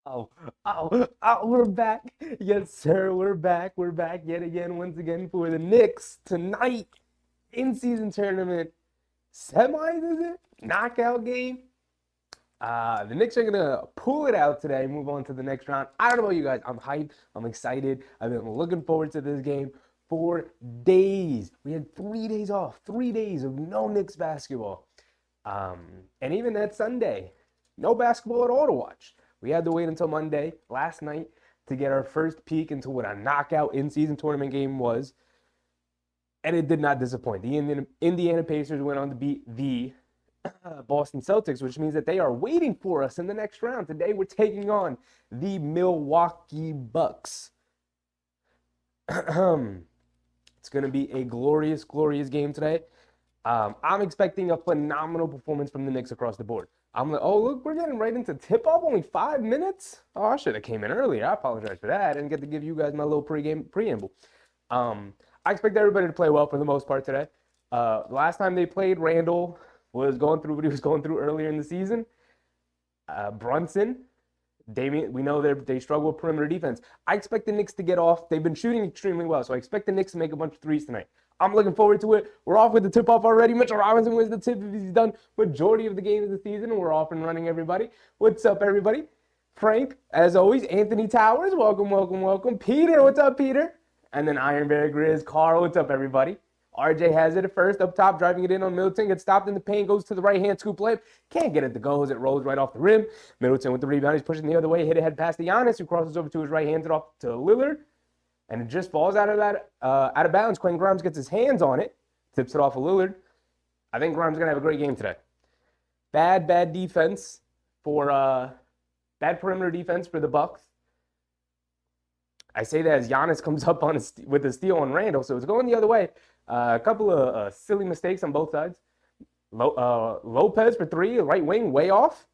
Oh, we're back. Yes, sir, we're back. We're back yet again, once again, for the Knicks tonight in-season tournament. Semis, is it? Knockout game. The Knicks are gonna pull it out today, move on to the next round. I don't know about you guys. I'm hyped. I'm excited. I've been looking forward to this game for days. We had 3 days off, 3 days of no Knicks basketball. And even that Sunday, no basketball at all to watch. We had to wait until Monday, last night, to get our first peek into what a knockout in-season tournament game was. And it did not disappoint. The Indiana Pacers went on to beat the Boston Celtics, which means that they are waiting for us in the next round. Today, we're taking on the Milwaukee Bucks. It's going to be a glorious, glorious game today. I'm expecting a phenomenal performance from the Knicks across the board. I'm like, oh, look, we're getting right into tip-off, only 5 minutes? Oh, I should have came in earlier. I apologize for that. I didn't get to give you guys my little pregame preamble. I expect everybody to play well for the most part today. Last time they played, Randall was going through what he was going through earlier in the season. Brunson, Damian, we know they struggle with perimeter defense. I expect the Knicks to get off. They've been shooting extremely well, so I expect the Knicks to make a bunch of threes tonight. I'm looking forward to it. We're off with the tip-off already. Mitchell Robinson wins the tip if he's done majority of the games of the season, and we're off and running, everybody. What's up, everybody? Frank, as always. Anthony Towers, welcome, welcome, welcome. Peter, what's up, Peter? And then Iron Bear Grizz. Carl, what's up, everybody? RJ has it at first, up top, driving it in on Middleton. Gets stopped in the paint, goes to the right-hand scoop layup. Can't get it to go as it rolls right off the rim. Middleton with the rebound. He's pushing the other way, hit it head past to Giannis, who crosses over to his right, hands it off to Lillard. And it just falls out of bounds. Quentin Grimes gets his hands on it, tips it off of Lillard. I think Grimes is going to have a great game today. Bad defense bad perimeter defense for the Bucks. I say that as Giannis comes up with a steal on Randall, so it's going the other way. A couple of silly mistakes on both sides. Lopez for three, right wing, way off.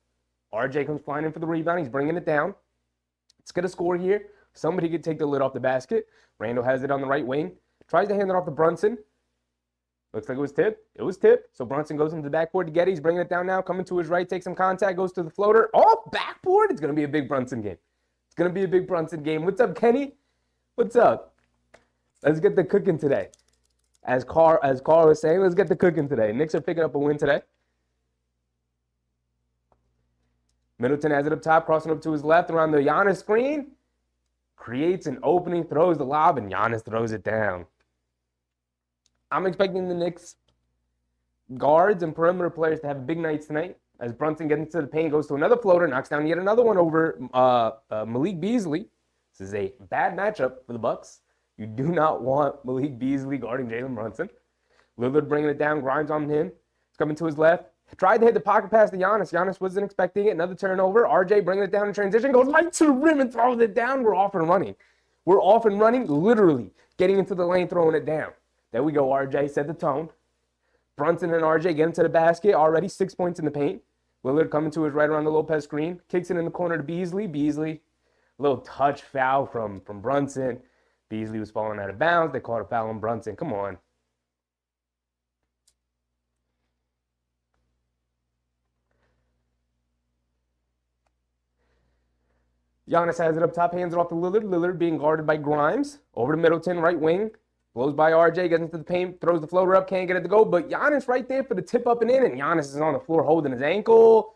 RJ comes flying in for the rebound. He's bringing it down. Let's get a score here. Somebody could take the lid off the basket. Randall has it on the right wing. Tries to hand it off to Brunson. Looks like it was tipped. It was tipped. So Brunson goes into the backboard to get it. He's bringing it down now. Coming to his right, takes some contact, goes to the floater. Off backboard. It's going to be a big Brunson game. It's going to be a big Brunson game. What's up, Kenny? What's up? Let's get the cooking today. As Carl was saying, let's get the cooking today. Knicks are picking up a win today. Middleton has it up top, crossing up to his left around the Giannis screen. Creates an opening, throws the lob, and Giannis throws it down. I'm expecting the Knicks guards and perimeter players to have big nights tonight. As Brunson gets into the paint, goes to another floater, knocks down yet another one over Malik Beasley. This is a bad matchup for the Bucks. You do not want Malik Beasley guarding Jalen Brunson. Lillard bringing it down, Grimes on him. He's coming to his left. Tried to hit the pocket pass to Giannis. Giannis wasn't expecting it. Another turnover. RJ bringing it down in transition. Goes right to the rim and throws it down. We're off and running. We're off and running, literally getting into the lane, throwing it down. There we go, RJ. Set the tone. Brunson and RJ get into the basket. Already 6 points in the paint. Lillard coming to his right around the Lopez screen. Kicks it in the corner to Beasley. Beasley, a little touch foul from Brunson. Beasley was falling out of bounds. They called a foul on Brunson. Come on. Giannis has it up top, hands it off to Lillard. Lillard being guarded by Grimes. Over to Middleton, right wing. Blows by RJ, gets into the paint, throws the floater up, can't get it to go. But Giannis right there for the tip up and in, and Giannis is on the floor holding his ankle.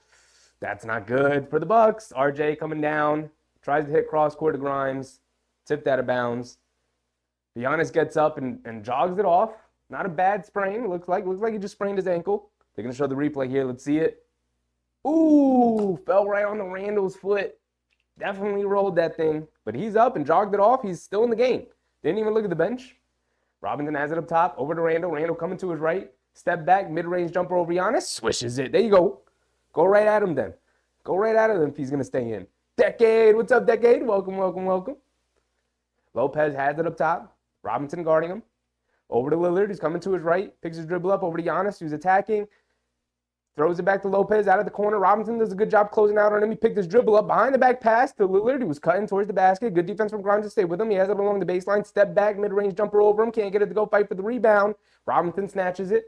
That's not good for the Bucks. RJ coming down, tries to hit cross court to Grimes. Tipped out of bounds. Giannis gets up and jogs it off. Not a bad sprain. Looks like he just sprained his ankle. They're going to show the replay here. Let's see it. Ooh, fell right on the Randall's foot. Definitely rolled that thing. But he's up and jogged it off. He's still in the game. Didn't even look at the bench. Robinson has it up top. Over to Randall. Randall coming to his right. Step back. Mid-range jumper over Giannis. Swishes it. There you go. Go right at him then. Go right at him if he's going to stay in. Decade. What's up, Decade? Welcome, welcome, welcome. Lopez has it up top. Robinson guarding him. Over to Lillard. He's coming to his right. Picks his dribble up over to Giannis, who's attacking. Throws it back to Lopez out of the corner. Robinson does a good job closing out on him. He picked his dribble up behind the back pass to Lillard. He was cutting towards the basket. Good defense from Grimes to stay with him. He has it along the baseline. Step back, mid-range jumper over him. Can't get it to go fight for the rebound. Robinson snatches it.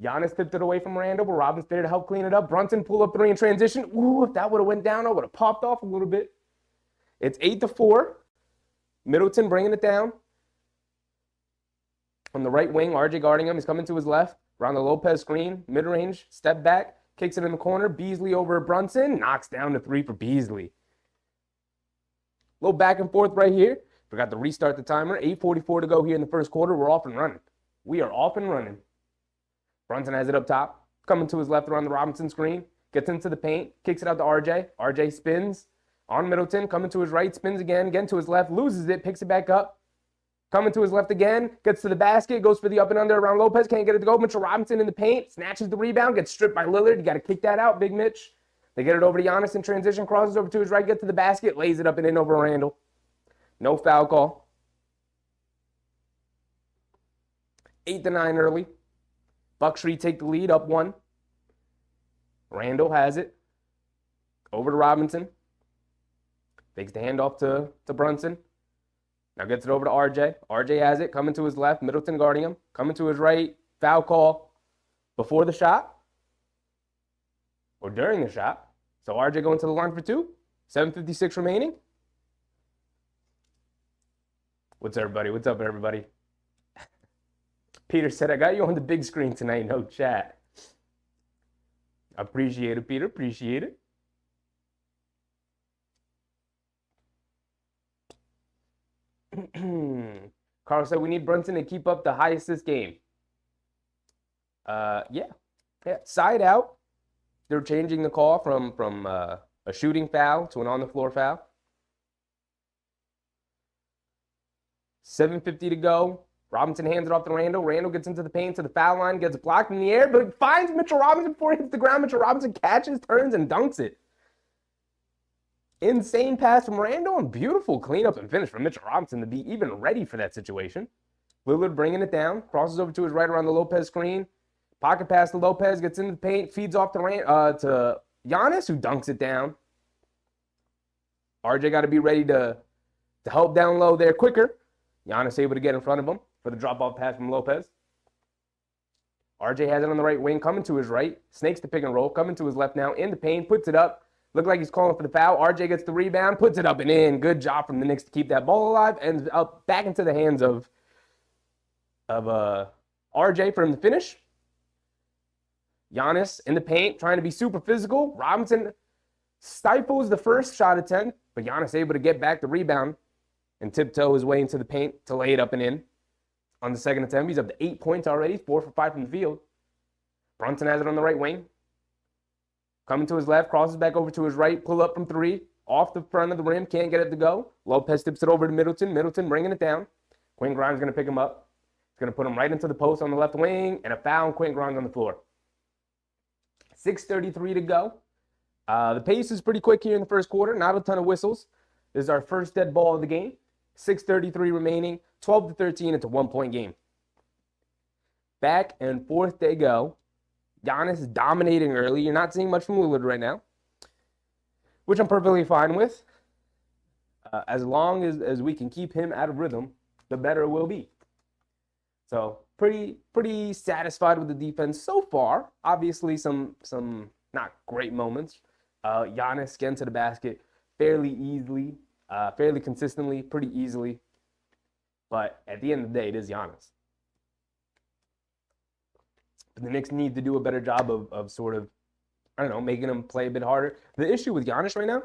Giannis tipped it away from Randall, but Robinson's there to help clean it up. Brunson pull up three in transition. Ooh, if that would have went down, it would have popped off a little bit. It's 8-4. Middleton bringing it down. On the right wing, RJ guarding him. He's coming to his left. Around the Lopez screen. Mid-range. Step back. Kicks it in the corner. Beasley over Brunson. Knocks down the three for Beasley. Little back and forth right here. Forgot to restart the timer. 8:44 to go here in the first quarter. We're off and running. We are off and running. Brunson has it up top. Coming to his left around the Robinson screen. Gets into the paint. Kicks it out to RJ. RJ spins on Middleton. Coming to his right. Spins again. Again to his left. Loses it. Picks it back up. Coming to his left again. Gets to the basket. Goes for the up and under around Lopez. Can't get it to go. Mitchell Robinson in the paint. Snatches the rebound. Gets stripped by Lillard. You got to kick that out, Big Mitch. They get it over to Giannis in transition. Crosses over to his right. Gets to the basket. Lays it up and in over Randall. No foul call. 8-9 early. Bucks retake the lead, up 1. Randall has it. Over to Robinson. Fakes the handoff to Brunson. Now gets it over to RJ. RJ has it. Coming to his left. Middleton guarding him. Coming to his right. Foul call before the shot. Or during the shot. So RJ going to the line for 2. 7:56 remaining. What's everybody? What's up, everybody? Peter said, I got you on the big screen tonight. No chat. Appreciate it, Peter. Appreciate it. Carl said, we need Brunson to keep up the high assist game. Yeah. Side out. They're changing the call from a shooting foul to an on-the-floor foul. 7:50 to go. Robinson hands it off to Randall. Randall gets into the paint to the foul line, gets blocked in the air, but finds Mitchell Robinson before he hits the ground. Mitchell Robinson catches, turns, and dunks it. Insane pass from Randall and beautiful cleanup and finish from Mitchell Robinson to be even ready for that situation. Lillard bringing it down, crosses over to his right around the Lopez screen. Pocket pass to Lopez, gets into the paint, feeds off to Giannis, who dunks it down. RJ got to be ready to help down low there quicker. Giannis able to get in front of him for the drop-off pass from Lopez. RJ has it on the right wing, coming to his right. Snakes the pick and roll, coming to his left now, in the paint, puts it up. Looked like he's calling for the foul. RJ gets the rebound, puts it up and in. Good job from the Knicks to keep that ball alive. Ends up back into the hands of RJ for him to finish. Giannis in the paint, trying to be super physical. Robinson stifles the first shot attempt, but Giannis able to get back the rebound and tiptoe his way into the paint to lay it up and in. On the second attempt, he's up to 8 points already, 4 for 5 from the field. Brunson has it on the right wing. Coming to his left, crosses back over to his right, pull up from 3, off the front of the rim, can't get it to go. Lopez tips it over to Middleton. Middleton bringing it down. Quentin Grimes going to pick him up. He's going to put him right into the post on the left wing, and a foul, and Quentin Grimes on the floor. 6:33 to go. The pace is pretty quick here in the first quarter, not a ton of whistles. This is our first dead ball of the game. 6:33 remaining, 12-13, it's a 1-point game. Back and forth they go. Giannis dominating early. You're not seeing much from Lillard right now, which I'm perfectly fine with. As long as we can keep him out of rhythm, the better it will be. So pretty satisfied with the defense so far. Obviously some not great moments. Giannis getting to the basket fairly easily, fairly consistently, pretty easily. But at the end of the day, it is Giannis. But the Knicks need to do a better job of sort of, I don't know, making him play a bit harder. The issue with Giannis right now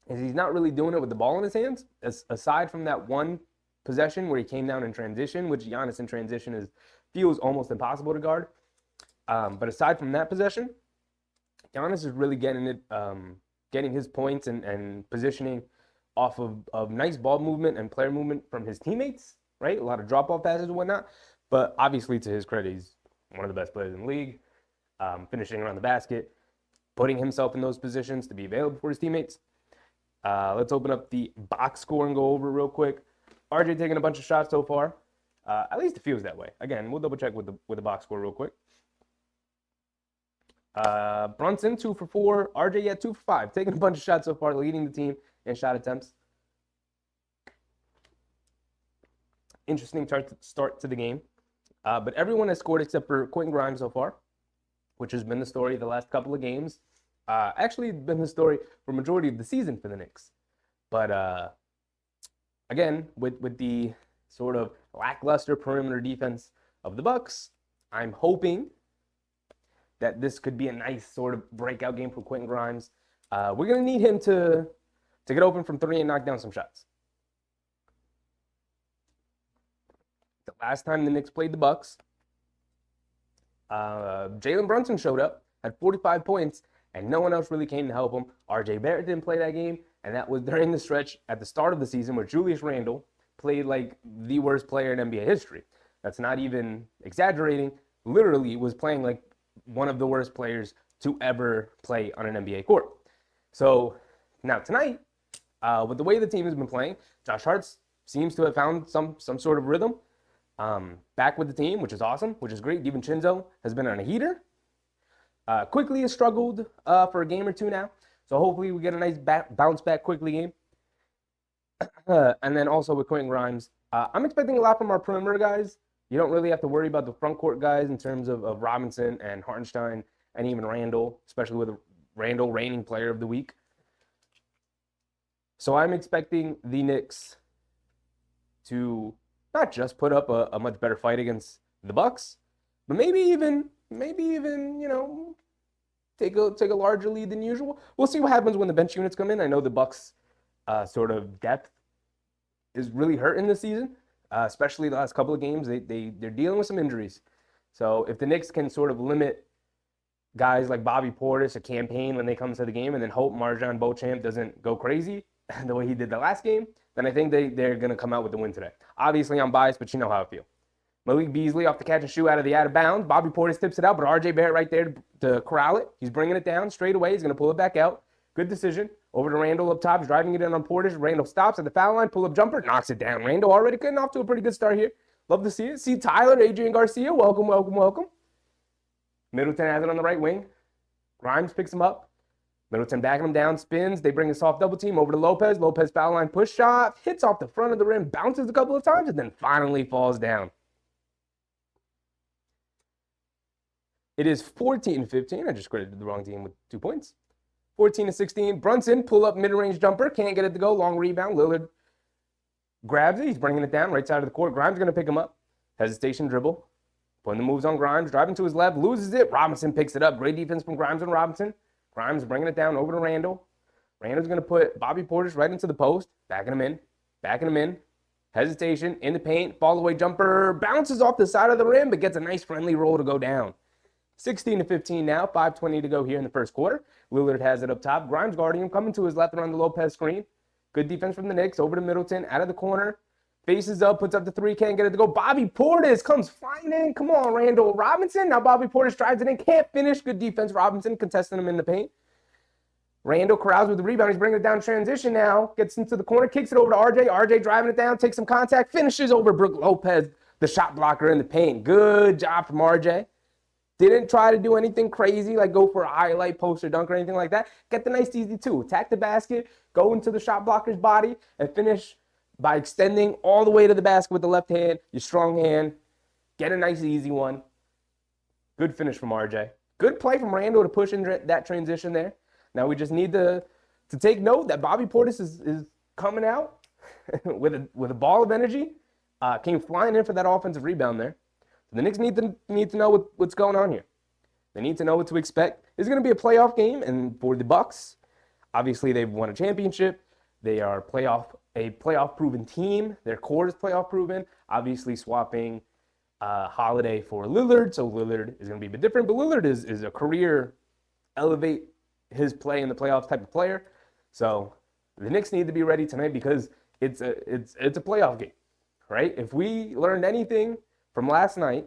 is he's not really doing it with the ball in his hands. Aside from that one possession where he came down in transition, which Giannis in transition feels almost impossible to guard. But aside from that possession, Giannis is really getting his points and positioning off of nice ball movement and player movement from his teammates, right? A lot of drop-off passes and whatnot. But obviously, to his credit, he's one of the best players in the league, finishing around the basket, putting himself in those positions to be available for his teammates. Let's open up the box score and go over real quick. RJ taking a bunch of shots so far. At least it feels that way. Again, we'll double check with the box score real quick. Brunson 2 for 4. RJ 2 for 5. Taking a bunch of shots so far, leading the team in shot attempts. Interesting start to the game. But everyone has scored except for Quentin Grimes so far, which has been the story the last couple of games. Actually been the story for majority of the season for the Knicks. But again, with the sort of lackluster perimeter defense of the Bucks, I'm hoping that this could be a nice sort of breakout game for Quentin Grimes. We're going to need him to get open from three and knock down some shots. The last time the Knicks played the Bucks, Jalen Brunson showed up, had 45 points, and no one else really came to help him. RJ Barrett didn't play that game, and that was during the stretch at the start of the season where Julius Randle played like the worst player in NBA history. That's not even exaggerating. Literally was playing like one of the worst players to ever play on an NBA court. So now tonight, with the way the team has been playing, Josh Hart seems to have found some sort of rhythm. Back with the team, which is awesome, which is great. DiVincenzo has been on a heater. Quickly has struggled for a game or two now. So hopefully we get a nice bounce back quickly game. And then also with Quentin Grimes, I'm expecting a lot from our perimeter guys. You don't really have to worry about the front court guys in terms of Robinson and Hartenstein and even Randle, especially with Randle reigning player of the week. So I'm expecting the Knicks to not just put up a much better fight against the Bucks, but maybe even take a larger lead than usual. We'll see what happens when the bench units come in. I know the Bucks sort of depth is really hurting this season, especially the last couple of games. They're dealing with some injuries. So if the Knicks can sort of limit guys like Bobby Portis or Campaign when they come to the game, and then hope Marjon Beauchamp doesn't go crazy the way he did the last game, then I think they're going to come out with the win today. Obviously, I'm biased, but you know how I feel. Malik Beasley off the catch and shoot out of bounds. Bobby Portis tips it out, but RJ Barrett right there to corral it. He's bringing it down straight away. He's going to pull it back out. Good decision. Over to Randle up top. He's driving it in on Portis. Randle stops at the foul line. Pull-up jumper. Knocks it down. Randle already getting off to a pretty good start here. Love to see it. See Tyler, Adrian Garcia. Welcome, welcome, welcome. Middleton has it on the right wing. Grimes picks him up. Middleton backing him down, spins. They bring a soft double team over to Lopez. Lopez foul line push shot. Hits off the front of the rim. Bounces a couple of times and then finally falls down. It is 14-15. I just credited the wrong team with 2 points. 14-16. Brunson, pull-up mid-range jumper. Can't get it to go. Long rebound. Lillard grabs it. He's bringing it down right side of the court. Grimes going to pick him up. Hesitation dribble. Putting the moves on Grimes. Driving to his left. Loses it. Robinson picks it up. Great defense from Grimes and Robinson. Grimes bringing it down over to Randle. Randle's going to put Bobby Portis right into the post. Backing him in. Backing him in. Hesitation. In the paint. Fall away jumper. Bounces off the side of the rim, but gets a nice friendly roll to go down. 16-15 now. 5:20 to go here in the first quarter. Lillard has it up top. Grimes guarding him. Coming to his left around the Lopez screen. Good defense from the Knicks. Over to Middleton. Out of the corner. Faces up. Puts up the three. Can't get it to go. Bobby Portis comes flying in. Come on, Randle Robinson. Now Bobby Portis drives it in. Can't finish. Good defense. Robinson contesting him in the paint. Randle corrals with the rebound. He's bringing it down transition now. Gets into the corner. Kicks it over to RJ. RJ driving it down. Takes some contact. Finishes over Brook Lopez, the shot blocker in the paint. Good job from RJ. Didn't try to do anything crazy, like go for a highlight post or dunk or anything like that. Get the nice easy two. Attack the basket, go into the shot blocker's body, and finish by extending all the way to the basket with the left hand, your strong hand. Get a nice easy one. Good finish from RJ. Good play from Randle to push in that transition there. Now we just need to take note that Bobby Portis is coming out with a ball of energy. Came flying in for that offensive rebound there. The Knicks need to know what's going on here. They need to know what to expect. It's going to be a playoff game, and for the Bucks, obviously they've won a championship. They are a playoff-proven team. Their core is playoff-proven. Obviously swapping Holiday for Lillard, so Lillard is going to be a bit different. But Lillard is a career elevate his play in the playoffs type of player. So the Knicks need to be ready tonight because it's a playoff game, right? If we learned anything from last night,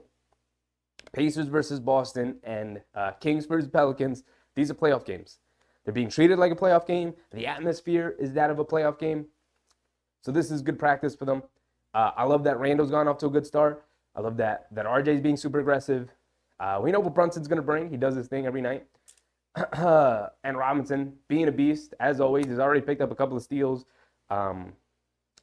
Pacers versus Boston and Kings versus Pelicans, these are playoff games. They're being treated like a playoff game. The atmosphere is that of a playoff game. So this is good practice for them. I love that Randle's gone off to a good start. I love that RJ's being super aggressive. We know what Brunson's going to bring. He does his thing every night. And Robinson, being a beast, as always, he's already picked up a couple of steals. And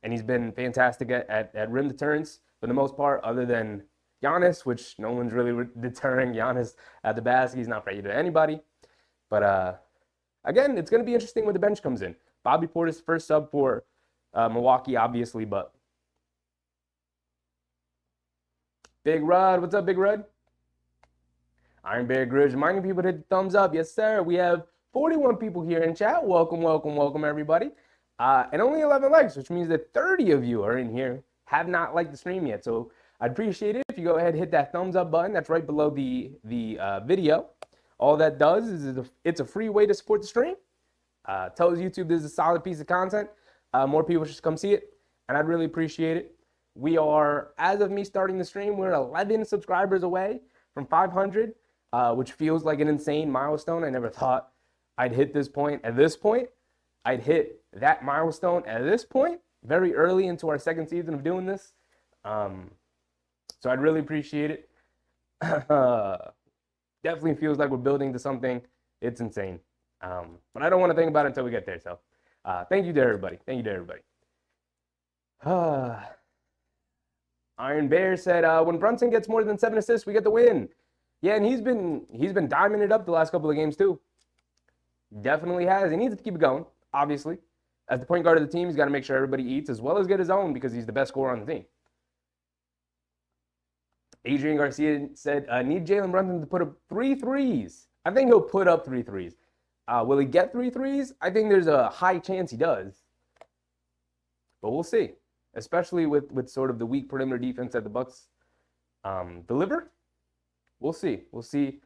he's been fantastic at rim deterrence for the most part, other than Giannis, which no one's really deterring Giannis at the basket. He's not afraid to anybody. But again, it's going to be interesting when the bench comes in. Bobby Portis, first sub for Milwaukee, obviously, but Big Rod, what's up, Big Rod? Iron Bear Grudge, reminding people to hit the thumbs up. Yes, sir. We have 41 people here in chat. Welcome, welcome, welcome, everybody. And only 11 likes, which means that 30 of you are in here, have not liked the stream yet. So I'd appreciate it if you go ahead and hit that thumbs up button. That's right below the video. All that does is it's a free way to support the stream. Tells YouTube this is a solid piece of content. More people should come see it, and I'd really appreciate it. We are, as of me starting the stream, we're 11 subscribers away from 500, which feels like an insane milestone. I never thought I'd hit this point. At this point, I'd hit that milestone at this point, very early into our second season of doing this. So I'd really appreciate it. Definitely feels like we're building to something. It's insane. But I don't want to think about it until we get there. So thank you to everybody. Thank you to everybody. Iron Bear said, when Brunson gets more than 7 assists, we get the win. Yeah, and he's been diming it up the last couple of games too. Definitely has. He needs to keep it going, obviously. As the point guard of the team, he's got to make sure everybody eats as well as get his own because he's the best scorer on the team. Adrian Garcia said, need Jalen Brunson to put up 3 threes. I think he'll put up 3 threes. Will he get 3 threes? I think there's a high chance he does. But we'll see. Especially with sort of the weak perimeter defense that the Bucks deliver. We'll see. We'll see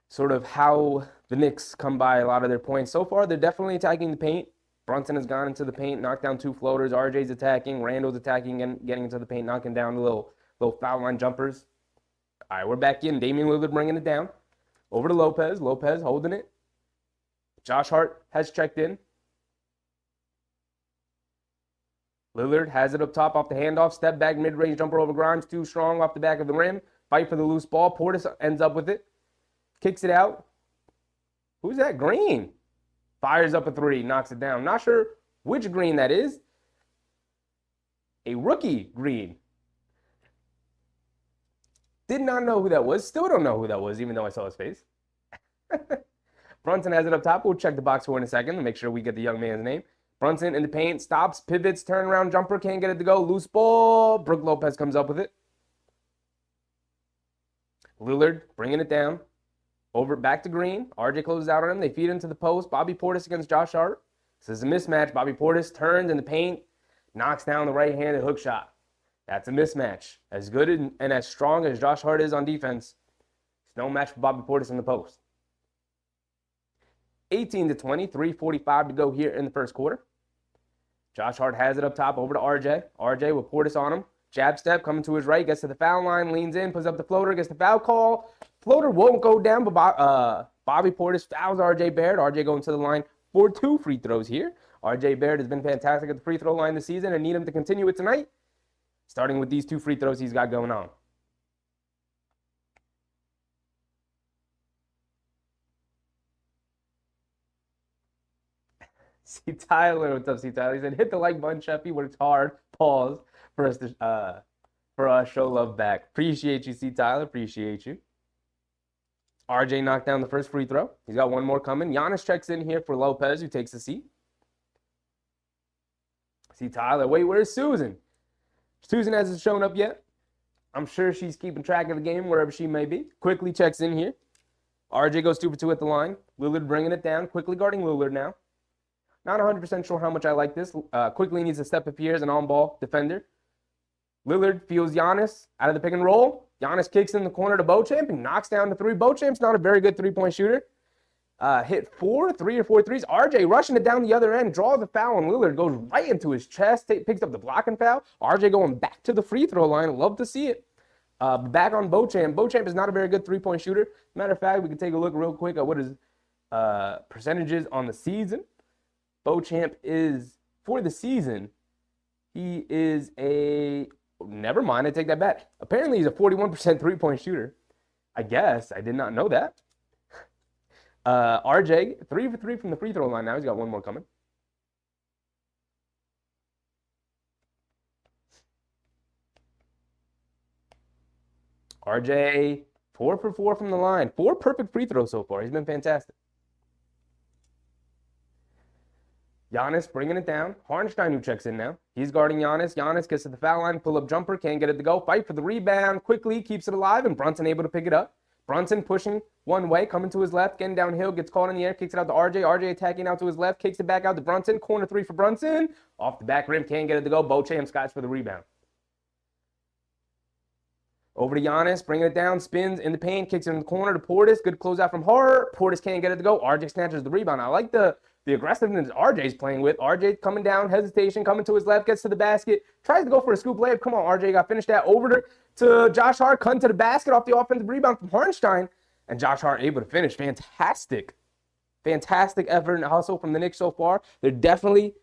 sort of how the Knicks come by a lot of their points. So far, they're definitely attacking the paint. Brunson has gone into the paint, knocked down 2 floaters. RJ's attacking. Randall's attacking and getting into the paint, knocking down little foul line jumpers. All right, we're back in. Damian Lillard bringing it down. Over to Lopez. Lopez holding it. Josh Hart has checked in. Lillard has it up top off the handoff. Step back, mid-range jumper over Grimes. Too strong off the back of the rim. Fight for the loose ball. Portis ends up with it. Kicks it out. Who's that? Green. Fires up a 3. Knocks it down. Not sure which Green that is. A rookie Green. Did not know who that was. Still don't know who that was, even though I saw his face. Brunson has it up top. We'll check the box score in a second to make sure we get the young man's name. Brunson in the paint, stops, pivots, turnaround jumper, can't get it to go. Loose ball. Brook Lopez comes up with it. Lillard bringing it down. Over back to Green. RJ closes out on him. They feed into the post. Bobby Portis against Josh Hart. This is a mismatch. Bobby Portis turns in the paint, knocks down the right-handed hook shot. That's a mismatch. As good and as strong as Josh Hart is on defense, it's no match for Bobby Portis in the post. 18-20, 3:45 to go here in the first quarter. Josh Hart has it up top over to RJ. RJ with Portis on him. Jab step, coming to his right, gets to the foul line, leans in, puts up the floater, gets the foul call. Floater won't go down, but Bobby Portis fouls RJ Barrett. RJ going to the line for 2 free throws here. RJ Barrett has been fantastic at the free throw line this season and need him to continue it tonight, starting with these 2 free throws he's got going on. C. Tyler, what's up, C. Tyler? He said, hit the like button, Sheffy. Works hard. Pause for us to show love back. Appreciate you, C. Tyler. Appreciate you. RJ knocked down the first free throw. He's got one more coming. Giannis checks in here for Lopez, who takes a seat. C. Tyler, wait, where's Susan? Susan hasn't shown up yet. I'm sure she's keeping track of the game wherever she may be. Quickly checks in here. RJ goes 2 for 2 at the line. Lillard bringing it down. Quickly guarding Lillard now. Not 100% sure how much I like this. Quickly needs to step up here as an on-ball defender. Lillard feels Giannis out of the pick and roll. Giannis kicks in the corner to Beauchamp and knocks down the 3. Beauchamp's not a very good 3-point shooter. Hit 3 or 4 threes. RJ rushing it down the other end, draws the foul, and Lillard goes right into his chest, picks up the block and foul. RJ going back to the free throw line. Love to see it. Back on Beauchamp. Beauchamp is not a very good 3-point shooter. Matter of fact, we can take a look real quick at what his percentages on the season. Beauchamp is, for the season, he is a, never mind, I take that back. Apparently he's a 41% 3-point shooter. I guess, I did not know that. RJ, 3 for 3 from the free throw line now. He's got one more coming. RJ, 4 for 4 from the line. 4 perfect free throws so far. He's been fantastic. Giannis bringing it down. Hartenstein who checks in now. He's guarding Giannis. Giannis gets to the foul line, pull-up jumper, can't get it to go. Fight for the rebound, quickly keeps it alive, and Brunson able to pick it up. Brunson pushing one way, coming to his left, getting downhill, gets caught in the air, kicks it out to RJ. RJ attacking out to his left, kicks it back out to Brunson. Corner three for Brunson. Off the back rim, can't get it to go. Bocham skies for the rebound. Over to Giannis, bringing it down, spins in the paint, kicks it in the corner to Portis. Good closeout from Hart. Portis can't get it to go. RJ snatches the rebound. I like the aggressiveness RJ's playing with. RJ coming down, hesitation, coming to his left, gets to the basket, tries to go for a scoop layup. Come on, RJ got finished that. Over to Josh Hart, cutting to the basket off the offensive rebound from Hartenstein. And Josh Hart able to finish. Fantastic effort and hustle from the Knicks so far. They're definitely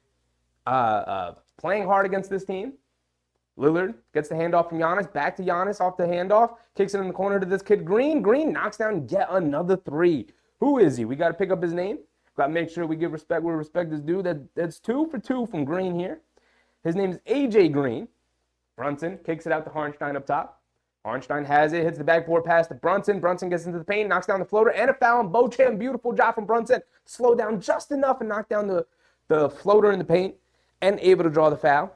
playing hard against this team. Lillard gets the handoff from Giannis, back to Giannis off the handoff, kicks it in the corner to this kid Green. Green knocks down yet another three. Who is he? We got to pick up his name. Got to make sure we give respect where respect is due. That's 2 for 2 from Green here. His name is AJ Green. Brunson kicks it out to Hartenstein up top. Hartenstein has it, hits the backboard pass to Brunson. Brunson gets into the paint, knocks down the floater, and a foul on Bocham. Beautiful job from Brunson. Slow down just enough and knock down the floater in the paint and able to draw the foul.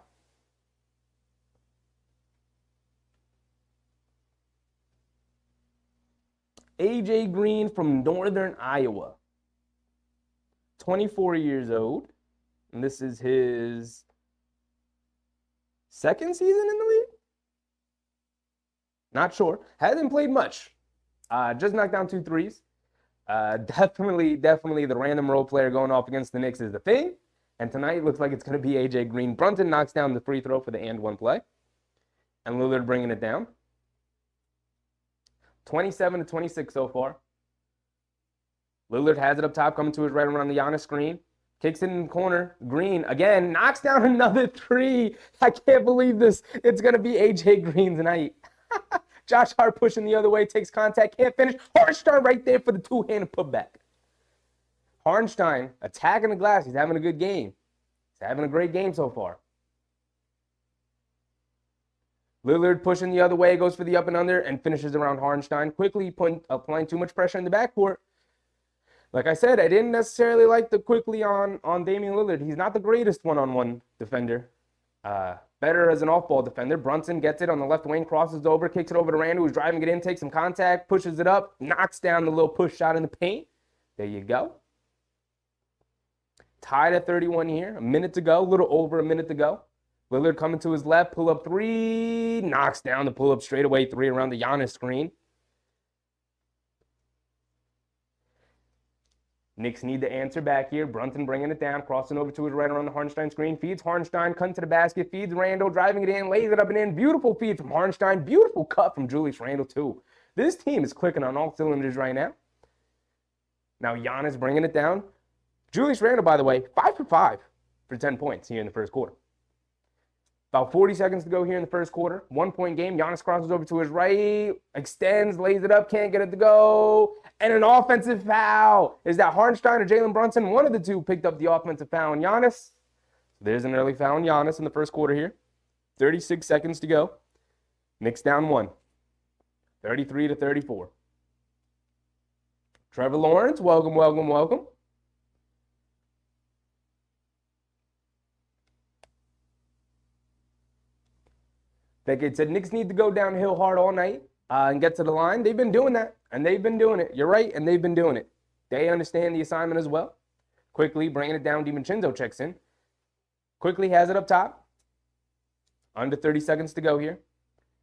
AJ Green from Northern Iowa. 24 years old. And this is his second season in the league? Not sure. Hasn't played much. Just knocked down 2 threes. Definitely the random role player going off against the Knicks is the thing. And tonight looks like it's going to be AJ Green. Brunson knocks down the free throw for the and one play. And Lillard bringing it down. 27 to 26 so far. Lillard has it up top, coming to his right around the Giannis screen. Kicks it in the corner. Green, again, knocks down another 3. I can't believe this. It's going to be AJ Green tonight. Josh Hart pushing the other way, takes contact, can't finish. Hartenstein right there for the two-handed putback. Hartenstein attacking the glass. He's having a good game. He's having a great game so far. Lillard pushing the other way, goes for the up and under, and finishes around Hartenstein. Quickly applying too much pressure in the backcourt. Like I said, I didn't necessarily like the quickly on Damian Lillard. He's not the greatest one-on-one defender. Better as an off-ball defender. Brunson gets it on the left wing, crosses over, kicks it over to Randall, who's driving it in, takes some contact, pushes it up, knocks down the little push shot in the paint. There you go. Tied at 31 here. A minute to go, a little over a minute to go. Lillard coming to his left, pull-up 3, knocks down the pull-up straightaway 3 around the Giannis screen. Knicks need to answer back here. Brunson bringing it down, crossing over to his right around the Hartenstein screen. Feeds Hartenstein, cutting to the basket, feeds Randall, driving it in, lays it up and in. Beautiful feed from Hartenstein. Beautiful cut from Julius Randle, too. This team is clicking on all cylinders right now. Now Giannis bringing it down. Julius Randle, by the way, 5 for 5 for 10 points here in the first quarter. About 40 seconds to go here in the first quarter. 1-point game. Giannis crosses over to his right, extends, lays it up, can't get it to go. And an offensive foul. Is that Hartenstein or Jalen Brunson? One of the two picked up the offensive foul on Giannis. There's an early foul on Giannis in the first quarter here. 36 seconds to go. Knicks down 1. 33 to 34. Trevor Lawrence, welcome, welcome, welcome. Like I said, Knicks need to go downhill hard all night and get to the line. They've been doing that, and they've been doing it. You're right, and they've been doing it. They understand the assignment as well. Quickly bringing it down, DiVincenzo checks in. Quickly has it up top. Under 30 seconds to go here.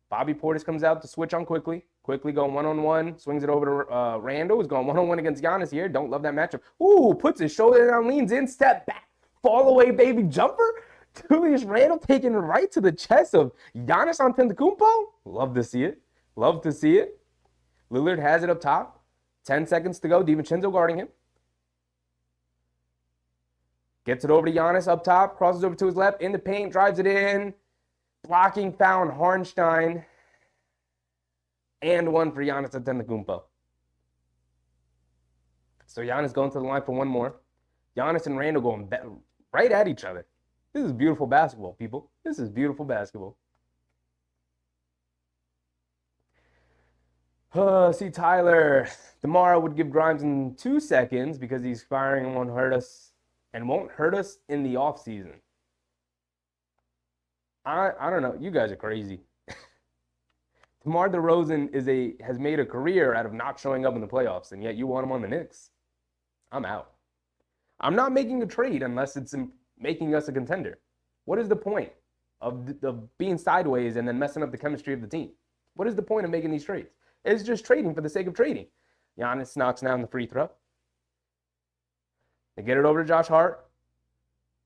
Bobby Portis comes out to switch on Quickly. Quickly going one-on-one, swings it over to Randall, who's going one-on-one against Giannis here. Don't love that matchup. Ooh, puts his shoulder down, leans in, step back, fall away, baby, jumper. Julius Randle taking it right to the chest of Giannis Antetokounmpo. Love to see it. Love to see it. Lillard has it up top. 10 seconds to go. DiVincenzo guarding him. Gets it over to Giannis up top. Crosses over to his left. In the paint. Drives it in. Blocking foul on Hartenstein. And 1 for Giannis Antetokounmpo. So Giannis going to the line for 1 more. Giannis and Randle going right at each other. This is beautiful basketball, people. This is beautiful basketball. See, Tyler, tomorrow would give Grimes in 2 seconds because he's firing and won't hurt us. and won't hurt us in the offseason. I don't know. You guys are crazy. DeMar DeRozan has made a career out of not showing up in the playoffs, and yet you want him on the Knicks. I'm out. I'm not making a trade unless it's making us a contender. What is the point of being sideways and then messing up the chemistry of the team? What is the point of making these trades? It's just trading for the sake of trading. Giannis knocks down the free throw. They get it over to Josh Hart.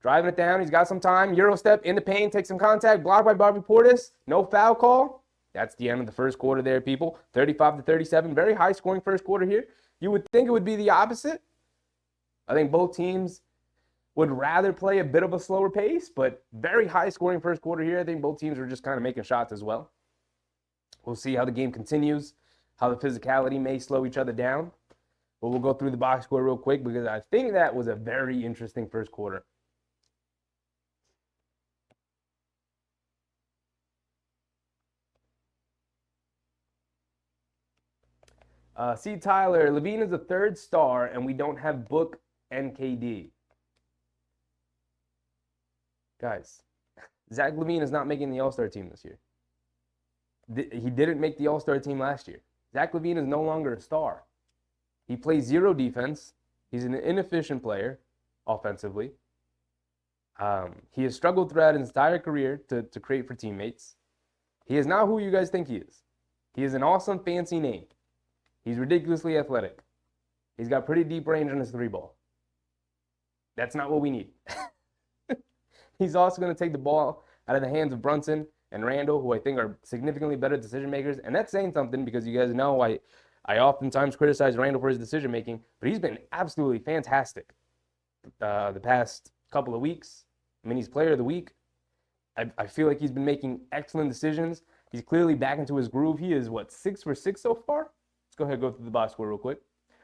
Driving it down. He's got some time. Euro step in the paint. Takes some contact. Blocked by Bobby Portis. No foul call. That's the end of the first quarter there, people. 35-37. Very high scoring first quarter here. You would think it would be the opposite. I think both teams would rather play a bit of a slower pace, but very high scoring first quarter here. I think both teams were just kind of making shots as well. We'll see how the game continues, how the physicality may slow each other down. But we'll go through the box score real quick because I think that was a very interesting first quarter. C. Tyler, LaVine is a third star, and we don't have Book and KD. Guys, Zach LaVine is not making the All-Star team this year. He didn't make the All-Star team last year. Zach LaVine is no longer a star. He plays zero defense. He's an inefficient player offensively. He has struggled throughout his entire career to create for teammates. He is not who you guys think he is. He is an awesome, fancy name. He's ridiculously athletic. He's got pretty deep range on his three ball. That's not what we need. He's also going to take the ball out of the hands of Brunson and Randall, who I think are significantly better decision makers. And that's saying something because you guys know I oftentimes criticize Randall for his decision making, but he's been absolutely fantastic the past couple of weeks. I mean, he's player of the week. I feel like he's been making excellent decisions. He's clearly back into his groove. He is, 6 for 6 so far? Let's go ahead and go through the box score real quick.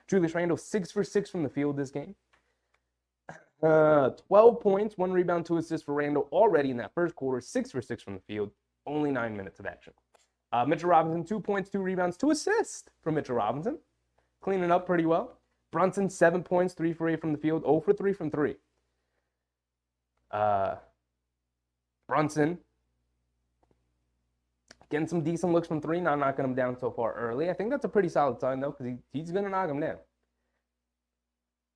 Julius Randle, 6 for 6 from the field this game. 12 points, 1 rebound, 2 assists for Randle already in that first quarter. 6 for 6 from the field. Only 9 minutes of action. Mitchell Robinson, 2 points, 2 rebounds, 2 assists from Mitchell Robinson. Cleaning up pretty well. Brunson, 7 points, 3 for 8 from the field. 0 for 3 from 3. Brunson getting some decent looks from 3, not knocking him down so far early. I think that's a pretty solid sign, though, because he's going to knock him down.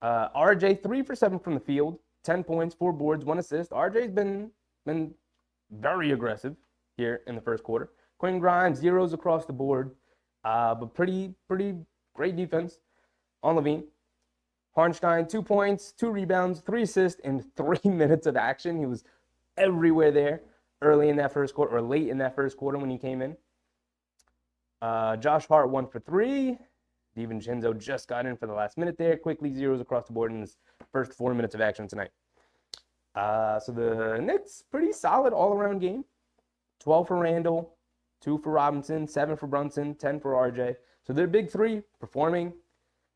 RJ, 3 for 7 from the field. 10 points, 4 boards, 1 assist. RJ's been very aggressive here in the first quarter. Quentin Grimes, zeros across the board, but pretty great defense on LaVine. Harnstein, 2 points, 2 rebounds, 3 assists in 3 minutes of action. He was everywhere there early in that first quarter, or late in that first quarter when he came in. Josh Hart, 1 for 3. DiVincenzo just got in for the last minute there. Quickly zeros across the board in his first 4 minutes of action tonight. So the Knicks, pretty solid all-around game. 12 for Randall, 2 for Robinson, 7 for Brunson, 10 for RJ. So their big three performing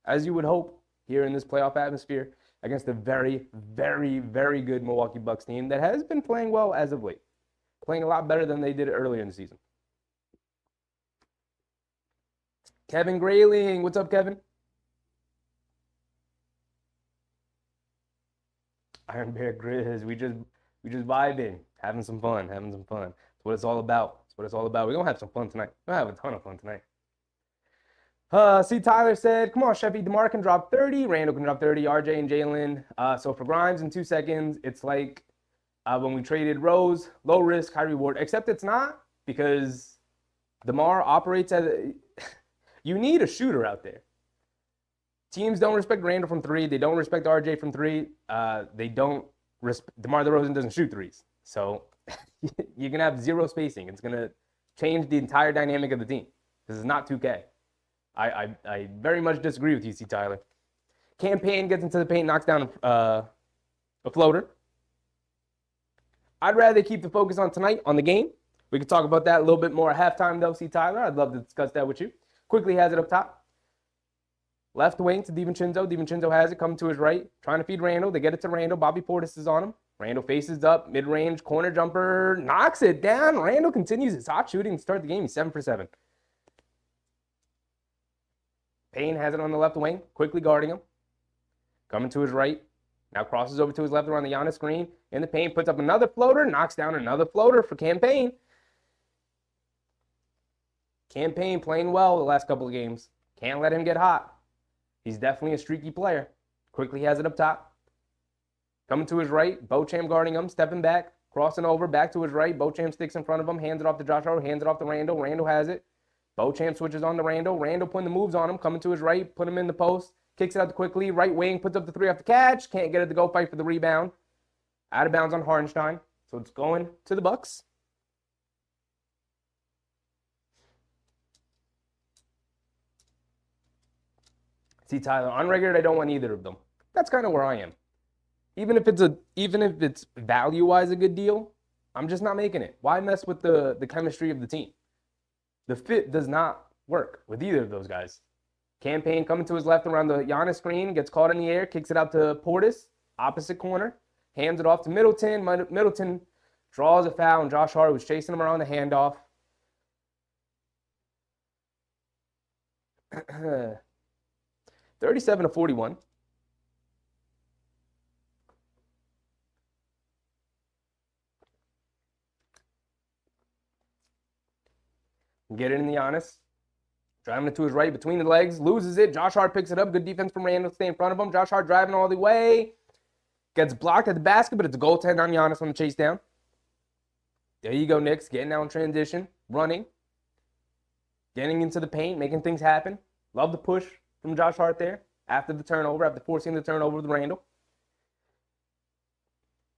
as you would hope here in this playoff atmosphere against a very, very, very good Milwaukee Bucks team that has been playing well as of late. Playing a lot better than they did earlier in the season. Kevin Grayling. What's up, Kevin? Iron Bear Grizz. We just vibing, having some fun. That's what it's all about. We're going to have some fun tonight. We're going to have a ton of fun tonight. C. Tyler said, come on, Sheffy. DeMar can drop 30. Randall can drop 30. RJ and Jalen. So for Grimes in 2 seconds, it's like when we traded Rose, low risk, high reward. Except it's not, because DeMar operates as you need a shooter out there. Teams don't respect Randall from 3. They don't respect RJ from 3. They don't DeMar DeRozan doesn't shoot threes. So you're going to have zero spacing. It's going to change the entire dynamic of the team. This is not 2K. I very much disagree with you, C. Tyler. Campaign gets into the paint, knocks down a floater. I'd rather keep the focus on tonight, on the game. We could talk about that a little bit more at halftime, though, C. Tyler. I'd love to discuss that with you. Quickly has it up top. Left wing to DiVincenzo. DiVincenzo has it, coming to his right. Trying to feed Randall. They get it to Randall. Bobby Portis is on him. Randall faces up, mid-range, corner jumper, knocks it down. Randall continues his hot shooting to start the game. He's 7 for 7. Payne has it on the left wing, quickly guarding him. Coming to his right. Now crosses over to his left around the Giannis screen. In the paint, puts up another floater, knocks down another floater for Campaign. Campaign playing well the last couple of games. Can't let him get hot. He's definitely a streaky player. Quickly has it up top. Coming to his right, Beauchamp guarding him, stepping back, crossing over, back to his right. Beauchamp sticks in front of him, hands it off to Josh Hart, hands it off to Randall. Randall has it. Beauchamp switches on to Randall. Randall putting the moves on him, coming to his right, put him in the post, kicks it out quickly. Right wing, puts up the three off the catch. Can't get it to go, fight for the rebound. Out of bounds on Hartenstein. So it's going to the Bucks. See, Tyler, unregulated, I don't want either of them. That's kind of where I am. Even if it's value-wise a good deal, I'm just not making it. Why mess with the chemistry of the team? The fit does not work with either of those guys. Campaign coming to his left around the Giannis screen, gets caught in the air, kicks it out to Portis, opposite corner, hands it off to Middleton. Middleton draws a foul, and Josh Hart was chasing him around the handoff. 37-41. Get it in the Giannis. Driving it to his right between the legs. Loses it. Josh Hart picks it up. Good defense from Randall. Stay in front of him. Josh Hart driving all the way. Gets blocked at the basket, but it's a goaltend on Giannis on the chase down. There you go, Knicks. Getting out in transition. Running. Getting into the paint. Making things happen. Love the push from Josh Hart there. After the turnover. After forcing the turnover with Randall.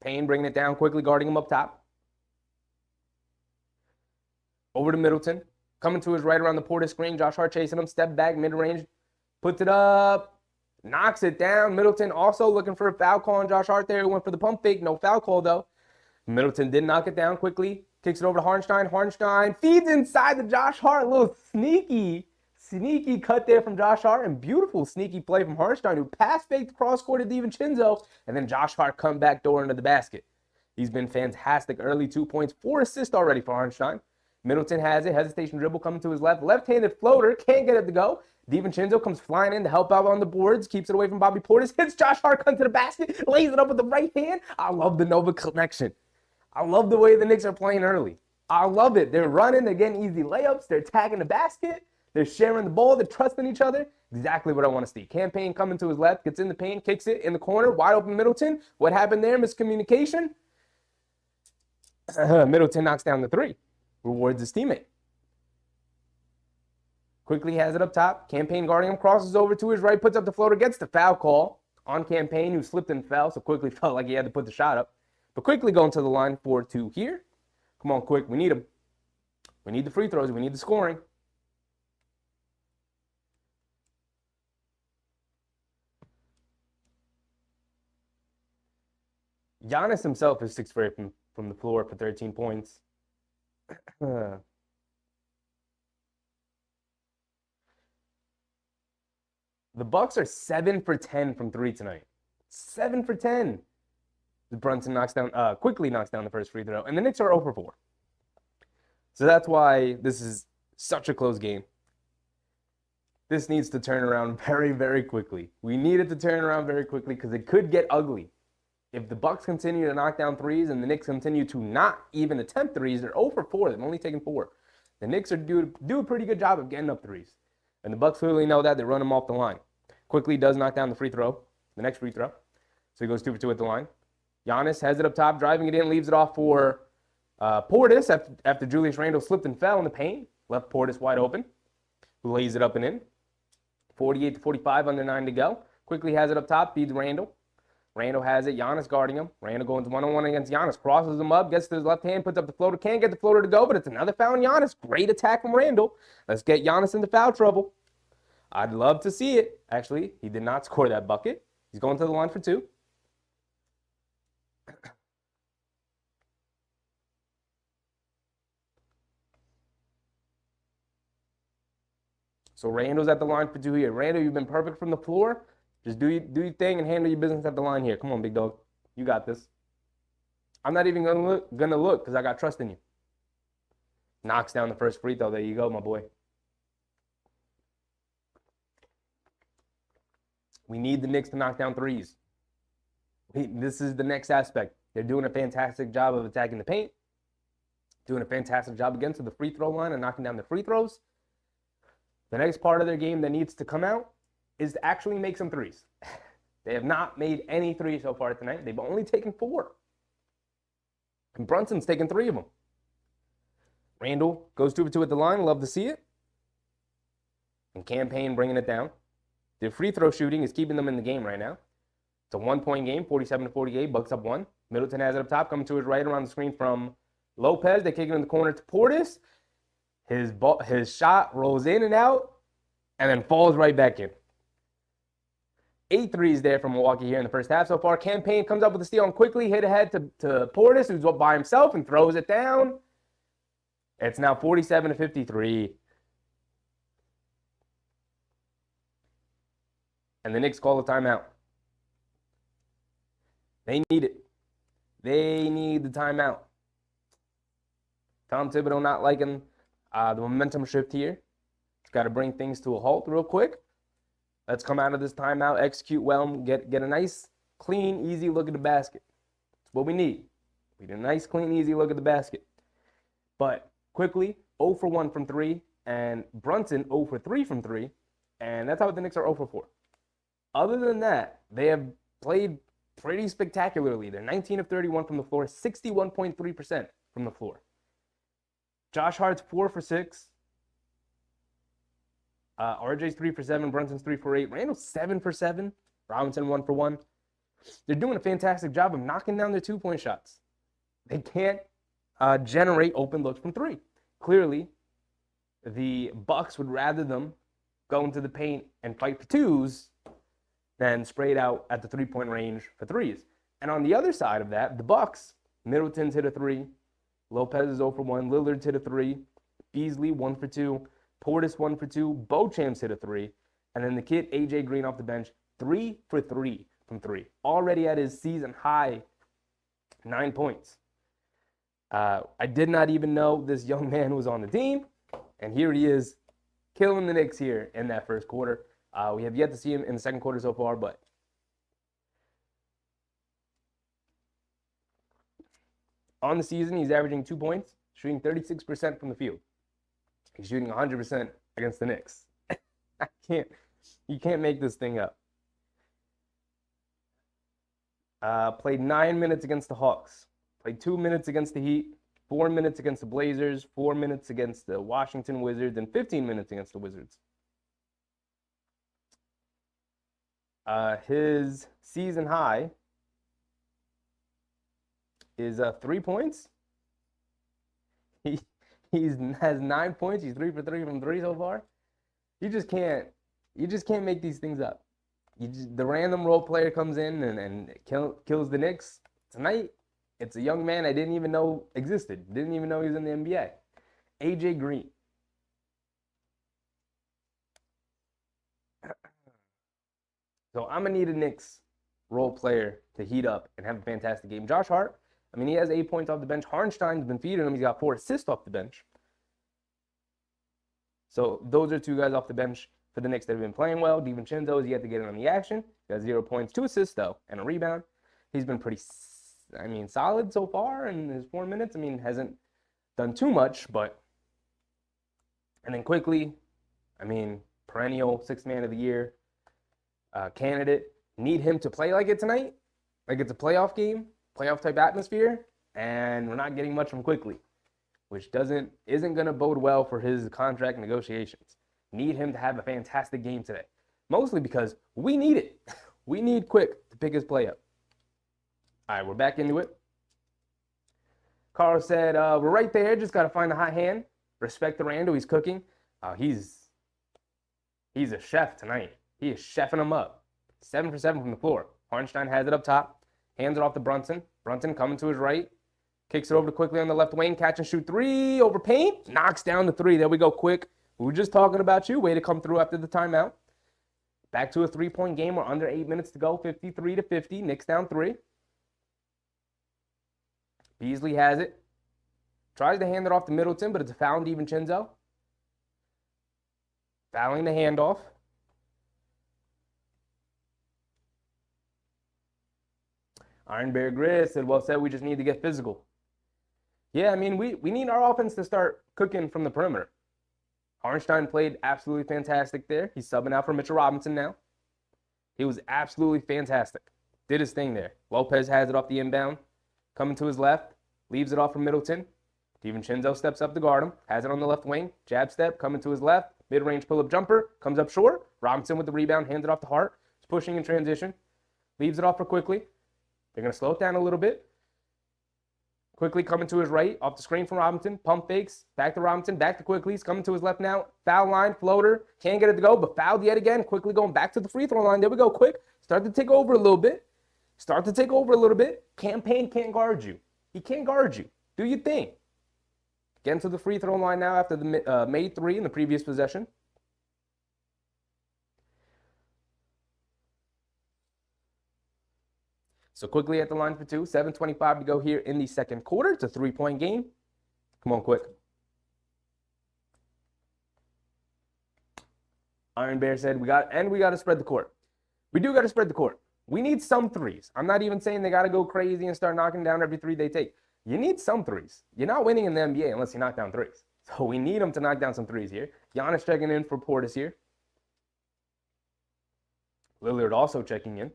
Payne bringing it down quickly. Guarding him up top. Over to Middleton. Coming to his right around the Portis screen. Josh Hart chasing him. Step back, mid-range. Puts it up. Knocks it down. Middleton also looking for a foul call on Josh Hart there. He went for the pump fake. No foul call, though. Middleton did knock it down quickly. Kicks it over to Hartenstein. Hartenstein feeds inside to Josh Hart. A little sneaky cut there from Josh Hart. And beautiful sneaky play from Hartenstein, who pass-faked cross-court to DiVincenzo. And then Josh Hart come back door into the basket. He's been fantastic. Early 2 points. 4 assists already for Hartenstein. Middleton has it. Hesitation dribble coming to his left. Left-handed floater. Can't get it to go. DiVincenzo comes flying in to help out on the boards. Keeps it away from Bobby Portis. Hits Josh Hart, comes to the basket. Lays it up with the right hand. I love the Nova connection. I love the way the Knicks are playing early. I love it. They're running. They're getting easy layups. They're tagging the basket. They're sharing the ball. They're trusting each other. Exactly what I want to see. Campaign coming to his left. Gets in the paint. Kicks it in the corner. Wide open Middleton. What happened there? Miscommunication. Middleton knocks down the three. Rewards his teammate. Quickly has it up top. Campaign guarding him. Crosses over to his right. Puts up the floater. Gets the foul call on Campaign, who slipped and fell. So quickly felt like he had to put the shot up. But quickly going to the line for 2 here. Come on, quick. We need him. We need the free throws. We need the scoring. Giannis himself is 6 for 8 from the floor for 13 points. The Bucks are 7 for 10 from 3 tonight. 7 for 10. Brunson quickly knocks down the first free throw, and the Knicks are 0 for 4. So that's why this is such a close game. This needs to turn around very, very quickly. We need it to turn around very quickly because it could get ugly. If the Bucks continue to knock down threes and the Knicks continue to not even attempt threes, they're 0 for 4. They've only taken 4. The Knicks are do a pretty good job of getting up threes. And the Bucks clearly know that. They run them off the line. Quickly does knock down the free throw, the next free throw. So he goes 2 for 2 at the line. Giannis has it up top, driving it in, leaves it off for Portis after Julius Randle slipped and fell in the paint. Left Portis wide open, who lays it up and in. 48-45, under 9 to go. Quickly has it up top, feeds Randle. Randle has it. Giannis guarding him. Randle going one-on-one against Giannis. Crosses him up. Gets to his left hand. Puts up the floater. Can't get the floater to go, but it's another foul on Giannis. Great attack from Randle. Let's get Giannis into foul trouble. I'd love to see it. Actually, he did not score that bucket. He's going to the line for 2. So Randle's at the line for 2 here. Randle, you've been perfect from the floor. Just do your thing and handle your business at the line here. Come on, big dog. You got this. I'm not even gonna look because I got trust in you. Knocks down the first free throw. There you go, my boy. We need the Knicks to knock down threes. This is the next aspect. They're doing a fantastic job of attacking the paint, doing a fantastic job against the free throw line and knocking down the free throws. The next part of their game that needs to come out is to actually make some threes. They have not made any threes so far tonight. They've only taken 4. And Brunson's taken 3 of them. Randall goes 2 for 2 at the line. Love to see it. And Campaign bringing it down. Their free throw shooting is keeping them in the game right now. It's a 1-point game, 47-48. Bucks up 1. Middleton has it up top, coming to his right around the screen from Lopez. They kick it in the corner to Portis. His shot rolls in and out, and then falls right back in. 8 threes there from Milwaukee here in the first half so far. Campaign comes up with a steal and quickly hit ahead to Portis, who's up by himself and throws it down. It's now 47-53. And the Knicks call a timeout. They need it. They need the timeout. Tom Thibodeau not liking the momentum shift here. He's got to bring things to a halt real quick. Let's come out of this timeout, execute well, get a nice, clean, easy look at the basket. That's what we need. We need a nice, clean, easy look at the basket. But quickly, 0 for 1 from 3, and Brunson 0 for 3 from 3, and that's how the Knicks are 0 for 4. Other than that, they have played pretty spectacularly. They're 19 of 31 from the floor, 61.3% from the floor. Josh Hart's 4 for 6. RJ's 3 for 7. Brunson's 3 for 8. Randall's 7 for 7. Robinson 1 for 1. They're doing a fantastic job of knocking down their 2-point shots. They can't generate open looks from 3. Clearly, the Bucks would rather them go into the paint and fight for 2s than spray it out at the 3-point range for 3s. And on the other side of that, the Bucks, Middleton's hit a 3. Lopez is 0 for 1. Lillard's hit a 3. Beasley 1 for 2. Portis 1 for 2. Beauchamp's hit a 3. And then the kid, AJ Green off the bench, 3 for 3 from 3. Already at his season high, 9 points. I did not even know this young man was on the team. And here he is, killing the Knicks here in that first quarter. We have yet to see him in the second quarter so far, but on the season, he's averaging 2 points, shooting 36% from the field. He's shooting 100% against the Knicks. You can't make this thing up. Played 9 minutes against the Hawks. Played 2 minutes against the Heat, 4 minutes against the Blazers, 4 minutes against the Washington Wizards, and 15 minutes against the Wizards. His season high is 3 points. He has 9 points. He's 3 for 3 from 3 so far. You just can't make these things up. The random role player comes in and kills the Knicks tonight. It's a young man I didn't even know existed. Didn't even know he was in the NBA. AJ Green. So I'm going to need a Knicks role player to heat up and have a fantastic game. Josh Hart, I mean, he has 8 points off the bench. Harnstein's been feeding him. He's got 4 assists off the bench. So those are 2 guys off the bench for the Knicks that have been playing well. DiVincenzo is yet to get in on the action. He got 0 points, 2 assists, though, and a rebound. He's been pretty, solid so far in his 4 minutes. Hasn't done too much, but. And then quickly, perennial 6th man of the year candidate. Need him to play like it tonight, like it's a playoff game, playoff type atmosphere, and we're not getting much from Quickly, which isn't going to bode well for his contract negotiations. Need him to have a fantastic game today, mostly because we need it. We need Quick to pick his play up. All right, we're back into it. Carl said, we're right there, just got to find the hot hand. Respect to Randall, he's cooking. He's a chef tonight. He is chefing them up. 7 for 7 from the floor. Harnstein has it up top. Hands it off to Brunson. Brunson coming to his right. Kicks it over to Quickly on the left wing. Catch and shoot 3 over paint. Knocks down the 3. There we go, Quick. We were just talking about you. Way to come through after the timeout. Back to a 3-point game. We're under 8 minutes to go. 53-50. Knicks down 3. Beasley has it. Tries to hand it off to Middleton, but it's a foul on DiVincenzo. Fouling the handoff. Iron Bear Grizz said, well said, we just need to get physical. Yeah, I mean, we need our offense to start cooking from the perimeter. Hartenstein played absolutely fantastic there. He's subbing out for Mitchell Robinson now. He was absolutely fantastic. Did his thing there. Lopez has it off the inbound. Coming to his left. Leaves it off for Middleton. DiVincenzo steps up to guard him. Has it on the left wing. Jab step. Coming to his left. Mid-range pull-up jumper. Comes up short. Robinson with the rebound. Hands it off to Hart. He's pushing in transition. Leaves it off for Quickly. They're going to slow it down a little bit. Quickly coming to his right. Off the screen from Robinson. Pump fakes. Back to Robinson. Back to Quickly. He's coming to his left now. Foul line. Floater. Can't get it to go, but fouled yet again. Quickly going back to the free throw line. There we go. Quick. Start to take over a little bit. Campaign can't guard you. He can't guard you. Do your thing. Getting to the free throw line now after the made three in the previous possession. So Quickly at the line for two. 7:25 to go here in the second quarter. It's a three-point game. Come on, Quick. Iron Bear said we got to spread the court. We do got to spread the court. We need some threes. I'm not even saying they got to go crazy and start knocking down every three they take. You need some threes. You're not winning in the NBA unless you knock down threes. So we need them to knock down some threes here. Giannis checking in for Portis here. Lillard also checking in.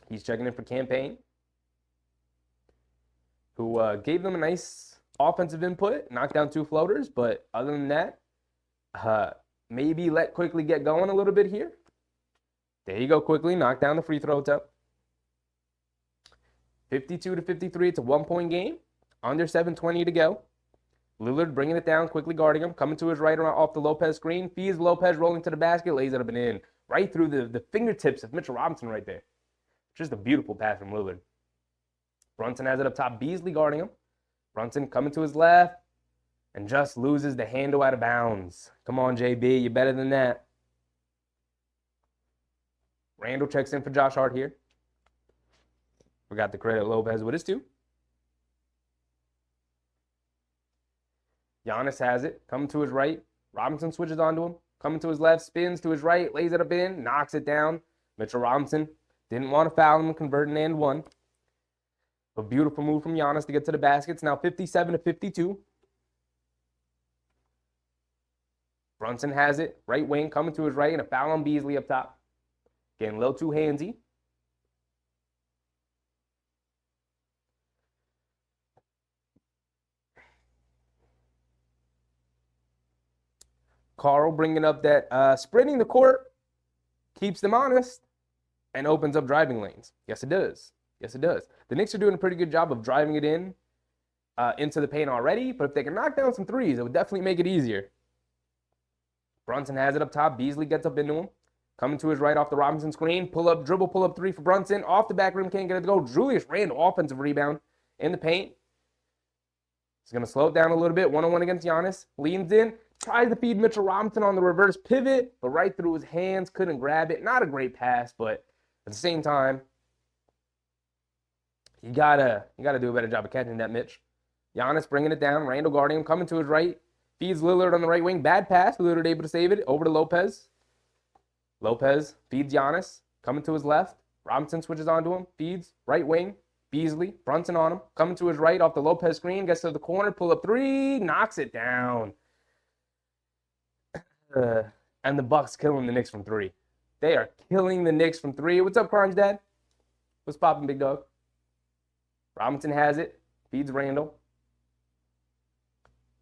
He's checking in for Campaign, who gave them a nice offensive input, knocked down two floaters, but other than that, maybe let Quickly get going a little bit here. There you go, Quickly, knock down the free throw attempt. 52-53, it's a one-point game. Under 7:20 to go. Lillard bringing it down, quickly guarding him, coming to his right off the Lopez screen. Fees Lopez rolling to the basket, lays it up and in. Right through the fingertips of Mitchell Robinson right there. Just a beautiful pass from Lillard. Brunson has it up top, Beasley guarding him. Brunson coming to his left and just loses the handle out of bounds. Come on, JB, you're better than that. Randall checks in for Josh Hart here. Forgot to credit Lopez with his two. Giannis has it, coming to his right. Robinson switches onto him, coming to his left, spins to his right, lays it up in, knocks it down. Mitchell Robinson didn't want to foul him, converting and one. A beautiful move from Giannis to get to the basket. It's now 57-52. Brunson has it, right wing, coming to his right, and a foul on Beasley up top. Getting a little too handsy. Carl bringing up that spreading the court keeps them honest and opens up driving lanes. Yes, it does. Yes, it does. The Knicks are doing a pretty good job of driving it in into the paint already, but if they can knock down some threes, it would definitely make it easier. Brunson has it up top. Beasley gets up into him. Coming to his right off the Robinson screen. Pull up, dribble, pull up three for Brunson. Off the back rim, can't get it to go. Julius Randle, offensive rebound in the paint. He's going to slow it down a little bit. One-on-one against Giannis. Leans in. Tries to feed Mitchell Robinson on the reverse pivot, but right through his hands. Couldn't grab it. Not a great pass, but at the same time, you gotta do a better job of catching that, Mitch. Giannis bringing it down. Randle guarding him. Coming to his right. Feeds Lillard on the right wing. Bad pass. Lillard able to save it. Over to Lopez. Lopez feeds Giannis. Coming to his left. Robinson switches onto him. Feeds. Right wing. Beasley. Brunson on him. Coming to his right off the Lopez screen. Gets to the corner. Pull up three. Knocks it down. And the Bucks killing the Knicks from three. They are killing the Knicks from three. What's up, Crimes Dad? What's popping, big dog? Robinson has it. Feeds Randle.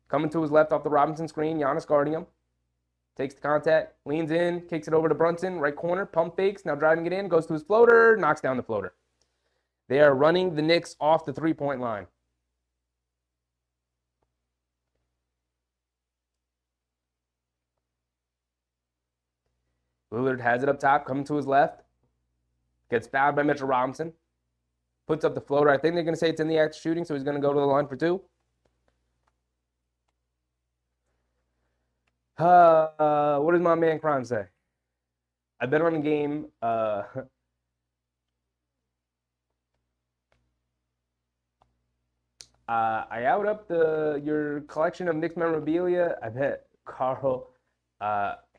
Coming to his left off the Robinson screen. Giannis guarding him. Takes the contact. Leans in. Kicks it over to Brunson. Right corner. Pump fakes. Now driving it in. Goes to his floater. Knocks down the floater. They are running the Knicks off the three-point line. Lillard has it up top. Coming to his left. Gets fouled by Mitchell Robinson. Puts up the floater. I think they're going to say it's in the act of shooting, so he's going to go to the line for two. What does my man Crime say? I bet on the game. I out up your collection of Knicks memorabilia. I bet Carl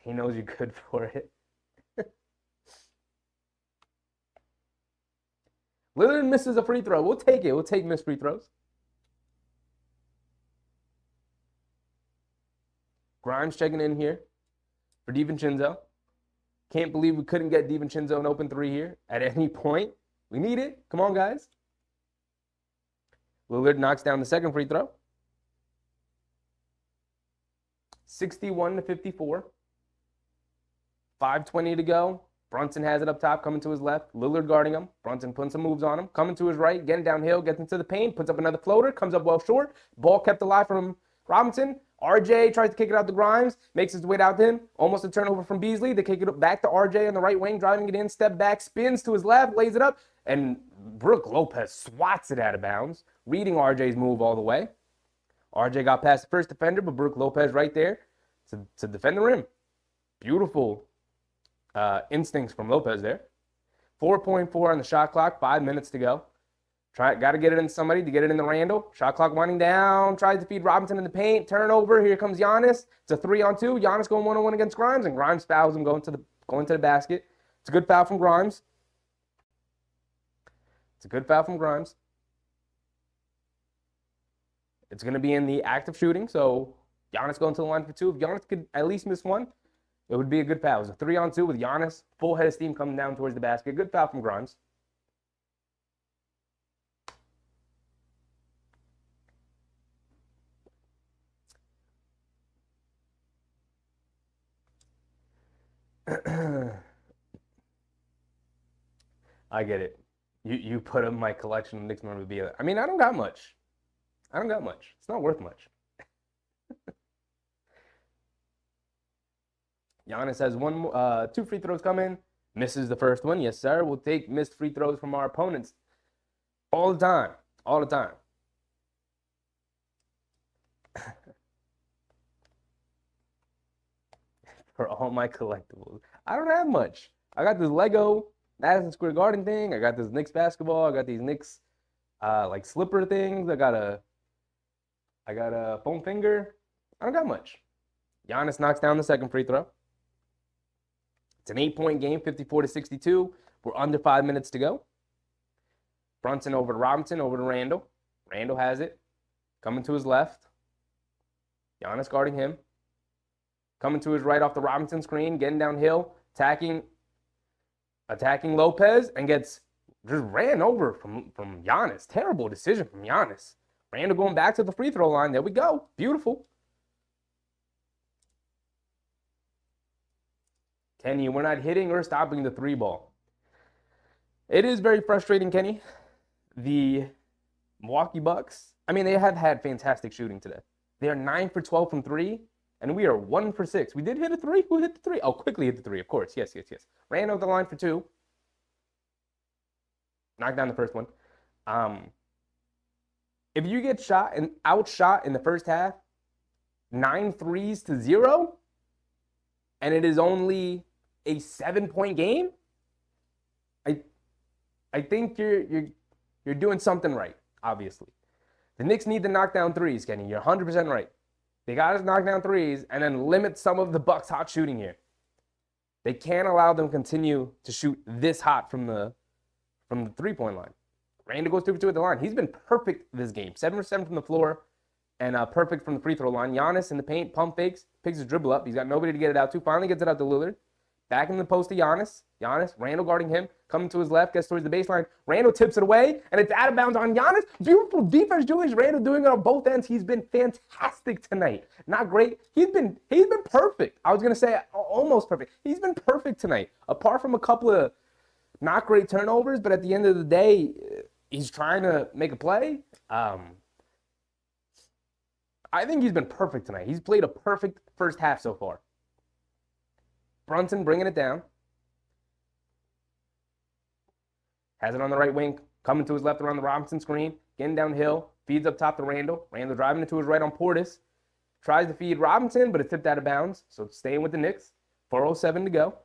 He knows you're good for it. Lillard misses a free throw. We'll take it. We'll take missed free throws. Grimes checking in here for DiVincenzo. Can't believe we couldn't get DiVincenzo an open three here at any point. We need it. Come on, guys. Lillard knocks down the second free throw. 61-54. 5:20 to go. Brunson has it up top, coming to his left. Lillard guarding him. Brunson putting some moves on him. Coming to his right, getting downhill, gets into the paint, puts up another floater, comes up well short. Ball kept alive from Robinson. RJ tries to kick it out to Grimes, makes his way out to him. Almost a turnover from Beasley. They kick it back to RJ on the right wing, driving it in, step back, spins to his left, lays it up, and Brook Lopez swats it out of bounds, reading RJ's move all the way. RJ got past the first defender, but Brook Lopez right there to defend the rim. Beautiful instincts from Lopez there. 4.4 on the shot clock, 5 minutes to go. Got to get it in somebody to get it in the Randall. Shot clock winding down. Tries to feed Robinson in the paint. Turnover. Here comes Giannis. It's a 3-on-2. Giannis going 1-on-1 against Grimes, and Grimes fouls him going to the basket. It's a good foul from Grimes. It's going to be in the act of shooting, so Giannis going to the line for two. If Giannis could at least miss one, it would be a good foul. It was a 3-on-2 with Giannis. Full head of steam coming down towards the basket. Good foul from Grimes. I get it. You put up my collection of Knicks memorabilia. I mean, I don't got much. It's not worth much. Giannis has two free throws coming. Misses the first one. Yes, sir. We'll take missed free throws from our opponents all the time. For all my collectibles. I don't have much. I got this Lego Madison Square Garden thing. I got this Knicks basketball. I got these Knicks like slipper things. I got a foam finger. I don't got much. Giannis knocks down the second free throw. It's an 8-point game, 54-62. We're under 5 minutes to go. Brunson over to Robinson, over to Randall. Randall has it. Coming to his left. Giannis guarding him. Coming to his right off the Robinson screen, getting downhill, attacking Lopez, and gets just ran over from Giannis. Terrible decision from Giannis. Randall going back to the free throw line. There we go. Beautiful. Kenny, we're not hitting or stopping the three ball. It is very frustrating, Kenny. The Milwaukee Bucks, I mean, they have had fantastic shooting today. They are 9 for 12 from three. And we are 1 for 6. We did hit a three. Who hit the three? Oh, quickly hit the three, of course. Yes. Ran out the line for two. Knocked down the first one. If you get shot and outshot in the first half, 9 threes to 0, and it is only a 7-point game, I think you're doing something right, obviously. The Knicks need to knock down threes, Kenny. You're 100% right. They got to knock down threes and then limit some of the Bucks' hot shooting here. They can't allow them to continue to shoot this hot from the three-point line. Randall goes 2 for 2 at the line. He's been perfect this game. 7 for 7 from the floor and perfect from the free throw line. Giannis in the paint, pump fakes, picks his dribble up. He's got nobody to get it out to. Finally gets it out to Lillard. Back in the post to Giannis. Randall guarding him. Coming to his left, gets towards the baseline. Randall tips it away, and it's out of bounds on Giannis. Beautiful defense, Julius Randall doing it on both ends. He's been fantastic tonight. Not great. He's been perfect. I was going to say almost perfect. He's been perfect tonight. Apart from a couple of not great turnovers, but at the end of the day, he's trying to make a play. I think he's been perfect tonight. He's played a perfect first half so far. Brunson bringing it down. Has it on the right wing. Coming to his left around the Robinson screen. Getting downhill. Feeds up top to Randall. Randall driving it to his right on Portis. Tries to feed Robinson, but it's tipped out of bounds. So it's staying with the Knicks. 4:07 to go.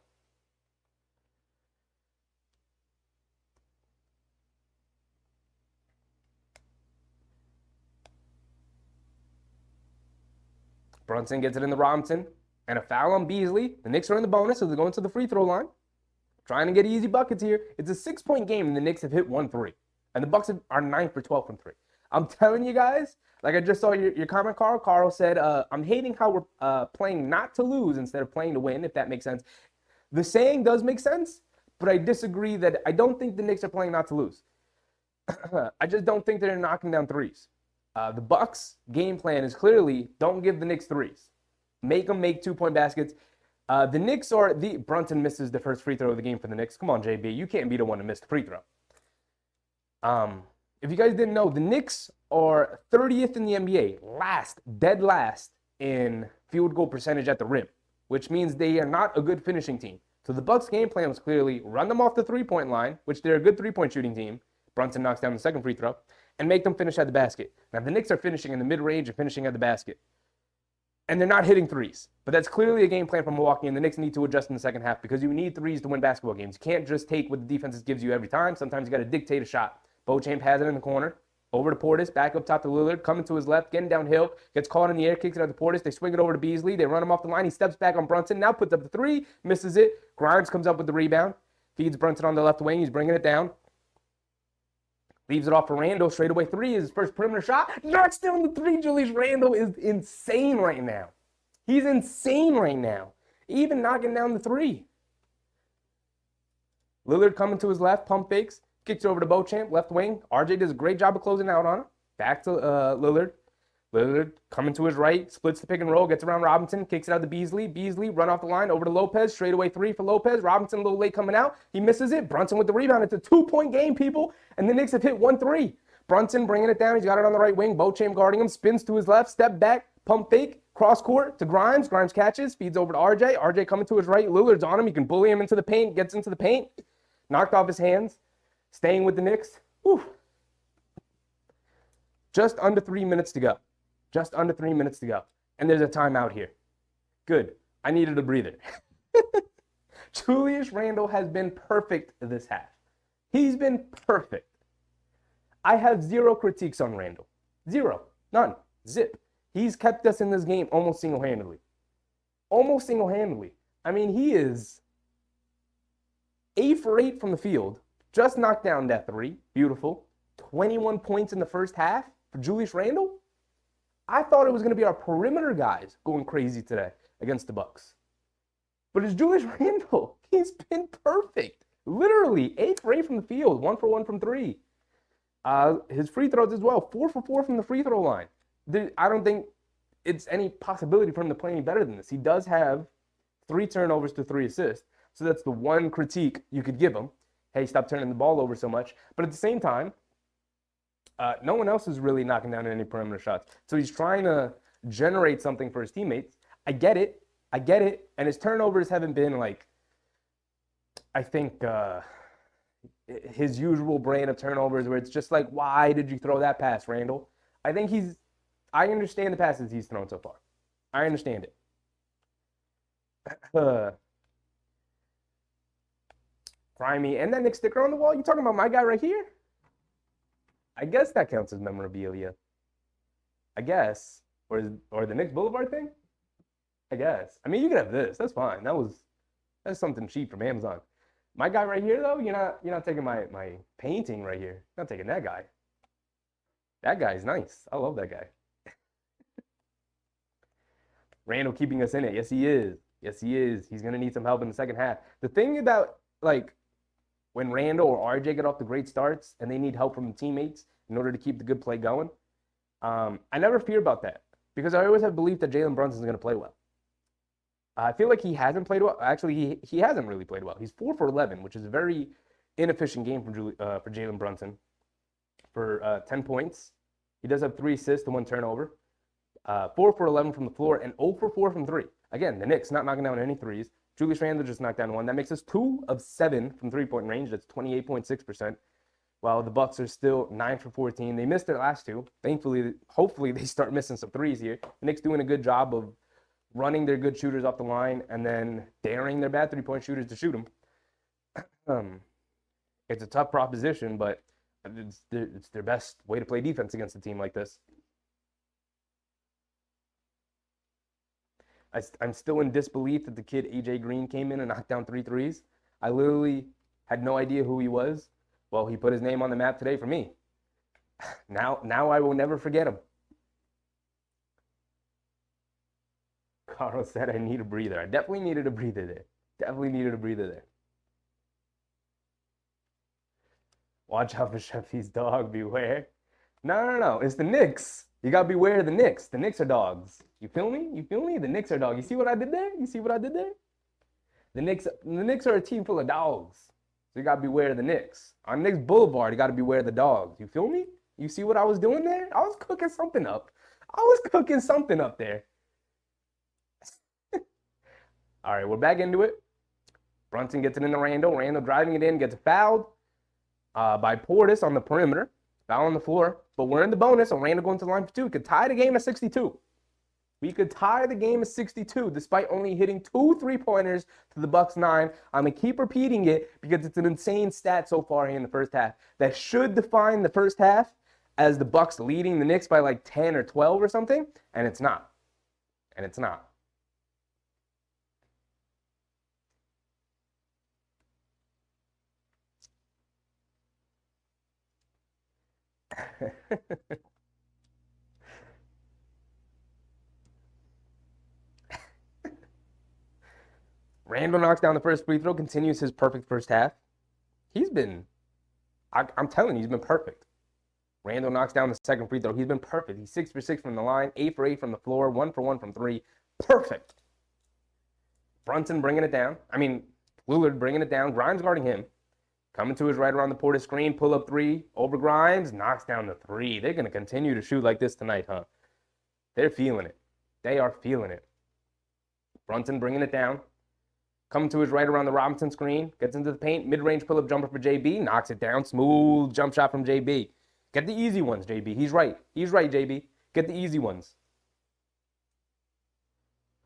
Brunson gets it in the Robinson. and a foul on Beasley. The Knicks are in the bonus, so they're going to the free throw line. Trying to get easy buckets here. It's a 6-point game, and the Knicks have hit 1 3. And the Bucks are 9 for 12 from 3. I'm telling you guys, like I just saw your comment, Carl. Carl said, I'm hating how we're playing not to lose instead of playing to win, if that makes sense. The saying does make sense, but I disagree that I don't think the Knicks are playing not to lose. I just don't think they're knocking down threes. The Bucks' game plan is clearly don't give the Knicks threes. Make them make 2-point baskets. The Knicks are the Brunson misses the first free throw of the game for the Knicks. Come on, JB, you can't be the one to miss the free throw. If you guys didn't know, the Knicks are 30th in the NBA, dead last in field goal percentage at the rim, which means they are not a good finishing team. So the Bucks' game plan was clearly run them off the 3-point line, which they're a good 3-point shooting team. Brunson knocks down the second free throw, and make them finish at the basket. Now, the Knicks are finishing in the mid-range and finishing at the basket. And they're not hitting threes. But that's clearly a game plan from Milwaukee, and the Knicks need to adjust in the second half because you need threes to win basketball games. You can't just take what the defense gives you every time. Sometimes you got to dictate a shot. Beauchamp has it in the corner. Over to Portis, back up top to Lillard, coming to his left, getting downhill, gets caught in the air, kicks it out to Portis. They swing it over to Beasley. They run him off the line. He steps back on Brunson, now puts up the 3, misses it. Grimes comes up with the rebound, feeds Brunson on the left wing. He's bringing it down. Leaves it off for Randle. Straightaway 3 is his first perimeter shot. Knocks down the 3. Julius Randle is insane right now. He's insane right now. Even knocking down the 3. Lillard coming to his left, pump fakes. Kicks it over to Beauchamp, left wing. RJ does a great job of closing out on him. Back to Lillard. Lillard coming to his right, splits the pick and roll, gets around Robinson, kicks it out to Beasley. Beasley run off the line, over to Lopez. Straightaway 3 for Lopez. Robinson a little late coming out. He misses it. Brunson with the rebound. It's a 2-point game, people. And the Knicks have hit 1 3. Brunson bringing it down. He's got it on the right wing. Beauchamp guarding him. Spins to his left. Step back. Pump fake. Cross court to Grimes. Grimes catches. Feeds over to RJ. RJ coming to his right. Lillard's on him. He can bully him into the paint. Gets into the paint. Knocked off his hands. Staying with the Knicks. Whew. Just under 3 minutes to go. Just under 3 minutes to go. And there's a timeout here. Good. I needed a breather. Julius Randle has been perfect this half. He's been perfect. I have 0 critiques on Randle. 0. None. Zip. He's kept us in this game almost single-handedly. Almost single-handedly. I mean, he is 8 for 8 from the field. Just knocked down that 3. Beautiful. 21 points in the first half for Julius Randle. I thought it was going to be our perimeter guys going crazy today against the Bucks. But it's Julius Randle. He's been perfect. Literally 8 for 8 from the field. 1 for 1 from 3. His free throws as well. 4 for 4 from the free throw line. I don't think it's any possibility for him to play any better than this. He does have 3 turnovers to 3 assists. So that's the one critique you could give him. Hey, stop turning the ball over so much. But at the same time, no one else is really knocking down any perimeter shots. So he's trying to generate something for his teammates. I get it. And his turnovers haven't been like, I think, his usual brand of turnovers where it's just like, why did you throw that pass, Randle? I understand the passes he's thrown so far. I understand it. Grimy, and that Knicks sticker on the wall. You talking about my guy right here? I guess that counts as memorabilia. I guess. Or the Knicks Boulevard thing? I guess. I mean, you can have this. That's fine. That's something cheap from Amazon. My guy right here, though, you're not taking my painting right here. You're not taking that guy. That guy's nice. I love that guy. Randle keeping us in it. Yes, he is. Yes, he is. He's going to need some help in the second half. The thing about, like, when Randle or RJ get off the great starts and they need help from the teammates in order to keep the good play going, I never fear about that because I always have belief that Jalen Brunson is going to play well. I feel like he hasn't played well. Actually, he hasn't really played well. He's 4 for 11, which is a very inefficient game for Jalen Brunson. For 10 points, he does have 3 assists to 1 turnover. 4 for 11 from the floor and 0 for 4 from 3. Again, the Knicks not knocking down any threes. Julius Randle just knocked down 1. That makes us 2 of 7 from 3-point range. That's 28.6%. While the Bucks are still 9 for 14. They missed their last 2. Thankfully, hopefully they start missing some threes here. The Knicks doing a good job of running their good shooters off the line and then daring their bad 3-point shooters to shoot them. It's a tough proposition, but it's their best way to play defense against a team like this. I'm still in disbelief that the kid AJ Green came in and knocked down 3 threes. I literally had no idea who he was. Well, he put his name on the map today for me. Now I will never forget him. Carl said I need a breather. I definitely needed a breather there. Definitely needed a breather there. Watch out for Sheffy's dog. Beware. No. It's the Knicks. You got to beware of the Knicks. The Knicks are dogs. You feel me? The Knicks are dogs. You see what I did there? The Knicks are a team full of dogs. So you got to beware of the Knicks. On Knicks Boulevard, you got to beware of the dogs. You feel me? You see what I was doing there? I was cooking something up. There. All right, we're back into it. Brunson gets it into Randall. Randall driving it in, gets fouled by Portis on the perimeter. Foul on the floor. But we're in the bonus, so Randall going to the line for 2. We could tie the game at 62. Despite only hitting 2 3-pointers to the Bucks 9. I'm going to keep repeating it because it's an insane stat so far here in the first half. That should define the first half as the Bucks leading the Knicks by like 10 or 12 or something, and it's not. Randall knocks down the first free throw, continues his perfect first half. I'm telling you, he's been perfect. Randall knocks down the second free throw. He's been perfect. He's 6 for 6 from the line, 8 for 8 from the floor, 1 for 1 from 3. Perfect. Brunson bringing it down. Lillard bringing it down. Grimes guarding him. Coming to his right around the Portis screen, pull up 3 over Grimes, knocks down the 3. They're going to continue to shoot like this tonight, huh? They're feeling it. They are feeling it. Brunson bringing it down. Coming to his right around the Robinson screen, gets into the paint, mid-range pull-up jumper for JB, knocks it down, smooth jump shot from JB. Get the easy ones, JB. He's right, JB. Get the easy ones.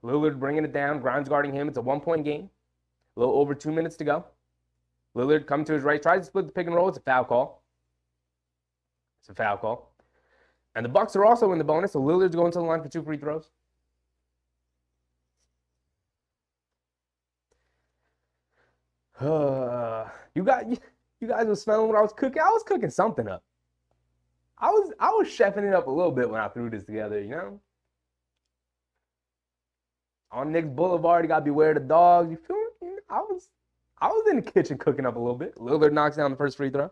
Lillard bringing it down, Grimes guarding him. It's a 1-point game. A little over 2 minutes to go. Lillard coming to his right, tries to split the pick and roll. It's a foul call. And the Bucks are also in the bonus, so Lillard's going to the line for 2 free throws. You guys were smelling what I was cooking. I was cooking something up. I was chefing it up a little bit when I threw this together, you know? On Knicks Boulevard, you gotta beware the dogs. You feel me? I was in the kitchen cooking up a little bit. Lillard knocks down the first free throw.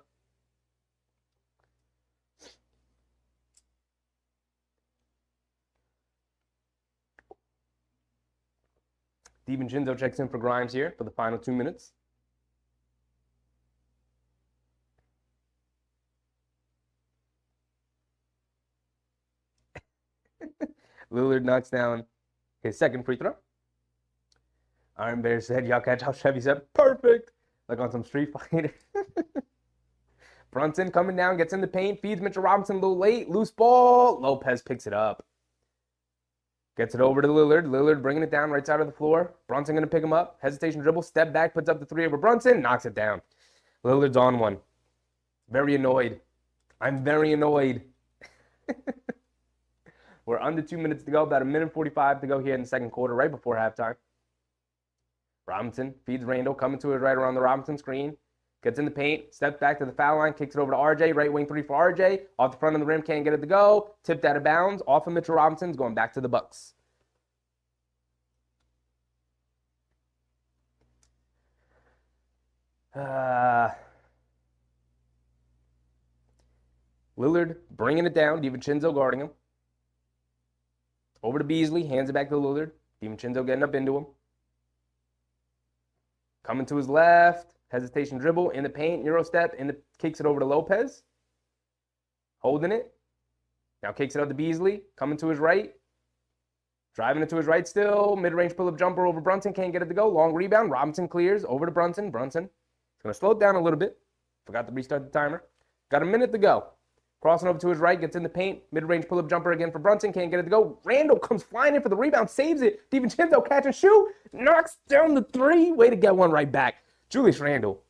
DiVincenzo checks in for Grimes here for the final 2 minutes. Lillard knocks down his second free throw. Iron Bear said, y'all catch how Chevy said, perfect. Like on some Street Fighter. Brunson coming down, gets in the paint, feeds Mitchell Robinson a little late. Loose ball. Lopez picks it up. Gets it over to Lillard. Lillard bringing it down right side of the floor. Brunson going to pick him up. Hesitation dribble. Step back. Puts up the 3 over Brunson. Knocks it down. Lillard's on one. Very annoyed. I'm very annoyed. We're under 2 minutes to go. About 1:45 to go here in the second quarter, right before halftime. Robinson feeds Randall. Coming to his right around the Robinson screen. Gets in the paint. Steps back to the foul line. Kicks it over to RJ. Right wing 3 for RJ. Off the front of the rim. Can't get it to go. Tipped out of bounds. Off of Mitchell Robinson's going back to the Bucks. Lillard bringing it down. DiVincenzo guarding him. Over to Beasley. Hands it back to Lillard. DiVincenzo getting up into him. Coming to his left. Hesitation dribble. In the paint. Euro step. Kicks it over to Lopez. Holding it. Now kicks it out to Beasley. Coming to his right. Driving it to his right still. Mid-range pull-up jumper over Brunson. Can't get it to go. Long rebound. Robinson clears. Over to Brunson. Brunson. It's going to slow it down a little bit. Forgot to restart the timer. Got a minute to go. Crossing over to his right, gets in the paint. Mid-range pull-up jumper again for Brunson. Can't get it to go. Randall comes flying in for the rebound. Saves it. DiVincenzo catch and shoot. Knocks down the 3. Way to get one right back. Julius Randle.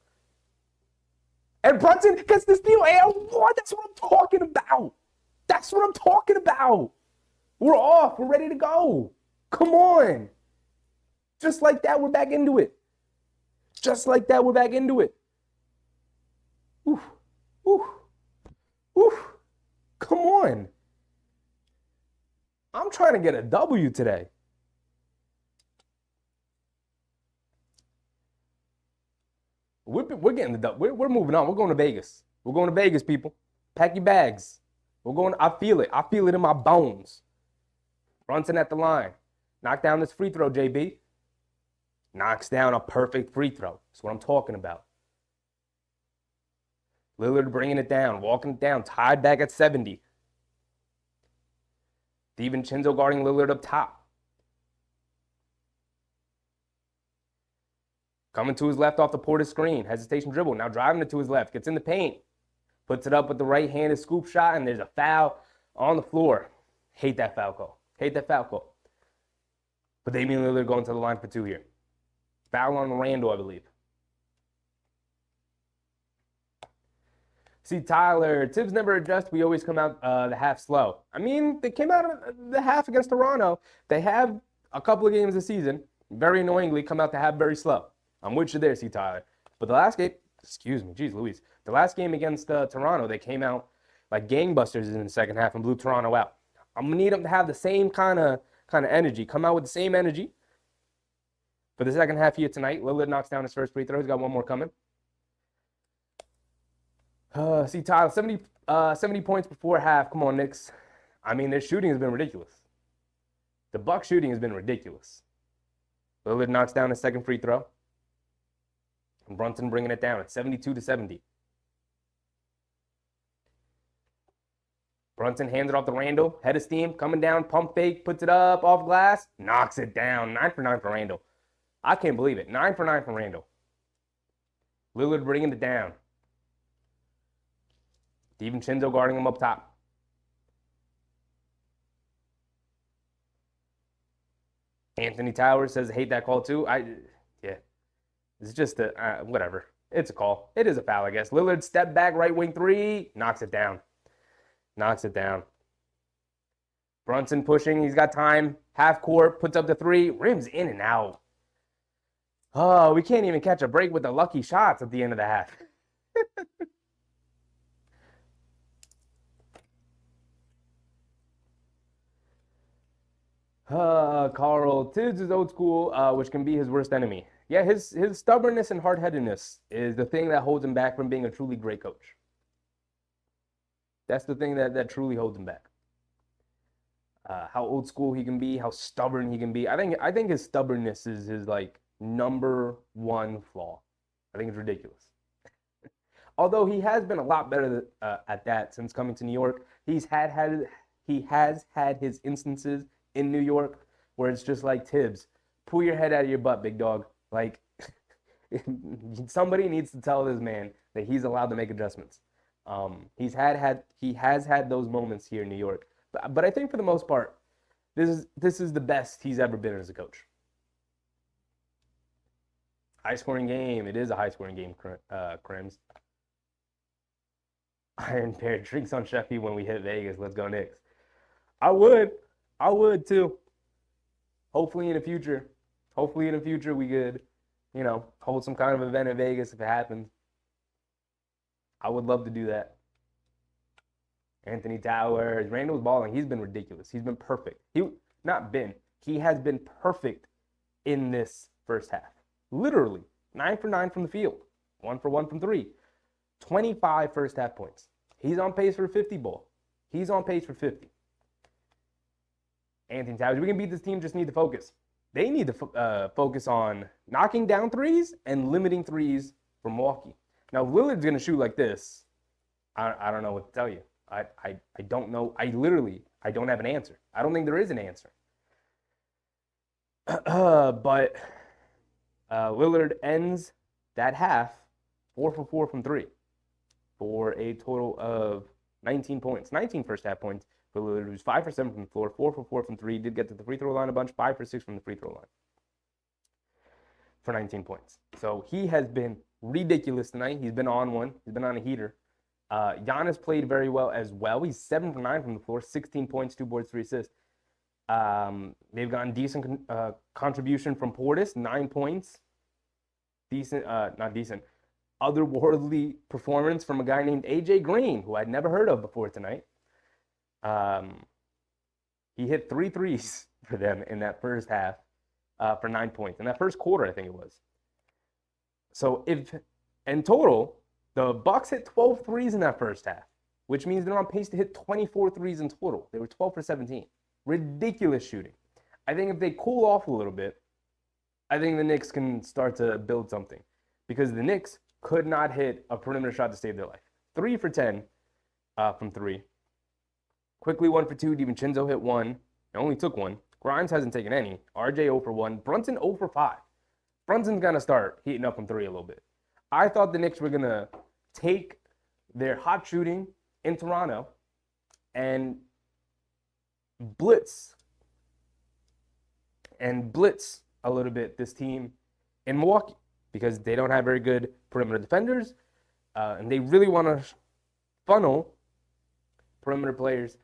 And Brunson gets the steal. And what? That's what I'm talking about. We're off. We're ready to go. Come on. Just like that, we're back into it. Just like that, we're back into it. Oof. Oof. Oof. Come on. I'm trying to get a W today. We're getting the W. We're moving on. We're going to Vegas. We're going to Vegas, people. Pack your bags. We're going. I feel it. I feel it in my bones. Brunson at the line. Knock down this free throw, JB. Knocks down a perfect free throw. That's what I'm talking about. Lillard bringing it down, walking it down, tied back at 70. DiVincenzo guarding Lillard up top. Coming to his left off the Portis screen. Hesitation dribble. Now driving it to his left. Gets in the paint. Puts it up with the right-handed scoop shot, and there's a foul on the floor. Hate that foul call. Hate that foul call. But Damian Lillard going to the line for two here. Foul on Randall, I believe. See, Tyler, Tibbs never adjust. We always come out the half slow. I mean, they came out of the half against Toronto. They have a couple of games this season, very annoyingly, come out the half very slow. I'm with you there, see, Tyler. But the last game, excuse me, geez Louise. The last game against Toronto, they came out like gangbusters in the second half and blew Toronto out. I'm going to need them to have the same kind of energy. Come out with the same energy for the second half here tonight. Lillard knocks down his first free throw. He's got one more coming. See, Tyler, 70 points before half. Come on, Knicks. I mean, their shooting has been ridiculous. The Bucks shooting has been ridiculous. Lillard knocks down his second free throw. And Brunson bringing it down at 72-70. Brunson hands it off to Randall. Head of steam, coming down, pump fake, puts it up, off glass, knocks it down. 9 for 9 for Randall. I can't believe it. 9 for 9 for Randall. Lillard bringing it down. DiVincenzo guarding him up top. Anthony Towers says, hate that call too. Yeah. It's just whatever. It's a call. It is a foul, I guess. Lillard step back, right wing three, knocks it down. Knocks it down. Brunson pushing. He's got time. Half court, puts up the three, rims in and out. Oh, we can't even catch a break with the lucky shots at the end of the half. Carl, Tibbs is old school, which can be his worst enemy. Yeah, his stubbornness and hard-headedness is the thing that holds him back from being a truly great coach. That's the thing that truly holds him back. How old school he can be, how stubborn he can be. I think his stubbornness is his like number one flaw. I think it's ridiculous. Although he has been a lot better at that since coming to New York. He has had his instances in New York where it's just like, Tibbs, pull your head out of your butt, big dog. Like, somebody needs to tell this man that he's allowed to make adjustments. He has had those moments here in New York, but I think for the most part, this is the best he's ever been as a coach. High scoring game. It is a high scoring game, Crims. Iron Bear drinks on Sheffy when we hit Vegas. Let's go Knicks. I would too. Hopefully in the future we could, hold some kind of event in Vegas if it happens. I would love to do that. Anthony Towers, Randall's balling. He's been ridiculous. He's been perfect. He has been perfect in this first half. Literally, 9 for 9 from the field. 1 for 1 from three. 25 first half points. He's on pace for 50 ball. He's on pace for 50. Anthony Towers, we can beat this team, just need to focus. They need to focus on knocking down threes and limiting threes for Milwaukee. Now, Lillard's going to shoot like this. I don't know what to tell you. I don't know. I don't have an answer. I don't think there is an answer. But Lillard ends that half 4 for 4 from three for a total of 19 points. 19 first half points for Lillard, who's 5 for 7 from the floor, 4 for 4 from three. Did get to the free throw line a bunch, 5 for 6 from the free throw line for 19 points. So he has been ridiculous tonight. He's been on one. He's been on a heater. Giannis played very well as well. He's 7 for 9 from the floor, 16 points, 2 boards, 3 assists. They've gotten decent contribution from Portis, 9 points. Decent, not decent, otherworldly performance from a guy named AJ Green, who I'd never heard of before tonight. He hit 3 threes for them in that first half for 9 points. In that first quarter, I think it was. So if in total, the Bucks hit 12 threes in that first half, which means they're on pace to hit 24 threes in total. They were 12 for 17. Ridiculous shooting. I think if they cool off a little bit, I think the Knicks can start to build something, because the Knicks could not hit a perimeter shot to save their life. 3 for 10 from 3. Quickly 1 for 2. DiVincenzo hit 1. It only took 1. Grimes hasn't taken any. RJ 0 for 1. Brunson 0 for 5. Brunson's going to start heating up from 3 a little bit. I thought the Knicks were going to take their hot shooting in Toronto and blitz a little bit this team in Milwaukee, because they don't have very good perimeter defenders, and they really want to funnel perimeter players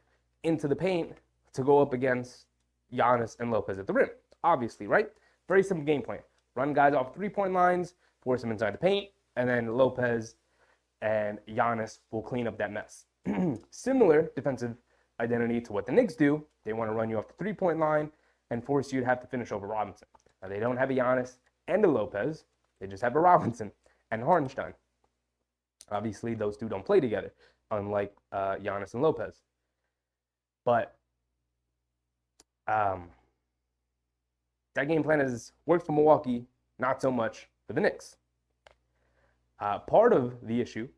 into the paint to go up against Giannis and Lopez at the rim. Obviously, right? Very simple game plan. Run guys off 3-point lines, force them inside the paint, and then Lopez and Giannis will clean up that mess. Similar defensive identity to what the Knicks do. They want to run you off the 3-point line and force you to have to finish over Robinson. Now, they don't have a Giannis and a Lopez. They just have a Robinson and Hartenstein. Obviously, those two don't play together, unlike Giannis and Lopez. But that game plan has worked for Milwaukee, not so much for the Knicks. Part of the issue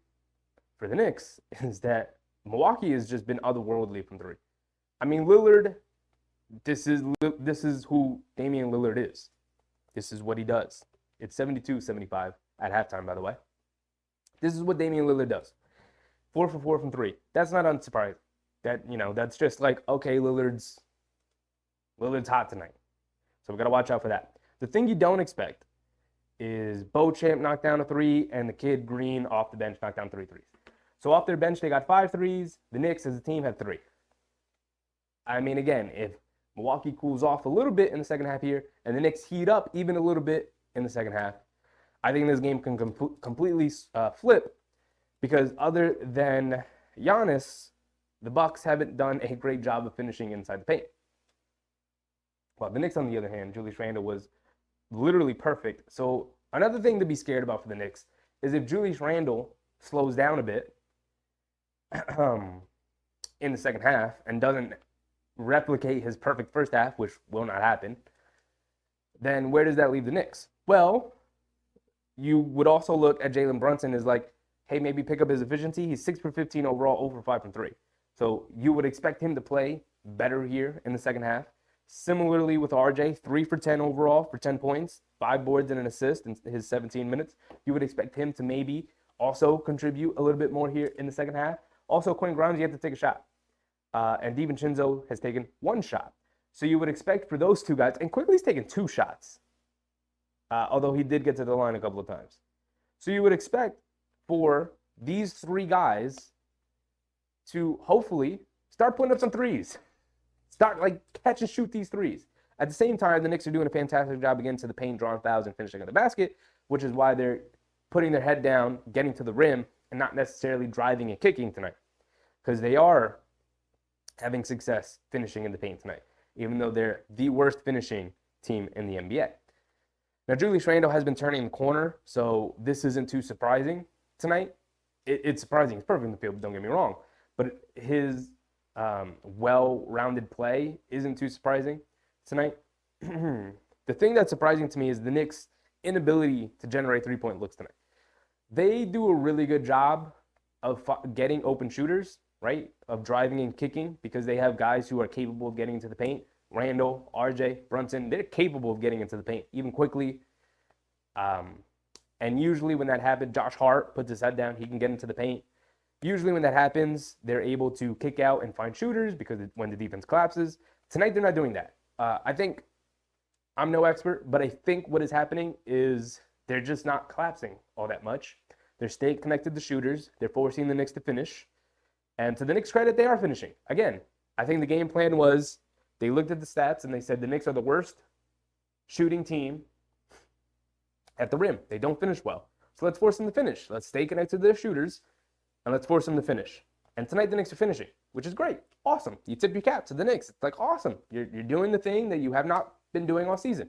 for the Knicks is that Milwaukee has just been otherworldly from 3. I mean, Lillard, this is who Damian Lillard is. This is what he does. It's 72-75 at halftime, by the way. This is what Damian Lillard does. 4 for 4 from 3. That's not unsurprising. That's just like, okay, Lillard's hot tonight. So we got to watch out for that. The thing you don't expect is Beauchamp knocked down a 3 and the kid Green off the bench knocked down 3 threes. So off their bench, they got 5 threes. The Knicks as a team had 3. I mean, again, if Milwaukee cools off a little bit in the second half here and the Knicks heat up even a little bit in the second half, I think this game can completely flip, because other than Giannis, the Bucks haven't done a great job of finishing inside the paint. Well, the Knicks, on the other hand, Julius Randle was literally perfect. So another thing to be scared about for the Knicks is if Julius Randle slows down a bit in the second half and doesn't replicate his perfect first half, which will not happen, then where does that leave the Knicks? Well, you would also look at Jalen Brunson as like, hey, maybe pick up his efficiency. He's 6 for 15 overall, 0 for 5 from 3. So you would expect him to play better here in the second half. Similarly with RJ, 3 for 10 overall for 10 points, 5 boards and an assist in his 17 minutes. You would expect him to maybe also contribute a little bit more here in the second half. Also, Quentin Grimes, you have to take a shot. And DiVincenzo has taken 1 shot. So you would expect for those 2 guys, and Quickly's taken 2 shots, although he did get to the line a couple of times. So you would expect for these 3 guys to hopefully start putting up some threes. Start catch and shoot these threes. At the same time, the Knicks are doing a fantastic job again to the paint, drawing fouls and finishing on the basket, which is why they're putting their head down, getting to the rim, and not necessarily driving and kicking tonight, because they are having success finishing in the paint tonight, even though they're the worst finishing team in the NBA. Now, Julius Randle has been turning the corner, so this isn't too surprising tonight. It's surprising. He's perfect in the field, don't get me wrong. But his well-rounded play isn't too surprising tonight. The thing that's surprising to me is the Knicks' inability to generate 3-point looks tonight. They do a really good job of getting open shooters, right? Of driving and kicking, because they have guys who are capable of getting into the paint. Randall, RJ, Brunson, they're capable of getting into the paint, even quickly. And usually when that happens, Josh Hart puts his head down, he can get into the paint. Usually when that happens, they're able to kick out and find shooters, because when the defense collapses. Tonight, they're not doing that. I think, I'm no expert, but I think what is happening is they're just not collapsing all that much. They're staying connected to shooters. They're forcing the Knicks to finish. And to the Knicks' credit, they are finishing. Again, I think the game plan was They looked at the stats and they said the Knicks are the worst shooting team at the rim. They don't finish well. So let's force them to finish. Let's stay connected to their shooters and let's force them to finish. And tonight the Knicks are finishing, which is great. Awesome. You tip your cap to the Knicks. It's like awesome. You're doing the thing that you have not been doing all season.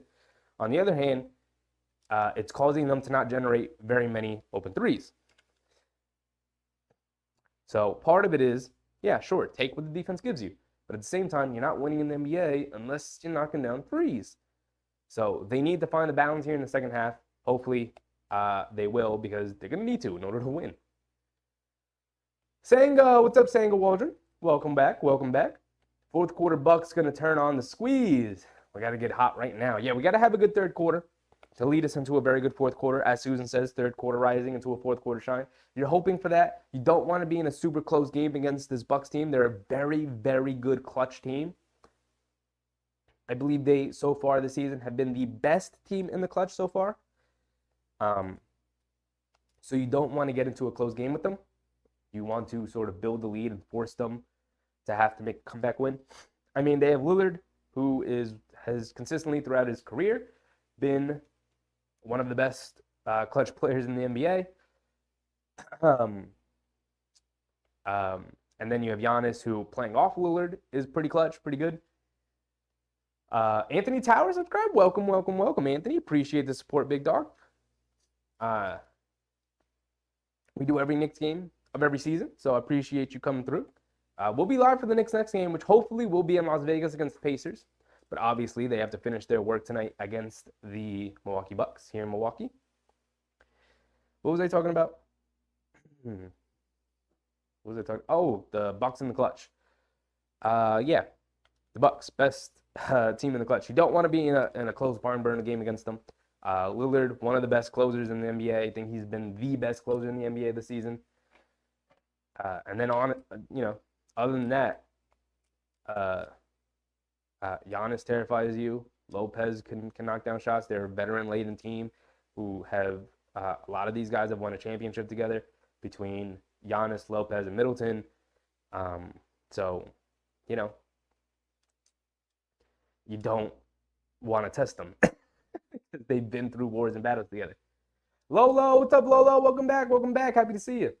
On the other hand, it's causing them to not generate very many open threes. So part of it is, yeah, sure, take what the defense gives you. But at the same time, you're not winning in the NBA unless you're knocking down threes. So they need to find a balance here in the second half. Hopefully they will, because they're going to need to in order to win. Sanga, what's up, Sanga Waldron? Welcome back, welcome back. Fourth quarter Bucks going to turn on the squeeze. We got to get hot right now. Yeah, we got to have a good third quarter to lead us into a very good fourth quarter. As Susan says, third quarter rising into a fourth quarter shine. You're hoping for that. You don't want to be in a super close game against this Bucks team. They're a very, very good clutch team. I believe they, so far this season, have been the best team in the clutch so far. So you don't want to get into a close game with them. You want to sort of build the lead and force them to have to make a comeback win. I mean, they have Lillard, who has consistently throughout his career been one of the best clutch players in the NBA. And then you have Giannis, who playing off Lillard is pretty clutch, pretty good. Anthony Towers subscribed. Welcome, welcome, welcome, Anthony. Appreciate the support, big dog. We do every Knicks game of every season, so I appreciate you coming through. We'll be live for the Knicks next game, which hopefully will be in Las Vegas against the Pacers. But obviously, they have to finish their work tonight against the Milwaukee Bucks here in Milwaukee. What was I talking about? What was I talking? Oh, the Bucks in the clutch. Yeah, the Bucks, best team in the clutch. You don't want to be in a close barn burner game against them. Lillard, one of the best closers in the NBA. I think he's been the best closer in the NBA this season. And then other than that, Giannis terrifies you. Lopez can knock down shots. They're a veteran-laden team who have a lot of these guys have won a championship together between Giannis, Lopez, and Middleton. So, you don't want to test them. They've been through wars and battles together. Lolo, what's up, Lolo? Welcome back. Welcome back. Happy to see you.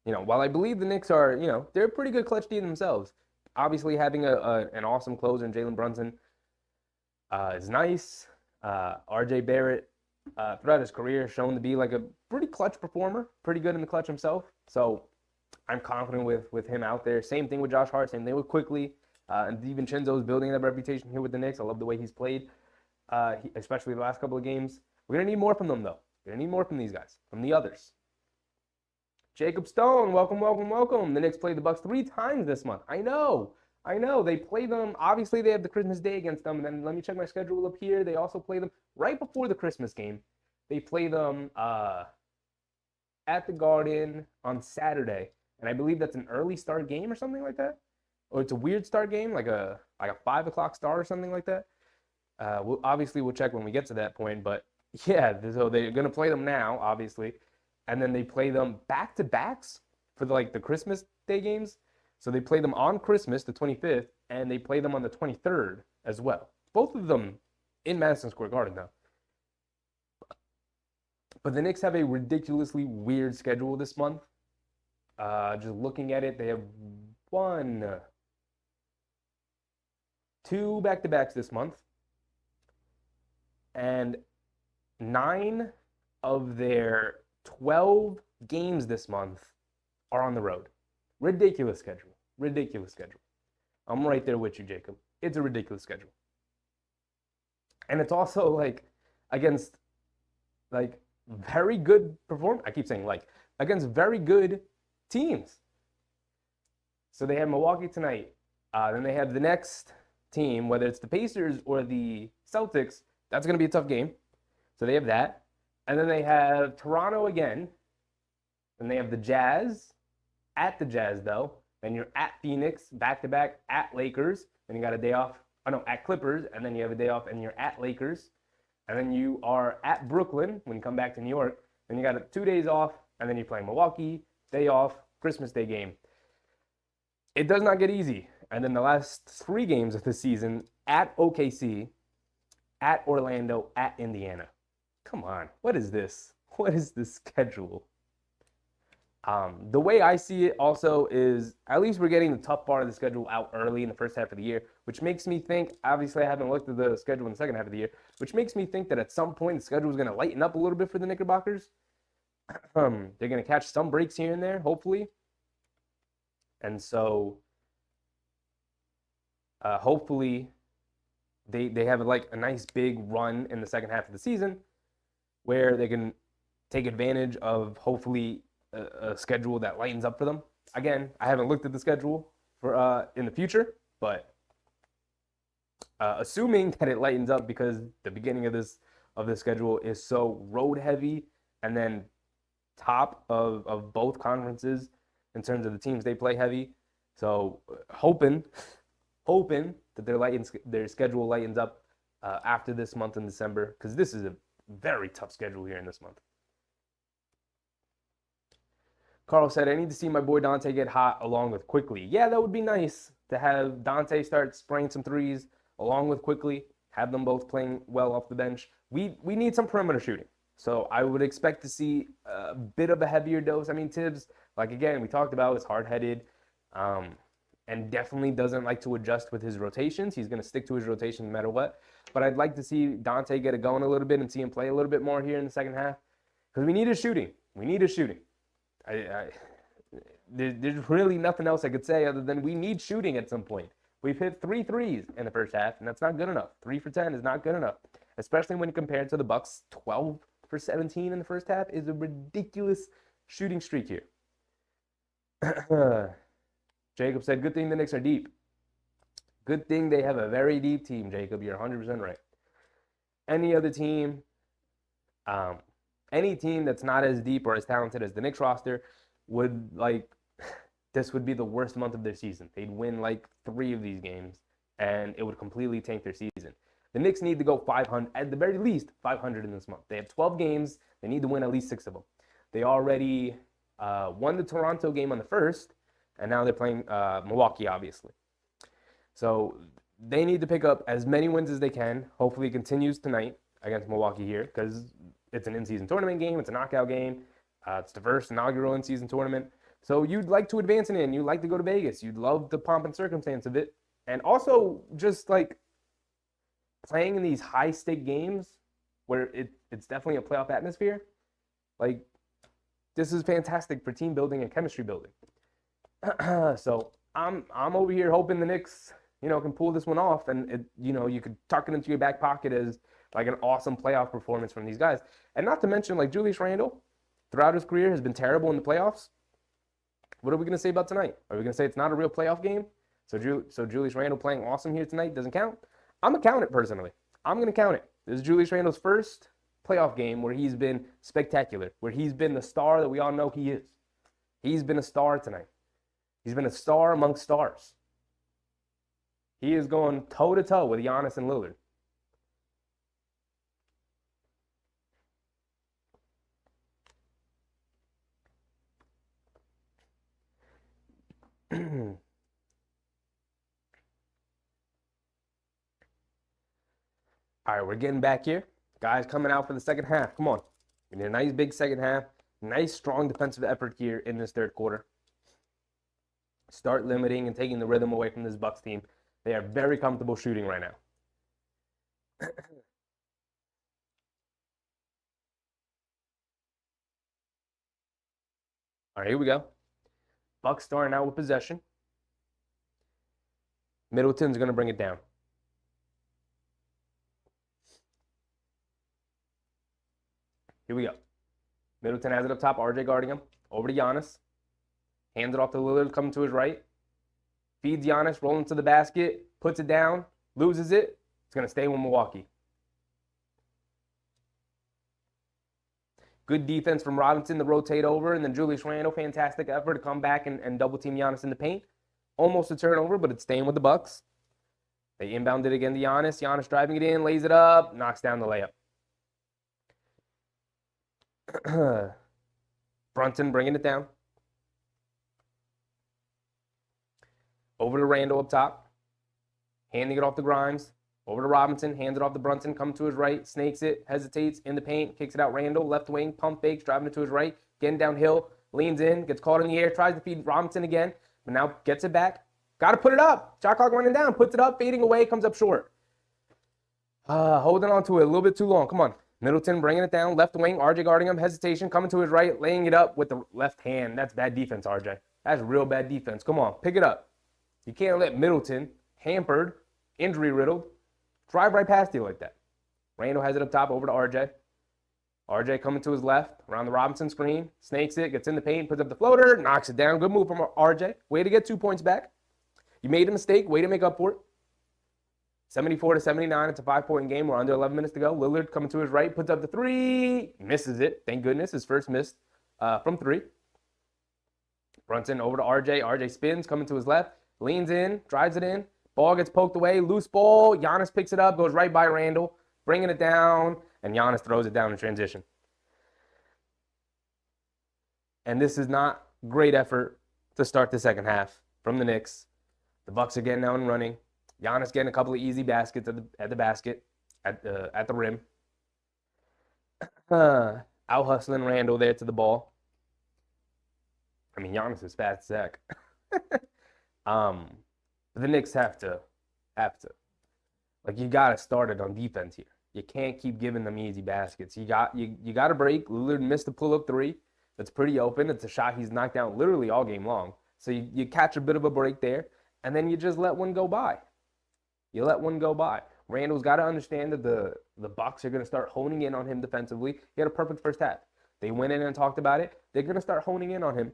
While I believe the Knicks are, they're a pretty good clutch team themselves. Obviously, having an awesome closer in Jalen Brunson is nice. R.J. Barrett, throughout his career, shown to be like a pretty clutch performer, pretty good in the clutch himself. So I'm confident with him out there. Same thing with Josh Hart. Same thing with Quickly. And DiVincenzo is building that reputation here with the Knicks. I love the way he's played, especially the last couple of games. We're going to need more from them, though. We're going to need more from these guys, from the others. Jacob Stone, welcome, welcome, welcome. The Knicks played the Bucks 3 times this month. I know. They play them. Obviously, they have the Christmas Day against them. And then let me check my schedule up here. They also play them right before the Christmas game. They play them at the Garden on Saturday. And I believe that's an early start game or something like that. Or it's a weird start game, like a 5 o'clock start or something like that. We'll check when we get to that point. But, yeah, so they're going to play them now, obviously. And then they play them back-to-backs for the Christmas Day games. So they play them on Christmas, the 25th, and they play them on the 23rd as well. Both of them in Madison Square Garden, though. But the Knicks have a ridiculously weird schedule this month. Just looking at it, they have 2 back-to-backs this month. And 9 of their 12 games this month are on the road. Ridiculous schedule. Ridiculous schedule. I'm right there with you, Jacob. It's a ridiculous schedule. And it's also against very good performance. I keep saying against very good teams. So they have Milwaukee tonight. Then they have the next team, whether it's the Pacers or the Celtics. That's going to be a tough game. So they have that. And then they have Toronto again. Then they have the Jazz. At the Jazz, though. Then you're at Phoenix, back-to-back, at Lakers. Then you got a day off. At Clippers. And then you have a day off, and you're at Lakers. And then you are at Brooklyn when you come back to New York. Then you got 2 days off, and then you play Milwaukee, day off, Christmas Day game. It does not get easy. And then the last 3 games of the season at OKC, at Orlando, at Indiana. Come on, what is this? What is this schedule? The way I see it also is at least we're getting the tough part of the schedule out early in the first half of the year, which makes me think, obviously I haven't looked at the schedule in the second half of the year, which makes me think that at some point the schedule is going to lighten up a little bit for the Knickerbockers. They're going to catch some breaks here and there, hopefully. And so hopefully they have like a nice big run in the second half of the season where they can take advantage of hopefully a schedule that lightens up for them. Again, I haven't looked at the schedule for in the future, but assuming that it lightens up because the beginning of this schedule is so road heavy, and then top of both conferences in terms of the teams they play heavy. So hoping that their schedule lightens up after this month in December, because this is a very tough schedule here in this month. Carl said, I need to see my boy Dante get hot along with Quickly. Yeah, that would be nice to have Dante start spraying some threes along with Quickly, have them both playing well off the bench. We need some perimeter shooting. So I would expect to see a bit of a heavier dose. I mean, Tibbs, like again, we talked about, is hard-headed and definitely doesn't like to adjust with his rotations. He's going to stick to his rotation no matter what. But I'd like to see Dante get it going a little bit and see him play a little bit more here in the second half, because we need his shooting. We need his shooting. There's really nothing else I could say other than we need shooting at some point. We've hit 3 threes in the first half, and that's not good enough. 3 for 10 is not good enough, especially when compared to the Bucks. 12 for 17 in the first half is a ridiculous shooting streak here. Jacob said, good thing the Knicks are deep. Good thing they have a very deep team, Jacob. You're 100% right. Any other team, any team that's not as deep or as talented as the Knicks roster would, like, this would be the worst month of their season. They'd win like 3 of these games, and it would completely tank their season. The Knicks need to go 500, at the very least 500 in this month. They have 12 games. They need to win at least 6 of them. They already won the Toronto game on the first, and now they're playing Milwaukee, obviously. So they need to pick up as many wins as they can. Hopefully it continues tonight against Milwaukee here, because it's an in-season tournament game. It's a knockout game. It's the first inaugural in-season tournament. So you'd like to advance it in. You'd like to go to Vegas. You'd love the pomp and circumstance of it. And also just like playing in these high-stake games where it's definitely a playoff atmosphere. Like, this is fantastic for team building and chemistry building. So I'm over here hoping the Knicks, can pull this one off, and you could tuck it into your back pocket as like an awesome playoff performance from these guys. And not to mention, like, Julius Randle throughout his career has been terrible in the playoffs. What are we going to say about tonight? Are we going to say it's not a real playoff game? So Julius Randle playing awesome here tonight doesn't count? I'm going to count it personally. I'm going to count it. This is Julius Randle's first playoff game where he's been spectacular, where he's been the star that we all know he is. He's been a star tonight. He's been a star amongst stars. He is going toe-to-toe with Giannis and Lillard. All right, we're getting back here. Guys coming out for the second half. Come on. We need a nice big second half. Nice strong defensive effort here in this third quarter. Start limiting and taking the rhythm away from this Bucks team. They are very comfortable shooting right now. All right, here we go. Bucks starting out with possession. Middleton's going to bring it down. Here we go. Middleton has it up top. RJ guarding him. Over to Giannis. Hands it off to Lillard, coming to his right. Feeds Giannis, rolling to the basket. Puts it down. Loses it. It's going to stay with Milwaukee. Good defense from Robinson to rotate over. And then Julius Randle, fantastic effort to come back and double-team Giannis in the paint. Almost a turnover, but it's staying with the Bucks. They inbounded again to Giannis. Giannis driving it in, lays it up, knocks down the layup. Brunson bringing it down. Over to Randall up top. Handing it off to Grimes. Over to Robinson. Hands it off to Brunson. Come to his right. Snakes it. Hesitates. In the paint. Kicks it out. Randall. Left wing. Pump fakes. Driving it to his right. Getting downhill. Leans in. Gets caught in the air. Tries to feed Robinson again. But now gets it back. Got to put it up. Shot clock running down. Puts it up. Fading away. Comes up short. Holding on to it a little bit too long. Come on. Middleton bringing it down. Left wing. RJ guarding him. Hesitation. Coming to his right. Laying it up with the left hand. That's bad defense, RJ. That's real bad defense. Come on. Pick it up. You can't let Middleton, hampered, injury-riddled, drive right past you like that. Randall has it up top over to RJ. RJ coming to his left, around the Robinson screen, snakes it, gets in the paint, puts up the floater, knocks it down. Good move from RJ. Way to get 2 points back. You made a mistake. Way to make up for it. 74-79. It's a 5-point game. We're under 11 minutes to go. Lillard coming to his right, puts up the three. Misses it. Thank goodness. His first miss from three. Brunson over to RJ. RJ spins, coming to his left. Leans in, drives it in. Ball gets poked away. Loose ball. Giannis picks it up, goes right by Randall, bringing it down, and Giannis throws it down in transition. And this is not great effort to start the second half from the Knicks. The Bucks are getting out and running. Giannis getting a couple of easy baskets at the basket, at the rim. Out hustling Randall there to the ball. I mean, Giannis is fast as heck. But the Knicks have to. Like, you got to start it on defense here. You can't keep giving them easy baskets. You got to break. Lillard missed the pull-up three. That's pretty open. It's a shot he's knocked down literally all game long. So you catch a bit of a break there, and then you just let one go by. You let one go by. Randall's got to understand that the Bucks are going to start honing in on him defensively. He had a perfect first half. They went in and talked about it. They're going to start honing in on him.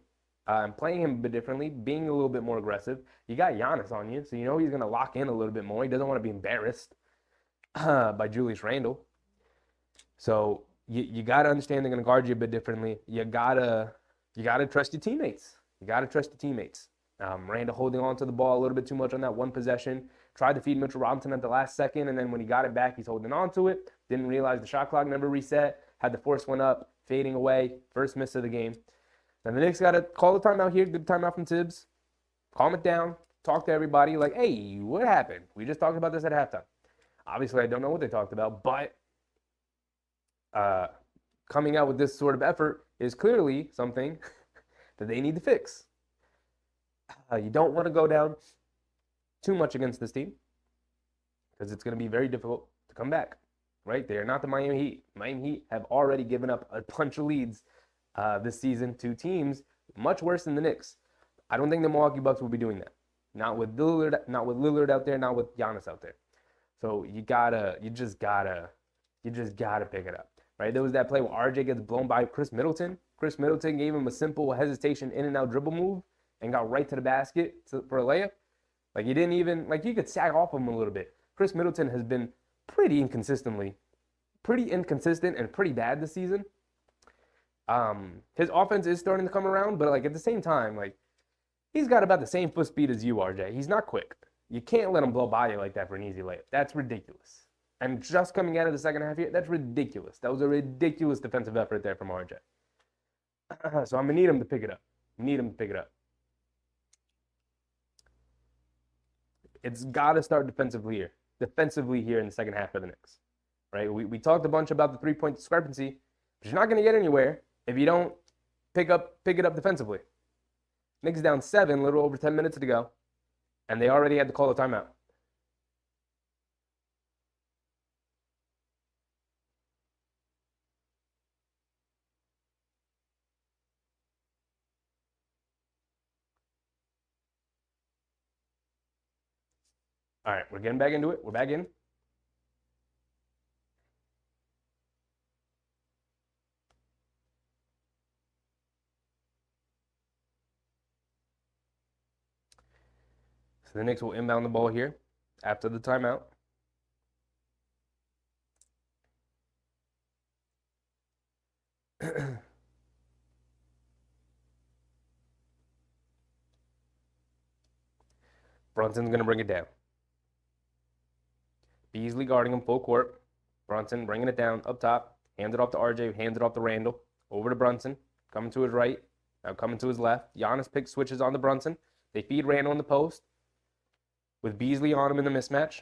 Playing him a bit differently, being a little bit more aggressive. You got Giannis on you, so you know he's going to lock in a little bit more. He doesn't want to be embarrassed by Julius Randle. So you got to understand they're going to guard you a bit differently. You got to trust your teammates. Randle holding on to the ball a little bit too much on that one possession. Tried to feed Mitchell Robinson at the last second, and then when he got it back, he's holding on to it. Didn't realize the shot clock never reset. Had to force one up, fading away. First miss of the game. And the Knicks got to call the timeout here. Good timeout from Tibbs. Calm it down. Talk to everybody like, hey, what happened? We just talked about this at halftime. Obviously, I don't know what they talked about, but coming out with this sort of effort is clearly something that they need to fix. You don't want to go down too much against this team because it's going to be very difficult to come back, right? They are not the Miami Heat. Miami Heat have already given up a bunch of leads this season to teams much worse than the Knicks. I don't think the Milwaukee Bucks will be doing that. Not with Lillard out there, not with Giannis out there. So you just gotta pick it up, right? There was that play where RJ gets blown by Chris Middleton. Chris Middleton gave him a simple hesitation in and out dribble move and got right to the basket for a layup. Like, he didn't even, like, you could sag off him a little bit. Chris Middleton has been pretty inconsistent and pretty bad this season. His offense is starting to come around, but like at the same time, like, he's got about the same foot speed as you, RJ. He's not quick. You can't let him blow by you like that for an easy layup. That's ridiculous. And just coming out of the second half here, that's ridiculous. That was a ridiculous defensive effort there from RJ. So I'm gonna need him to pick it up. It's got to start defensively here in the second half for the Knicks, right? We talked a bunch about the three-point discrepancy, but you're not going to get anywhere if you don't pick it up defensively. Knicks down 7, a little over 10 minutes to go, and they already had to call a timeout. All right, we're getting back into it. We're back in. So the Knicks will inbound the ball here after the timeout. Brunson's going to bring it down. Beasley guarding him full court. Brunson bringing it down up top. Hands it off to RJ. Hands it off to Randall. Over to Brunson. Coming to his right. Now coming to his left. Giannis switches on to Brunson. They feed Randall in the post. with Beasley on him in the mismatch.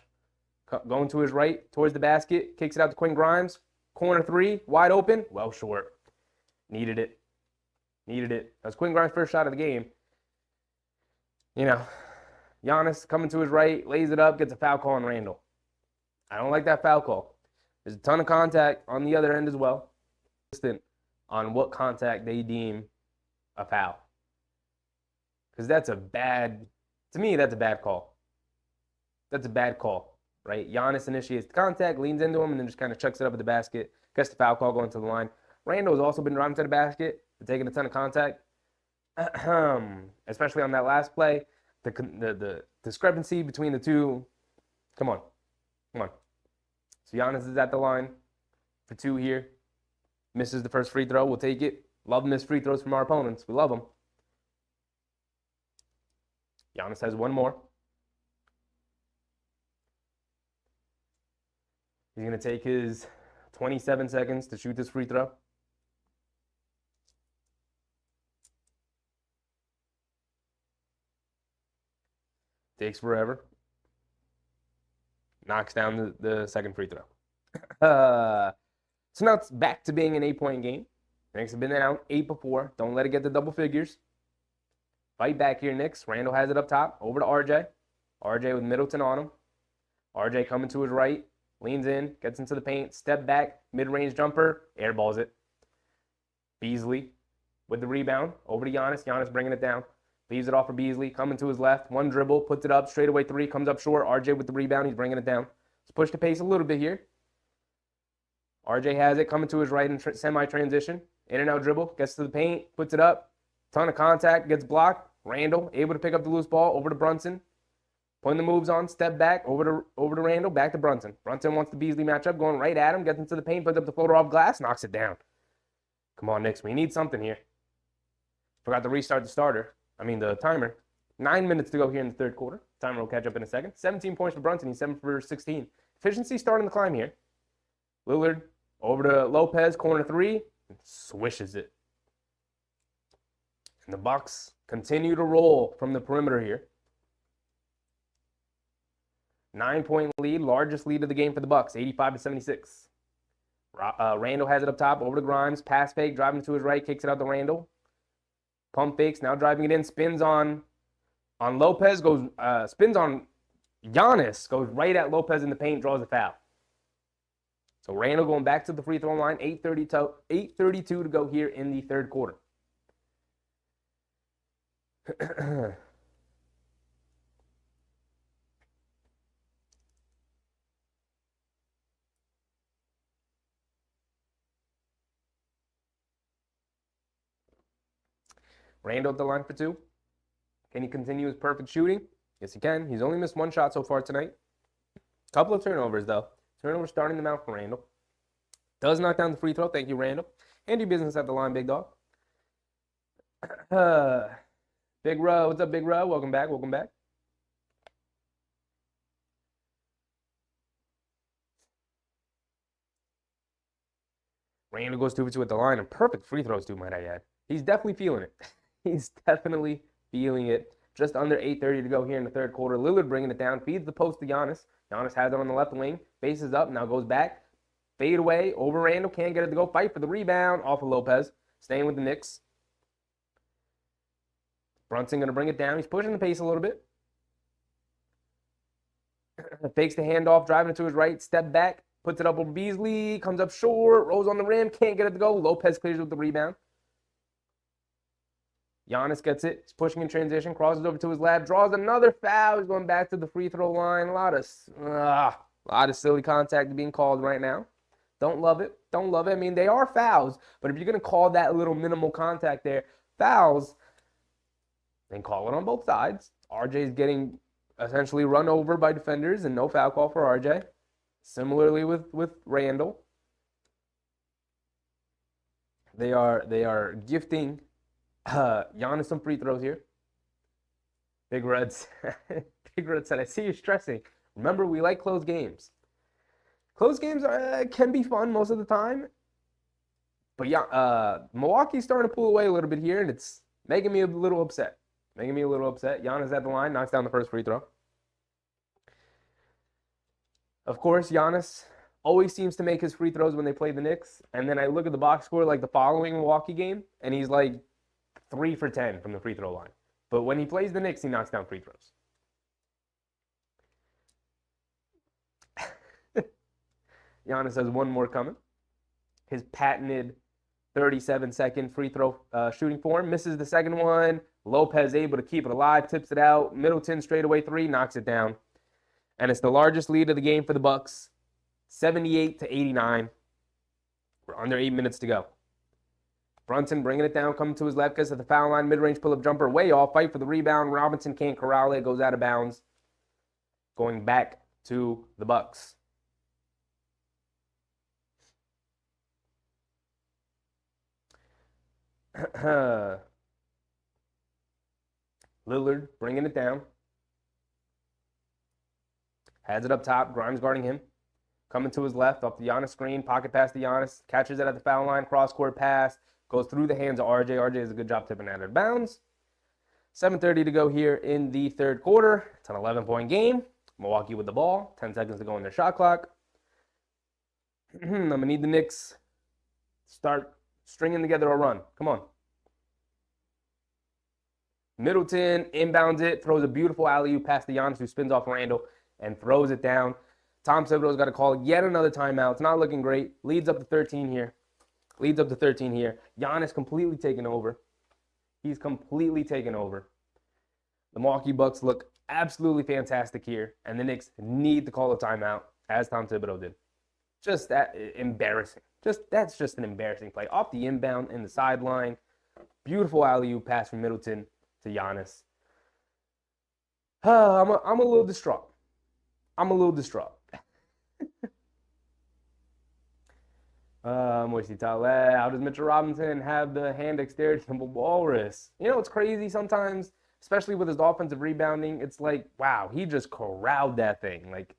Going to his right, towards the basket, kicks it out to Quinn Grimes. Corner three, wide open, well short. Needed it. That was Quinn Grimes' first shot of the game. You know, Giannis coming to his right, lays it up, gets a foul call on Randle. I don't like that foul call. There's a ton of contact on the other end as well. On what contact they deem a foul. Because that's a bad call. That's a bad call, right? Giannis initiates the contact, leans into him, and then just kind of chucks it up at the basket. Gets the foul call going to the line. Randle has also been driving to the basket, taking a ton of contact, especially on that last play. The discrepancy between the two. Come on. So Giannis is at the line for 2 here. Misses the first free throw. We'll take it. Love missed free throws from our opponents. We love them. Giannis has one more. He's going to take his 27 seconds to shoot this free throw. Takes forever. Knocks down the second free throw. So now it's back to being an 8-point game. Knicks have been down 8 before. Don't let it get to double figures. Fight back here, Knicks. Randle has it up top. Over to RJ. RJ with Middleton on him. RJ coming to his right. Leans in. Gets into the paint. Step back. Mid-range jumper. Airballs it. Beasley with the rebound. Over to Giannis. Giannis bringing it down. Leaves it off for Beasley. Coming to his left. One dribble. Puts it up. Straightaway three. Comes up short. RJ with the rebound. He's bringing it down. Let's push the pace a little bit here. RJ has it. Coming to his right in semi-transition. In and out dribble. Gets to the paint. Puts it up. Ton of contact. Gets blocked. Randle able to pick up the loose ball. Over to Brunson. Putting the moves on. Step back. Over to Randle. Back to Brunson. Brunson wants the Beasley matchup. Going right at him. Gets into the paint. Puts up the floater off glass. Knocks it down. Come on, Knicks. We need something here. Forgot to restart the timer. 9 minutes to go here in the third quarter. Timer will catch up in a second. 17 points for Brunson. He's 7 for 16. Efficiency starting to climb here. Lillard over to Lopez. Corner three. Swishes it. And the Bucks continue to roll from the perimeter here. 9-point lead. Largest lead of the game for the Bucks. 85-76. Randle has it up top. Over to Grimes. Pass fake. Driving to his right. Kicks it out to Randle. Pump fakes, now driving it in, spins on Lopez, spins on Giannis, goes right at Lopez in the paint, draws a foul. So Randle going back to the free throw line, 8:32 to go here in the third quarter. Randle at the line for 2. Can he continue his perfect shooting? Yes, he can. He's only missed 1 shot so far tonight. Couple of turnovers, though. Turnovers starting them out for Randle. Does knock down the free throw. Thank you, Randle. And your business at the line, big dog. Big Ro. What's up, Big Ro? Welcome back. Randle goes 2 for 2 at the line. And perfect free throws, too, might I add. He's definitely feeling it. He's definitely feeling it. Just under 8:30 to go here in the third quarter. Lillard bringing it down. Feeds the post to Giannis. Giannis has it on the left wing. Faces up. Now goes back. Fade away. Over Randle. Can't get it to go. Fight for the rebound. Off of Lopez. Staying with the Knicks. Brunson going to bring it down. He's pushing the pace a little bit. Fakes the handoff. Driving it to his right. Step back. Puts it up over Beasley. Comes up short. Rolls on the rim. Can't get it to go. Lopez clears with the rebound. Giannis gets it. He's pushing in transition. Crosses over to his left. Draws another foul. He's going back to the free throw line. A lot of silly contact being called right now. Don't love it. I mean, they are fouls. But if you're going to call that little minimal contact there fouls, then call it on both sides. RJ's getting essentially run over by defenders and no foul call for RJ. Similarly with Randle. They are gifting Giannis some free throws here. Big Red said, I see you stressing. Remember, we like close games. Close games can be fun most of the time. But yeah, Milwaukee's starting to pull away a little bit here, and it's making me a little upset. Giannis at the line, knocks down the first free throw. Of course, Giannis always seems to make his free throws when they play the Knicks. And then I look at the box score like the following Milwaukee game, and he's like 3 for 10 from the free throw line. But when he plays the Knicks, he knocks down free throws. Giannis has one more coming. His patented 37-second free throw shooting form. Misses the second one. Lopez able to keep it alive, tips it out. Middleton straightaway three, knocks it down. And it's the largest lead of the game for the Bucks, 78-89. We're under 8 minutes to go. Brunson bringing it down, coming to his left, gets at the foul line, mid-range pull-up jumper, way off, fight for the rebound. Robinson can't corral it, goes out of bounds. Going back to the Bucks. Lillard bringing it down. Has it up top. Grimes guarding him. Coming to his left off the Giannis screen. Pocket pass to Giannis. Catches it at the foul line. Cross-court pass. Goes through the hands of RJ. RJ does a good job tipping out of bounds. 7:30 to go here in the third quarter. It's an 11-point game. Milwaukee with the ball. 10 seconds to go in their shot clock. I'm going to need the Knicks to start stringing together a run. Come on. Middleton inbounds it. Throws a beautiful alley-oop pass to Giannis, who spins off Randall and throws it down. Tom Thibodeau's got to call yet another timeout. It's not looking great. Leads up to 13 here. Giannis completely taken over. He's completely taken over. The Milwaukee Bucks look absolutely fantastic here, and the Knicks need to call a timeout, as Tom Thibodeau did. Just that embarrassing. That's just an embarrassing play. Off the inbound in the sideline. Beautiful alley-oop pass from Middleton to Giannis. I'm a little distraught. Moisey Taleh. How does Mitchell Robinson have the hand dexterity of a walrus? You know, it's crazy sometimes, especially with his offensive rebounding. It's like, wow, he just corralled that thing. Like,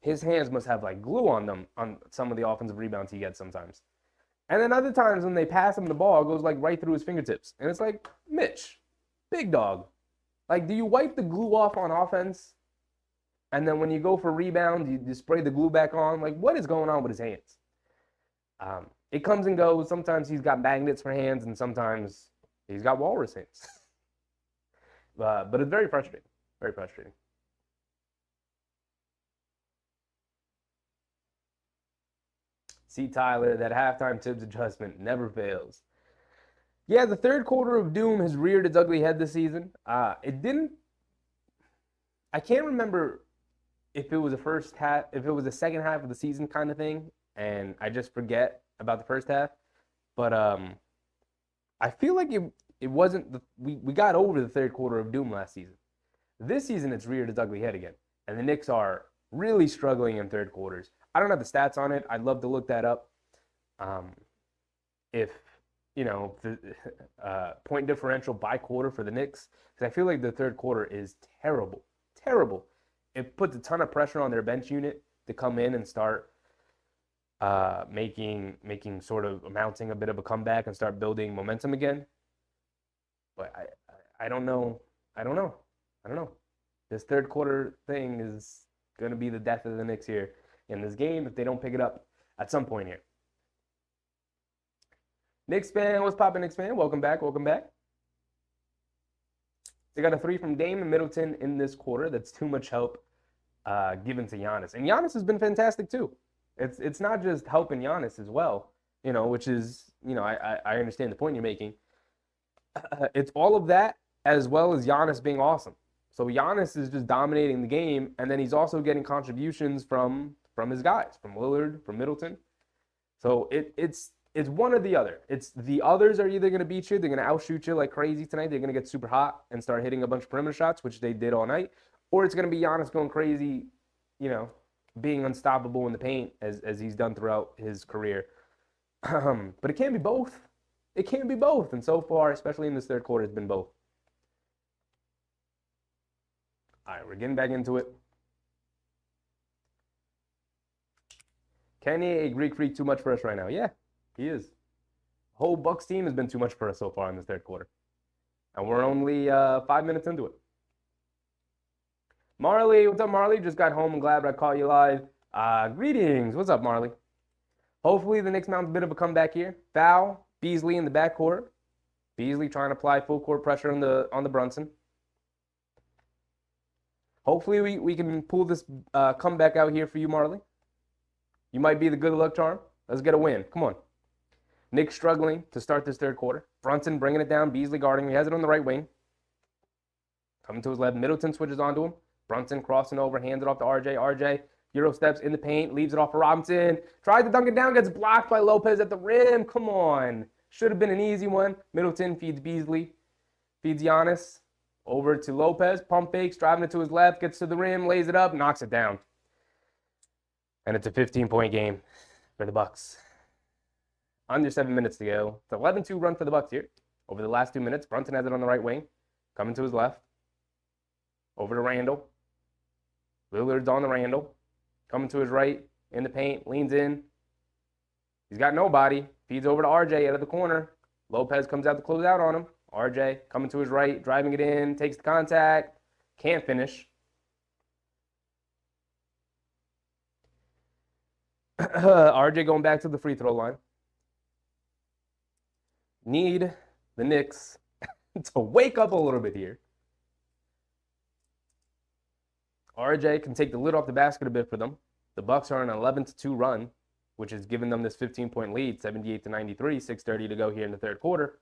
his hands must have like glue on them on some of the offensive rebounds he gets sometimes. And then other times when they pass him the ball, it goes like right through his fingertips. And it's like, Mitch, big dog. Like, do you wipe the glue off on offense? And then when you go for rebound, you spray the glue back on? Like, what is going on with his hands? It comes and goes. Sometimes he's got magnets for hands, and sometimes he's got walrus hands. But it's very frustrating. Very frustrating. See, Tyler, that halftime Tibbs adjustment never fails. Yeah, the third quarter of doom has reared its ugly head this season. I can't remember if it was the second half of the season kind of thing, and I just forget about the first half. But I feel like it wasn't we got over the third quarter of doom last season. This season it's reared its ugly head again, and the Knicks are really struggling in third quarters. I don't have the stats on it. I'd love to look that up. If you know the point differential by quarter for the Knicks, because I feel like the third quarter is terrible. It puts a ton of pressure on their bench unit to come in and start making sort of amounting a bit of a comeback and start building momentum again. But I don't know. This third quarter thing is going to be the death of the Knicks here in this game if they don't pick it up at some point here. Knicks fan, what's poppin', Knicks fan? Welcome back. They got a three from Dame and Middleton in this quarter. That's too much help given to Giannis. And Giannis has been fantastic too. It's not just helping Giannis as well, you know, which is, you know, I understand the point you're making. It's all of that as well as Giannis being awesome. So Giannis is just dominating the game, and then he's also getting contributions from his guys, from Lillard, from Middleton. So it's one or the other. It's the others are either going to beat you, they're going to outshoot you like crazy tonight, they're going to get super hot and start hitting a bunch of perimeter shots, which they did all night, or it's going to be Giannis going crazy, you know, being unstoppable in the paint as he's done throughout his career. But it can't be both. And so far, especially in this third quarter, it's been both. All right, we're getting back into it. Kenny, a Greek freak, too much for us right now. Yeah, he is. The whole Bucks team has been too much for us so far in this third quarter. And we're only 5 minutes into it. Marley, what's up, Marley? Just got home. I'm glad I caught you live. Greetings. What's up, Marley? Hopefully the Knicks mount a bit of a comeback here. Foul, Beasley in the backcourt. Beasley trying to apply full court pressure on the Brunson. Hopefully we can pull this comeback out here for you, Marley. You might be the good luck charm. Let's get a win. Come on. Knicks struggling to start this third quarter. Brunson bringing it down. Beasley guarding. He has it on the right wing. Coming to his left. Middleton switches onto him. Brunson crossing over. Hands it off to RJ. RJ Euro steps in the paint. Leaves it off for Robinson. Tries to dunk it down. Gets blocked by Lopez at the rim. Come on. Should have been an easy one. Middleton feeds Beasley. Feeds Giannis. Over to Lopez. Pump fakes. Driving it to his left. Gets to the rim. Lays it up. Knocks it down. And it's a 15-point game for the Bucks. Under 7 minutes to go. It's an 11-2 run for the Bucks here. Over the last 2 minutes, Brunson has it on the right wing. Coming to his left. Over to Randall. Lillard's on the Randall. Coming to his right. In the paint. Leans in. He's got nobody. Feeds over to RJ out of the corner. Lopez comes out to close out on him. RJ coming to his right. Driving it in. Takes the contact. Can't finish. RJ going back to the free throw line. Need the Knicks to wake up a little bit here. RJ can take the lid off the basket a bit for them. The Bucks are on an 11-2 run, which has given them this 15-point lead, 78-93, 6:30 to go here in the third quarter.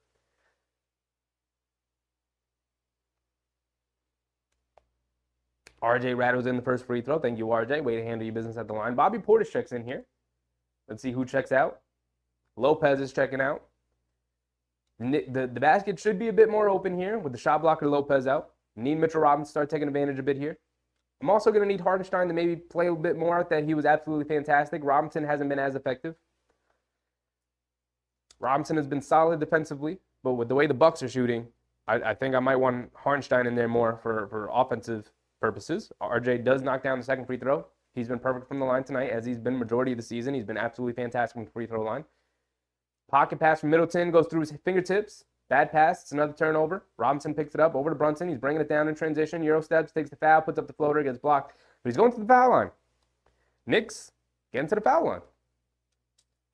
RJ rattles in the first free throw. Thank you, RJ. Way to handle your business at the line. Bobby Portis checks in here. Let's see who checks out. Lopez is checking out. The basket should be a bit more open here with the shot blocker Lopez out. Need Mitchell Robinson to start taking advantage a bit here. I'm also going to need Hartenstein to maybe play a bit more out that he was absolutely fantastic. Robinson hasn't been as effective. Robinson has been solid defensively, but with the way the Bucks are shooting, I think I might want Hartenstein in there more for offensive purposes. RJ does knock down the second free throw. He's been perfect from the line tonight, as he's been majority of the season. He's been absolutely fantastic from the free throw line. Pocket pass from Middleton goes through his fingertips. Bad pass. It's another turnover. Robinson picks it up over to Brunson. He's bringing it down in transition. Euro steps, takes the foul, puts up the floater, gets blocked. But he's going to the foul line. Knicks getting to the foul line.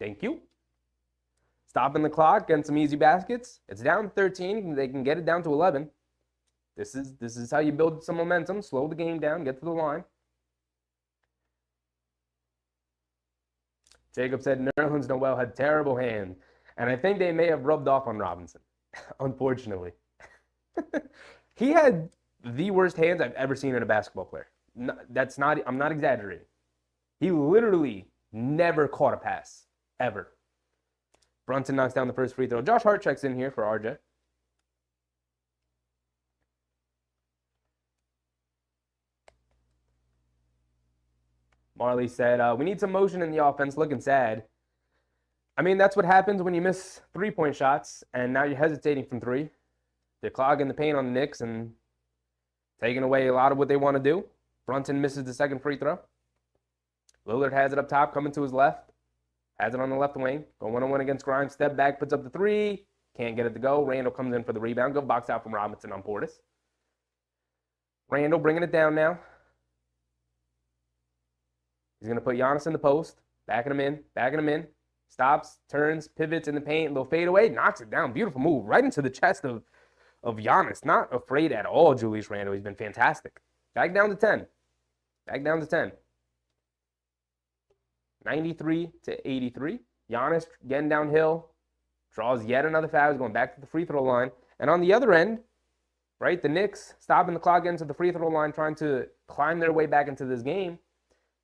Thank you. Stopping the clock, getting some easy baskets. It's down to 13. They can get it down to 11. This is how you build some momentum. Slow the game down. Get to the line. Jacob said Nerlens Noel had terrible hands. And I think they may have rubbed off on Robinson, unfortunately. He had the worst hands I've ever seen in a basketball player. I'm not exaggerating. He literally never caught a pass, ever. Brunson knocks down the first free throw. Josh Hart checks in here for RJ. Marley said, we need some motion in the offense, looking sad. I mean, that's what happens when you miss three-point shots, and now you're hesitating from three. They're clogging the paint on the Knicks and taking away a lot of what they want to do. Brunson misses the second free throw. Lillard has it up top, coming to his left. Has it on the left wing. Go one-on-one against Grimes. Step back, puts up the three. Can't get it to go. Randall comes in for the rebound. Good box out from Robinson on Portis. Randall bringing it down now. He's going to put Giannis in the post. Backing him in. Stops, turns, pivots in the paint. Little fadeaway. Knocks it down. Beautiful move. Right into the chest of Giannis. Not afraid at all, Julius Randle. He's been fantastic. Back down to 10. 93-83. Giannis getting downhill. Draws yet another foul. He's going back to the free throw line. And on the other end, right, the Knicks stopping the clock, getting to the free throw line, trying to climb their way back into this game.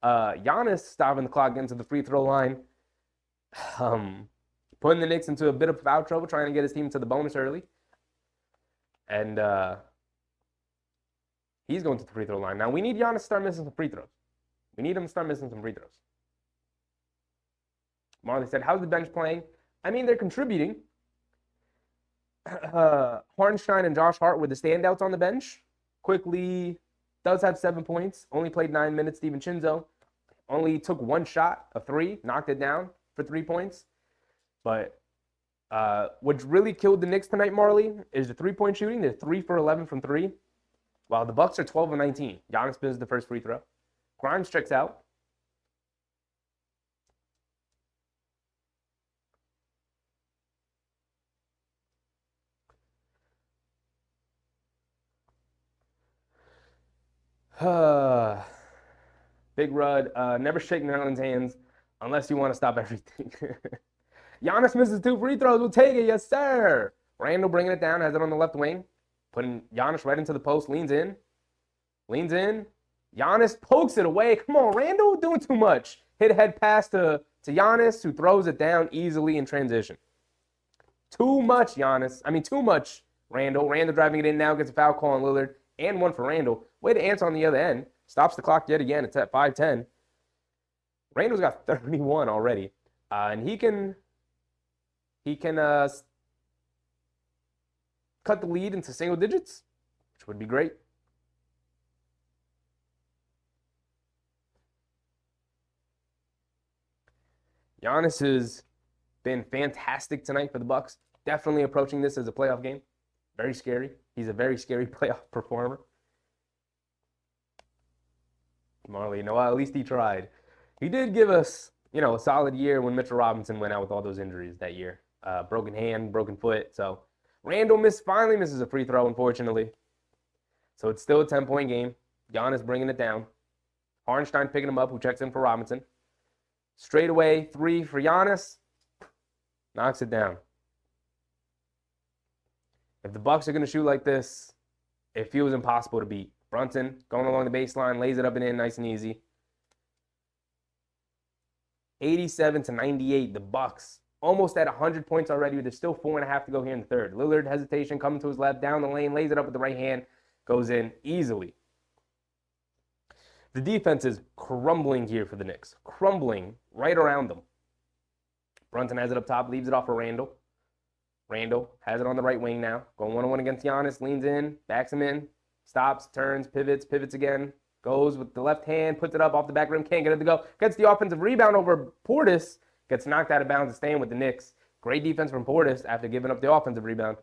Giannis stopping the clock, getting to the free throw line. Putting the Knicks into a bit of foul trouble, trying to get his team to the bonus early. And he's going to the free throw line. Now, we need Giannis to start missing some free throws. We need him to start missing some free throws. Marley said, how's the bench playing? I mean, they're contributing. Hartenstein and Josh Hart were the standouts on the bench. Quickly does have 7 points. Only played 9 minutes. Steven Chinzo only took one shot, a three, knocked it down for 3 points. But what really killed the Knicks tonight, Marley, is the three-point shooting. They're 3 for 11 from three, while the Bucks are 12 of 19. Giannis misses the first free throw. Grimes checks out. Big Rud, never shake Nerlens' hands unless you want to stop everything. Giannis misses 2 free throws. We'll take it. Yes, sir. Randall bringing it down. Has it on the left wing. Putting Giannis right into the post. Leans in. Leans in. Giannis pokes it away. Come on, Randall doing too much. Hit a head pass to Giannis, who throws it down easily in transition. Too much, Giannis. I mean, too much, Randall. Randall driving it in now. Gets a foul call on Lillard. And one for Randall. Way to answer on the other end. Stops the clock yet again. It's at 5:10. Randall's got 31 already. And he can cut the lead into single digits, which would be great. Giannis has been fantastic tonight for the Bucks. Definitely approaching this as a playoff game. Very scary. He's a very scary playoff performer. Marley, at least he tried. He did give us, a solid year when Mitchell Robinson went out with all those injuries that year. Broken hand, broken foot. So Randall finally misses a free throw, unfortunately. So it's still a 10-point game. Giannis bringing it down. Hartenstein picking him up, who checks in for Robinson. Straight away, 3 for Giannis. Knocks it down. If the Bucks are going to shoot like this, it feels impossible to beat. Brunson going along the baseline, lays it up and in nice and easy. 87-98, the Bucks. Almost at 100 points already. There's still 4.5 to go here in the third. Lillard, hesitation, coming to his left, down the lane, lays it up with the right hand, goes in easily. The defense is crumbling here for the Knicks. Crumbling right around them. Brunson has it up top, leaves it off for Randall. Randall has it on the right wing now. Going one-on-one against Giannis, leans in, backs him in, stops, turns, pivots again. Goes with the left hand, puts it up off the back rim, can't get it to go. Gets the offensive rebound over Portis, gets knocked out of bounds and staying with the Knicks. Great defense from Portis after giving up the offensive rebound.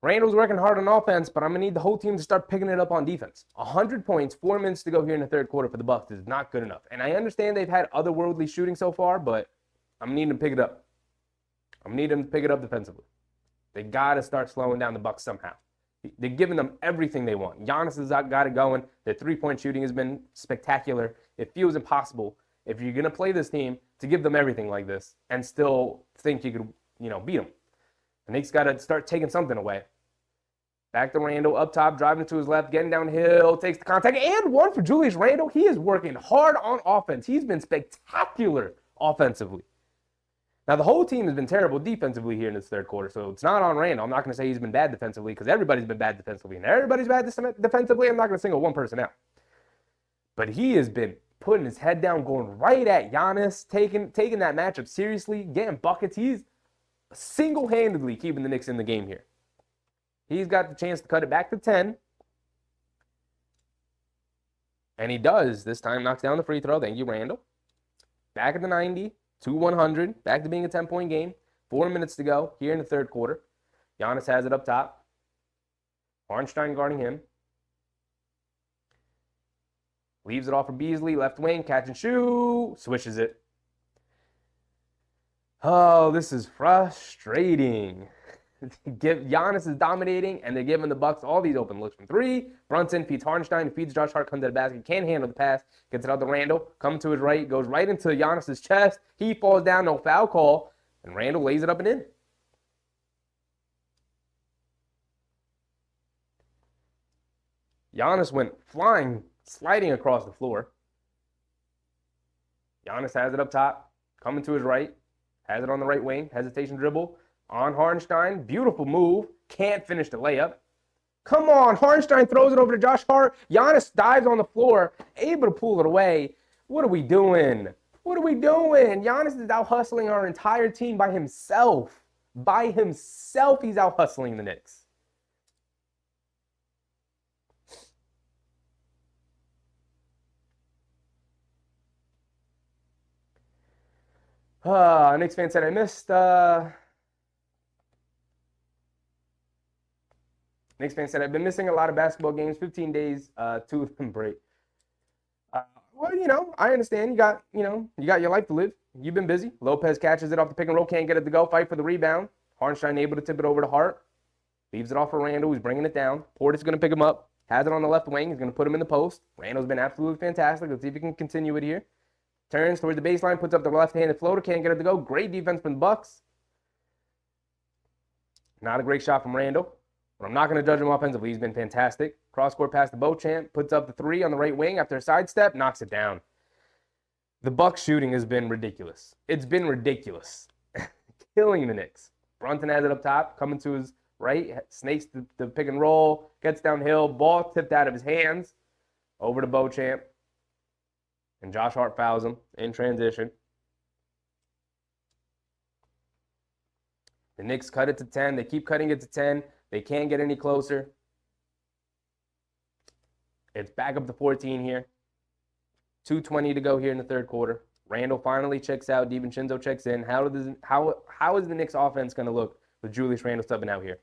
Randall's working hard on offense, but I'm going to need the whole team to start picking it up on defense. 100 points, 4 minutes to go here in the third quarter for the Bucks is not good enough. And I understand they've had otherworldly shooting so far, but I'm needing to pick it up. I'm needing them to pick it up defensively. They got to start slowing down the Bucks somehow. They're giving them everything they want. Giannis has got it going. Their three-point shooting has been spectacular. It feels impossible if you're going to play this team to give them everything like this and still think you could, beat them. The Knicks got to start taking something away. Back to Randall, up top, driving to his left, getting downhill, takes the contact, and one for Julius Randle. He is working hard on offense. He's been spectacular offensively. Now, the whole team has been terrible defensively here in this third quarter, so it's not on Randle. I'm not going to say he's been bad defensively because everybody's been bad defensively, and everybody's bad defensively. I'm not going to single one person out. But he has been putting his head down, going right at Giannis, taking that matchup seriously, getting buckets. He's single-handedly keeping the Knicks in the game here. He's got the chance to cut it back to 10. And he does. This time knocks down the free throw. Thank you, Randall. Back at the 90. 2-100, back to being a 10-point game. 4 minutes to go here in the third quarter. Giannis has it up top. Hartenstein guarding him. Leaves it off for Beasley, left wing, catch and shoot, swishes it. Oh, this is frustrating. Giannis is dominating, and they're giving the Bucks all these open looks from 3. Brunson feeds Hartenstein, feeds Josh Hart, comes to the basket, can't handle the pass, gets it out to Randall, comes to his right, goes right into Giannis' chest. He falls down, no foul call, and Randall lays it up and in. Giannis went flying, sliding across the floor. Giannis has it up top, coming to his right, has it on the right wing, hesitation dribble. On Hartenstein, beautiful move. Can't finish the layup. Come on, Hartenstein throws it over to Josh Hart. Giannis dives on the floor, able to pull it away. What are we doing? What are we doing? Giannis is out hustling our entire team by himself. By himself, he's out hustling the Knicks. Knicks fan said I missed... Knicks fan said, I've been missing a lot of basketball games, 15 days, 2 of them break. Well, I understand. You got your life to live. You've been busy. Lopez catches it off the pick and roll, can't get it to go, fight for the rebound. Hartenstein able to tip it over to Hart. Leaves it off for Randall, who's bringing it down. Portis going to pick him up. Has it on the left wing. He's going to put him in the post. Randall's been absolutely fantastic. Let's see if he can continue it here. Turns towards the baseline, puts up the left-handed floater. Can't get it to go. Great defense from the Bucks. Not a great shot from Randall, but I'm not going to judge him offensively. He's been fantastic. Cross-court pass to Beauchamp. Puts up the three on the right wing after a sidestep. Knocks it down. The Bucks shooting has been ridiculous. It's been ridiculous. Killing the Knicks. Brunson has it up top, coming to his right, snakes the pick and roll, gets downhill, ball tipped out of his hands, over to Beauchamp, and Josh Hart fouls him in transition. The Knicks cut it to 10. They keep cutting it to 10. They can't get any closer. It's back up to 14 here. 2:20 to go here in the third quarter. Randall finally checks out. DiVincenzo checks in. How is the Knicks offense going to look with Julius Randle subbing out here?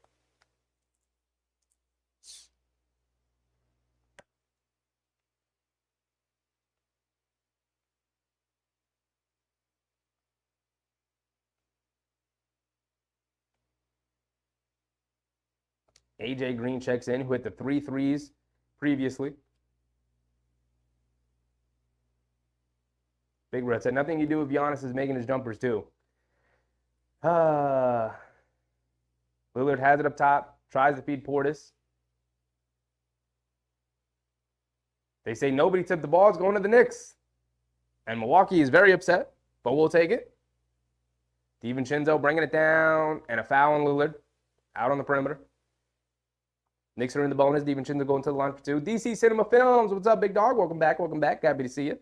AJ Green checks in, who hit the 3 threes previously. Big Red said, nothing you do with Giannis is making his jumpers too. Lillard has it up top, tries to feed Portis. They say nobody tipped the ball, it's going to the Knicks. And Milwaukee is very upset, but we'll take it. DiVincenzo bringing it down, and a foul on Lillard, out on the perimeter. Knicks are in the bonus. DiVincenzo going to the line for two. DC Cinema Films, what's up, big dog? Welcome back, welcome back. Happy to see you.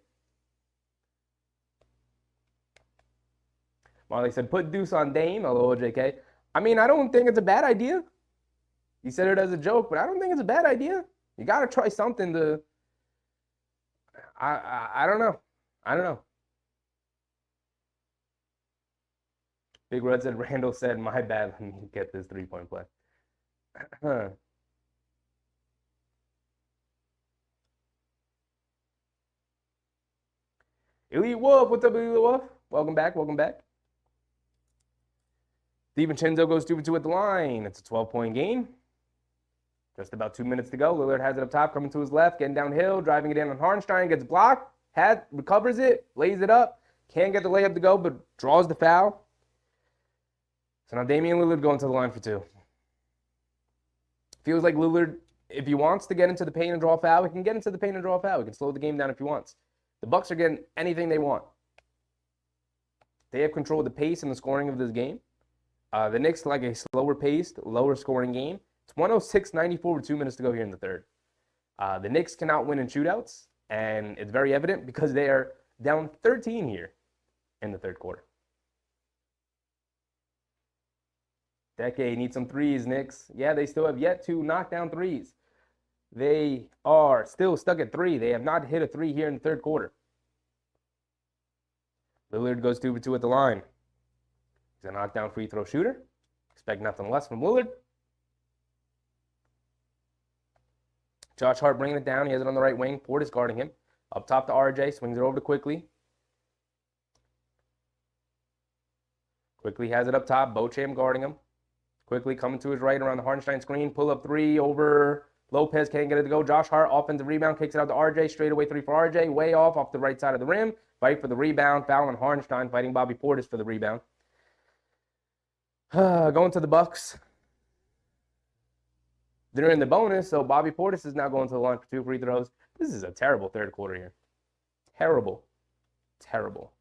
Marley said, put Deuce on Dame. Hello, JK. I mean, I don't think it's a bad idea. He said it as a joke, but I don't think it's a bad idea. You got to try something to... I don't know. I don't know. Big Red said, Randall said, my bad, let me get this three-point play. Elite Wolf, what's up, Elite Wolf? Welcome back, welcome back. DiVincenzo goes 2 for 2 at the line. It's a 12-point game. Just about 2 minutes to go. Lillard has it up top, coming to his left, getting downhill, driving it in on Hartenstein, gets blocked, recovers it, lays it up, can't get the layup to go, but draws the foul. So now Damian Lillard going to the line for two. Feels like Lillard, if he wants to get into the paint and draw a foul, he can get into the paint and draw a foul. He can slow the game down if he wants. The Bucks are getting anything they want. They have control of the pace and the scoring of this game. The Knicks like a slower paced, lower scoring game. It's 106-94 with 2 minutes to go here in the third. The Knicks cannot win in shootouts, and it's very evident because they are down 13 here in the third quarter. Decade needs some threes, Knicks. Yeah, they still have yet to knock down threes. They are still stuck at 3. They have not hit a 3 here in the third quarter. Lillard goes 2 for 2 at the line. He's a knockdown free throw shooter. Expect nothing less from Lillard. Josh Hart bringing it down. He has it on the right wing. Portis guarding him. Up top to RJ. Swings it over to Quickly. Quickly has it up top. Beauchamp guarding him. Quickly coming to his right around the Hartenstein screen. Pull up 3 over Lopez. Can't get it to go. Josh Hart, offensive rebound. Kicks it out to RJ. Straightaway 3 for RJ. Way off the right side of the rim. Fight for the rebound. Foul on Hartenstein. Fighting Bobby Portis for the rebound. Going to the Bucks. They're in the bonus, so Bobby Portis is now going to the line for 2 free throws. This is a terrible third quarter here. Terrible. Terrible.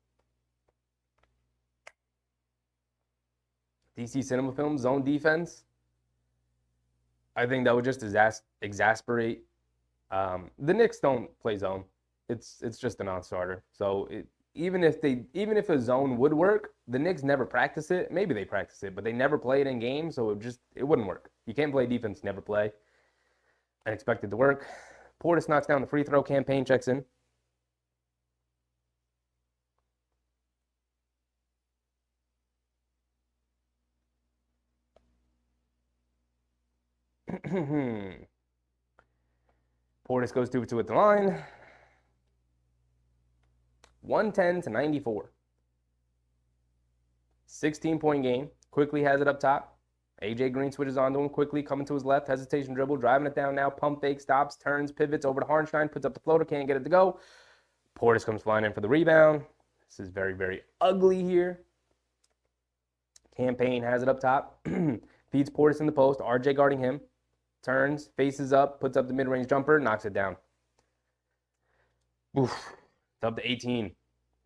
DC Cinema Film, zone defense. I think that would just exasperate. The Knicks don't play zone. It's just a non-starter. So even if a zone would work, the Knicks never practice it. Maybe they practice it, but they never play it in games, so it wouldn't work. You can't play defense, never play, and expect it to work. Portis knocks down the free throw. Campaign checks in. Portis goes 2 for 2 at the line. 110-94. 16-point game. Quickly has it up top. AJ Green switches onto him quickly, coming to his left, hesitation dribble, driving it down now, pump fake, stops, turns, pivots over to Harnstein, puts up the floater, can't get it to go. Portis comes flying in for the rebound. This is very, very ugly here. Campaign has it up top. Feeds Portis in the post. RJ guarding him. Turns, faces up, puts up the mid-range jumper, knocks it down. Oof. It's up to 18.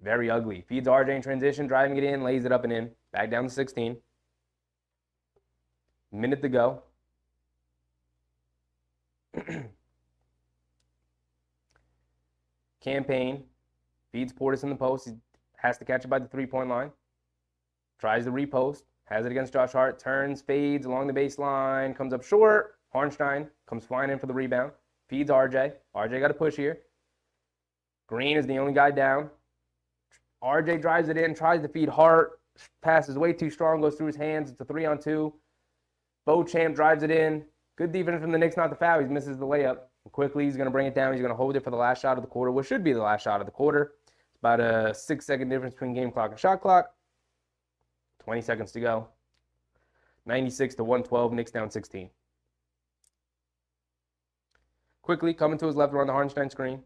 Very ugly. Feeds RJ in transition, driving it in, lays it up and in. Back down to 16. Minute to go. Campaign feeds Portis in the post. He has to catch it by the three-point line. Tries the repost. Has it against Josh Hart. Turns, fades along the baseline. Comes up short. Harnstein comes flying in for the rebound. Feeds RJ. RJ got a push here. Green is the only guy down. RJ drives it in. Tries to feed Hart. Passes way too strong. Goes through his hands. It's a 3-on-2. Beauchamp drives it in. Good defense from the Knicks not to foul. He misses the layup. Quickly, he's going to bring it down. He's going to hold it for the last shot of the quarter, which should be the last shot of the quarter. It's about a 6-second difference between game clock and shot clock. 20 seconds to go. 96-112. Knicks down 16. Quickly, coming to his left around the Harnstein screen.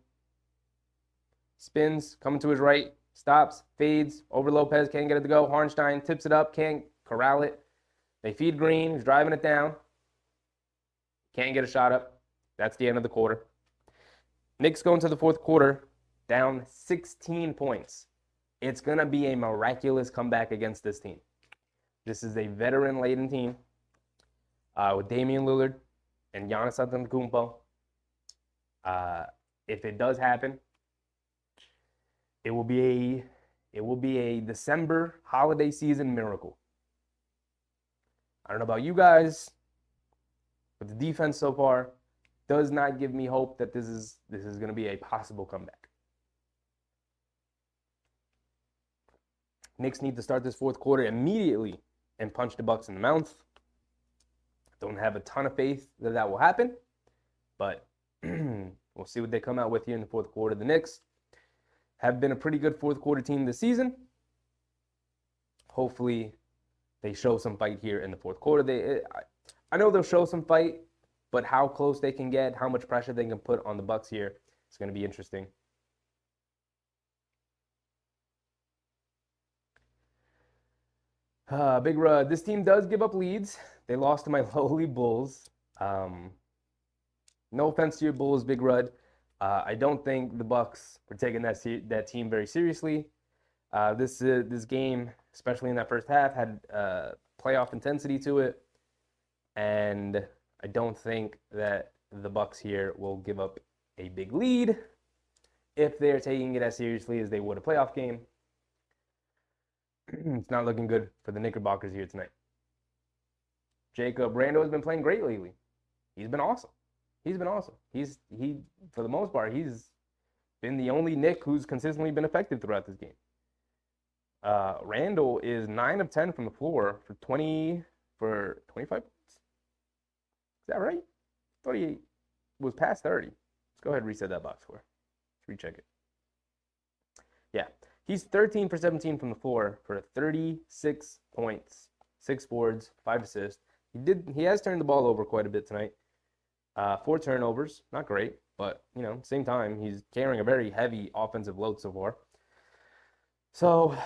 Spins, coming to his right. Stops, fades, over Lopez, can't get it to go. Harnstein tips it up, can't corral it. They feed Green, he's driving it down. Can't get a shot up. That's the end of the quarter. Knicks go into the fourth quarter, down 16 points. It's going to be a miraculous comeback against this team. This is a veteran-laden team with Damian Lillard and Giannis Antetokounmpo. If it does happen, it will be a December holiday season miracle. I don't know about you guys, but the defense so far does not give me hope that this is going to be a possible comeback. Knicks need to start this fourth quarter immediately and punch the Bucks in the mouth. Don't have a ton of faith that that will happen, but we'll see what they come out with here in the fourth quarter. The Knicks have been a pretty good fourth quarter team this season. Hopefully, they show some fight here in the fourth quarter. I know they'll show some fight, but how close they can get, how much pressure they can put on the Bucks here, it's going to be interesting. Big Rud. This team does give up leads. They lost to my lowly Bulls. No offense to your Bulls, Big Rud. I don't think the Bucks were taking that team very seriously. This game, especially in that first half, had playoff intensity to it, and I don't think that the Bucks here will give up a big lead if they're taking it as seriously as they would a playoff game. It's not looking good for the Knickerbockers here tonight. Jacob Rando has been playing great lately. He's been awesome. He for the most part, he's been the only Knick who's consistently been effective throughout this game. Randall is 9 of 10 from the floor for 25 points. Is that right? I thought he was past 30. Let's go ahead and reset that box score. Let's recheck it. Yeah, he's 13 for 17 from the floor for 36 points, 6 boards, 5 assists. He has turned the ball over quite a bit tonight. 4 turnovers, not great, but same time he's carrying a very heavy offensive load so far. So,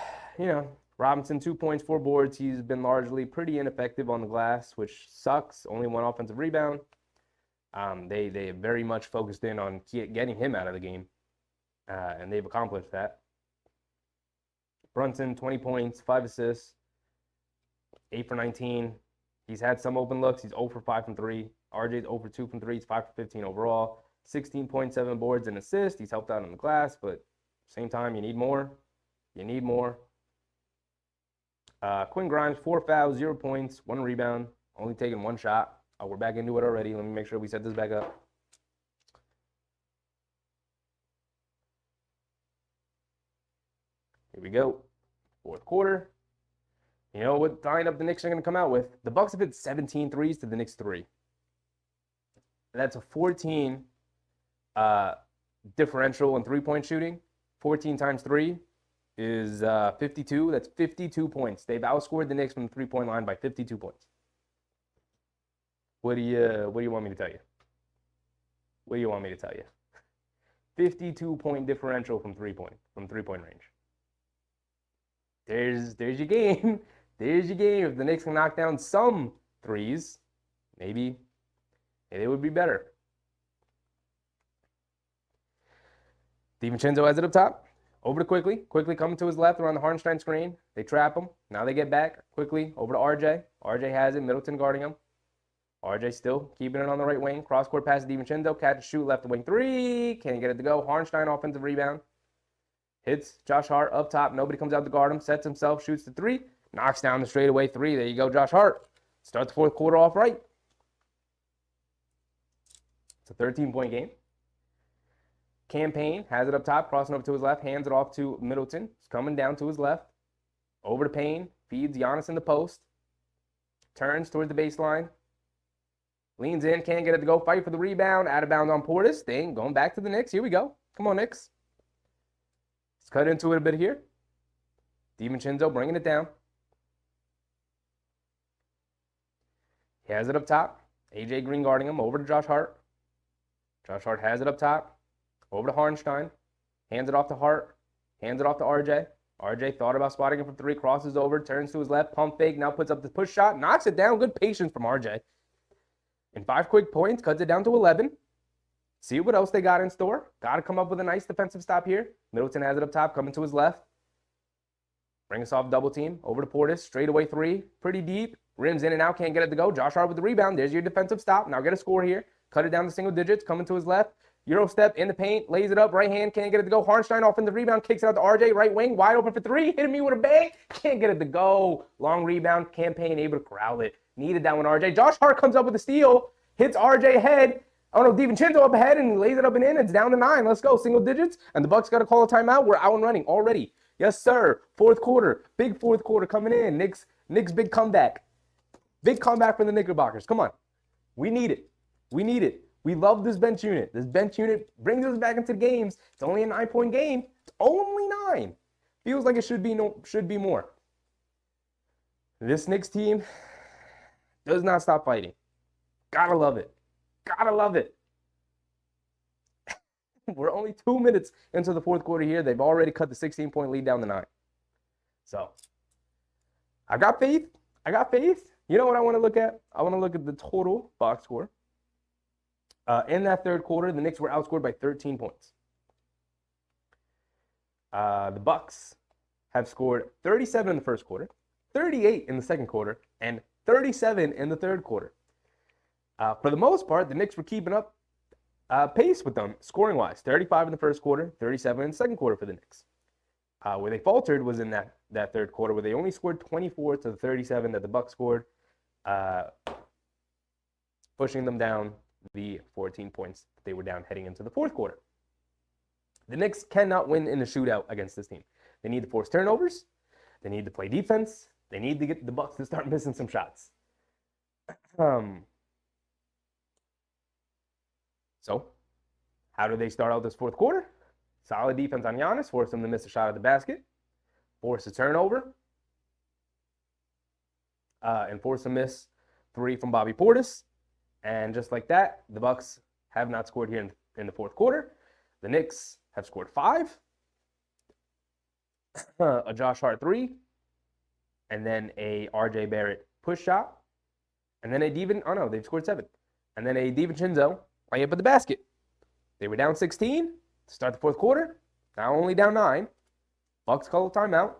Robinson 2 points, 4 boards. He's been largely pretty ineffective on the glass, which sucks. Only 1 offensive rebound. They very much focused in on getting him out of the game, and they've accomplished that. Brunson 20 points, 5 assists, 8 for 19. He's had some open looks. He's 0 for 5 from 3. RJ's 0 for 2 from 3. He's 5 for 15 overall. 16.7 boards and assists. He's helped out on the glass, but same time, you need more. Quinn Grimes, 4 fouls, 0 points, 1 rebound, only taking 1 shot. We're back into it already. Let me make sure we set this back up. Here we go. Fourth quarter. You know what lineup the Knicks are going to come out with? The Bucks have hit 17 threes to the Knicks 3. That's a 14 differential in three-point shooting. 14 times 3 is 52. That's 52 points. They've outscored the Knicks from the three-point line by 52 points. What do you want me to tell you? What do you want me to tell you? 52-point differential from three-point range. There's your game. There's your game. If the Knicks can knock down some threes, maybe it would be better. DiVincenzo has it up top. Over to Quickly. Quickly coming to his left around the Hartenstein screen. They trap him. Now they get back. Quickly over to RJ. RJ has it. Middleton guarding him. RJ still keeping it on the right wing. Cross-court pass to DiVincenzo. Catch and shoot left wing three. Can't get it to go. Hartenstein offensive rebound. Hits Josh Hart up top. Nobody comes out to guard him. Sets himself. Shoots the three. Knocks down the straightaway three. There you go, Josh Hart. Start the fourth quarter off right. It's a 13-point game. Campaign has it up top. Crossing over to his left. Hands it off to Middleton. He's coming down to his left. Over to Payne. Feeds Giannis in the post. Turns towards the baseline. Leans in, can't get it to go. Fight for the rebound. Out of bounds on Portis. Thing going back to the Knicks. Here we go. Come on, Knicks. Let's cut into it a bit here. DiVincenzo bringing it down. He has it up top. AJ Green guarding him. Over to Josh Hart. Josh Hart has it up top. Over to Hartenstein. Hands it off to Hart. Hands it off to RJ. RJ thought about spotting him from three. Crosses over. Turns to his left. Pump fake. Now puts up the push shot. Knocks it down. Good patience from RJ. In 5 quick points, cuts it down to 11. See what else they got in store. Got to come up with a nice defensive stop here. Middleton has it up top, coming to his left. Bring us off double team. Over to Portis. Straightaway three. Pretty deep. Rims in and out. Can't get it to go. Josh Hart with the rebound. There's your defensive stop. Now get a score here. Cut it down to single digits. Coming to his left. Euro step in the paint. Lays it up. Right hand. Can't get it to go. Hartenstein off in the rebound. Kicks it out to RJ. Right wing. Wide open for three. Hitting me with a bang. Can't get it to go. Long rebound. Campaign able to corral it. Needed that one, RJ. Josh Hart comes up with a steal. Hits RJ head. Oh no, DiVincenzo up ahead and lays it up and in. It's down to 9. Let's go. Single digits. And the Bucks got to call a timeout. We're out and running already. Yes, sir. Fourth quarter. Big fourth quarter coming in. Knicks big comeback. Big comeback for the Knickerbockers. Come on. We need it. We need it. We love this bench unit. This bench unit brings us back into the games. It's only a 9-point game. It's only 9. Feels like it should be more. This Knicks team does not stop fighting. Gotta love it. Gotta love it. We're only 2 minutes into the fourth quarter here. They've already cut the 16-point lead down to 9. So, I got faith. You know what I want to look at? I want to look at the total box score. In that third quarter, the Knicks were outscored by 13 points. The Bucks have scored 37 in the first quarter, 38 in the second quarter, and 37 in the third quarter. For the most part, the Knicks were keeping up pace with them scoring-wise. 35 in the first quarter, 37 in the second quarter for the Knicks. Where they faltered was in that third quarter, where they only scored 24 to the 37 that the Bucks scored, pushing them down the 14 points they were down heading into the fourth quarter. The Knicks cannot win in a shootout against this team. They need to force turnovers. They need to play defense. They need to get the Bucks to start missing some shots. So, how do they start out this fourth quarter? Solid defense on Giannis, force him to miss a shot at the basket, force a turnover, and force a miss three from Bobby Portis. And just like that, the Bucks have not scored here in the fourth quarter. The Knicks have scored 5, a Josh Hart 3, and then a RJ Barrett push shot, and then they've scored 7. And then a DiVincenzo layup at the basket. They were down 16 to start the fourth quarter. Now only down 9. Bucks call a timeout.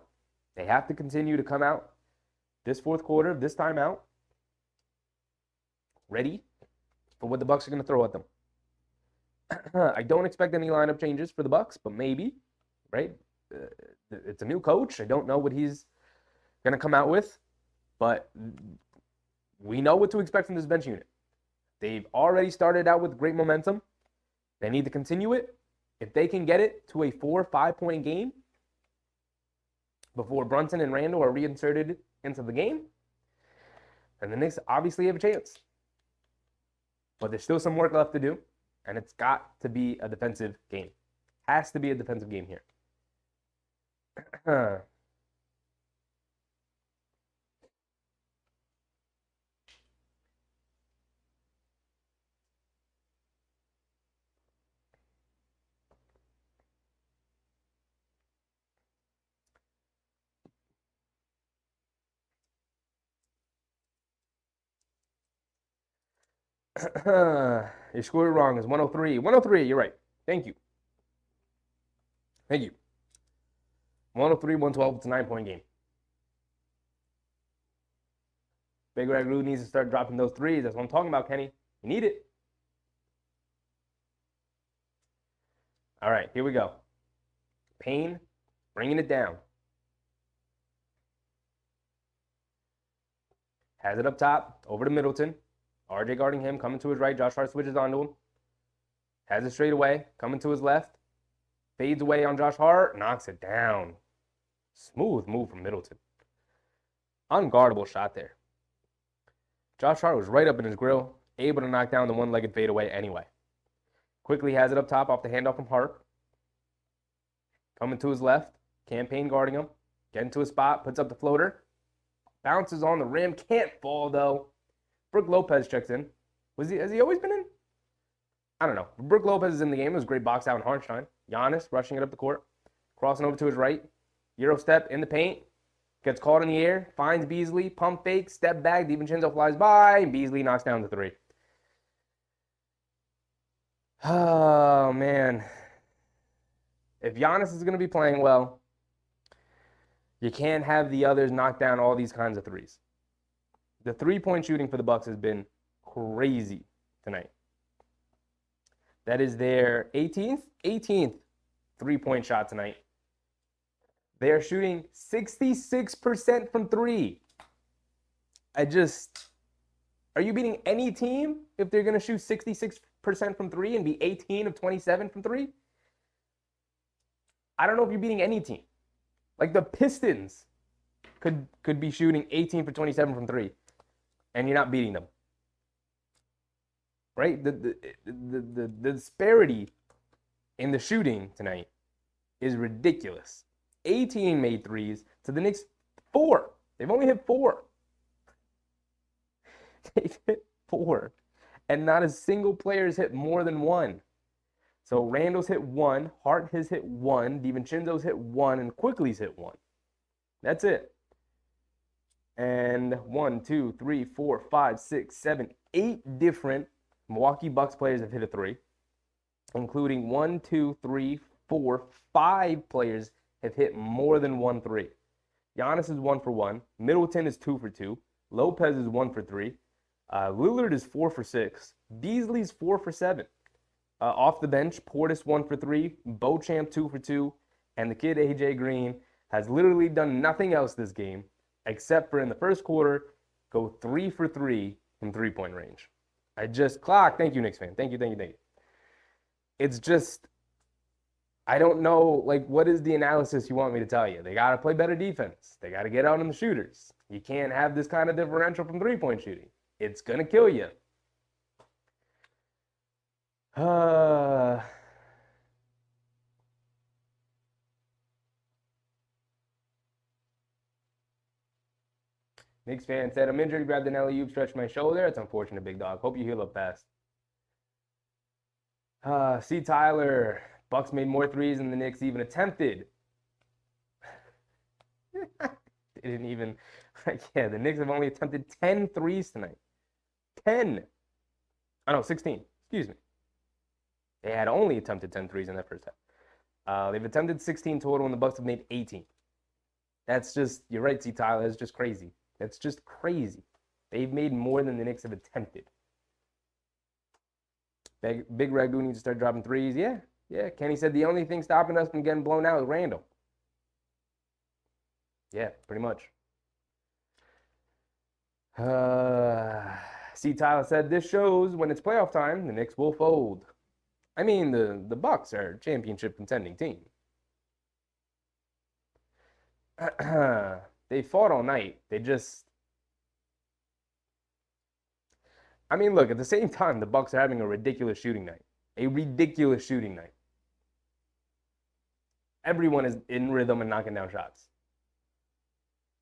They have to continue to come out this fourth quarter, this timeout, ready for what the Bucks are going to throw at them. I don't expect any lineup changes for the Bucks, but maybe, right? It's a new coach. I don't know what he's going to come out with, but we know what to expect from this bench unit. They've already started out with great momentum. They need to continue it. If they can get it to a 4 or 5 point game before Brunson and Randle are reinserted into the game, then the Knicks obviously have a chance. But there's still some work left to do, and it's got to be a defensive game. Has to be a defensive game here. You scored it wrong. It's 103. 103, you're right. Thank you. Thank you. 103, 112. It's a 9-point game. Big Red Rue needs to start dropping those threes. That's what I'm talking about, Kenny. You need it. All right, here we go. Payne, bringing it down. Has it up top, over to Middleton. RJ guarding him, coming to his right. Josh Hart switches onto him. Has it straight away, coming to his left. Fades away on Josh Hart, knocks it down. Smooth move from Middleton. Unguardable shot there. Josh Hart was right up in his grill, able to knock down the one-legged fadeaway anyway. Quickly has it up top off the handoff from Hart. Coming to his left, Campaign guarding him. Getting to his spot, puts up the floater. Bounces on the rim, can't fall though. Brook Lopez checks in. Has he always been in? I don't know. Brook Lopez is in the game. It was a great box out in Hartenstein. Giannis rushing it up the court. Crossing over to his right. Euro step in the paint. Gets caught in the air. Finds Beasley. Pump fake. Step back. DiVincenzo flies by. And Beasley knocks down the three. Oh, man. If Giannis is going to be playing well, you can't have the others knock down all these kinds of threes. The three-point shooting for the Bucks has been crazy tonight. That is their 18th three-point shot tonight. They are shooting 66% from three. Are you beating any team if they're going to shoot 66% from three and be 18 of 27 from three? I don't know if you're beating any team. Like the Pistons could be shooting 18 for 27 from three, and you're not beating them. Right? The disparity in the shooting tonight is ridiculous. 18 made threes to the Knicks 4. They've only hit 4. They've hit 4. And not a single player has hit more than 1. So Randall's hit 1, Hart has hit 1, DiVincenzo's hit 1, and Quickly's hit 1. That's it. And 1, 2, 3, 4, 5, 6, 7, 8 different Milwaukee Bucks players have hit a 3, including 1, 2, 3, 4, 5 players have hit more than 1 3. Giannis is 1 for 1. Middleton is 2 for 2. Lopez is 1 for 3. Lillard is 4 for 6. Beasley's 4 for 7. Off the bench, Portis 1 for 3. Beauchamp 2 for 2. And the kid AJ Green has literally done nothing else this game except for in the first quarter go 3 for 3 from three-point range. Thank you, Knicks fan. Thank you. It's just, I don't know, like, what is the analysis you want me to tell you? They got to play better defense. They got to get out on the shooters. You can't have this kind of differential from three-point shooting. It's going to kill you. Knicks fan said, I'm injured, grabbed an alley-oop, stretched my shoulder. It's unfortunate, big dog. Hope you heal up fast. C. Tyler, Bucks made more threes than the Knicks even attempted. They didn't even, the Knicks have only attempted 10 threes tonight. 10. 16. Excuse me. They had only attempted 10 threes in that first half. They've attempted 16 total, and the Bucks have made 18. That's just, you're right, C. Tyler, it's just crazy. That's just crazy. They've made more than the Knicks have attempted. Big Ragu needs to start dropping threes. Yeah. Kenny said the only thing stopping us from getting blown out is Randall. Yeah, pretty much. C. Tyler said, this shows when it's playoff time, the Knicks will fold. I mean, the Bucks are a championship contending team. They fought all night. Look, at the same time, the Bucks are having a ridiculous shooting night. Everyone is in rhythm and knocking down shots.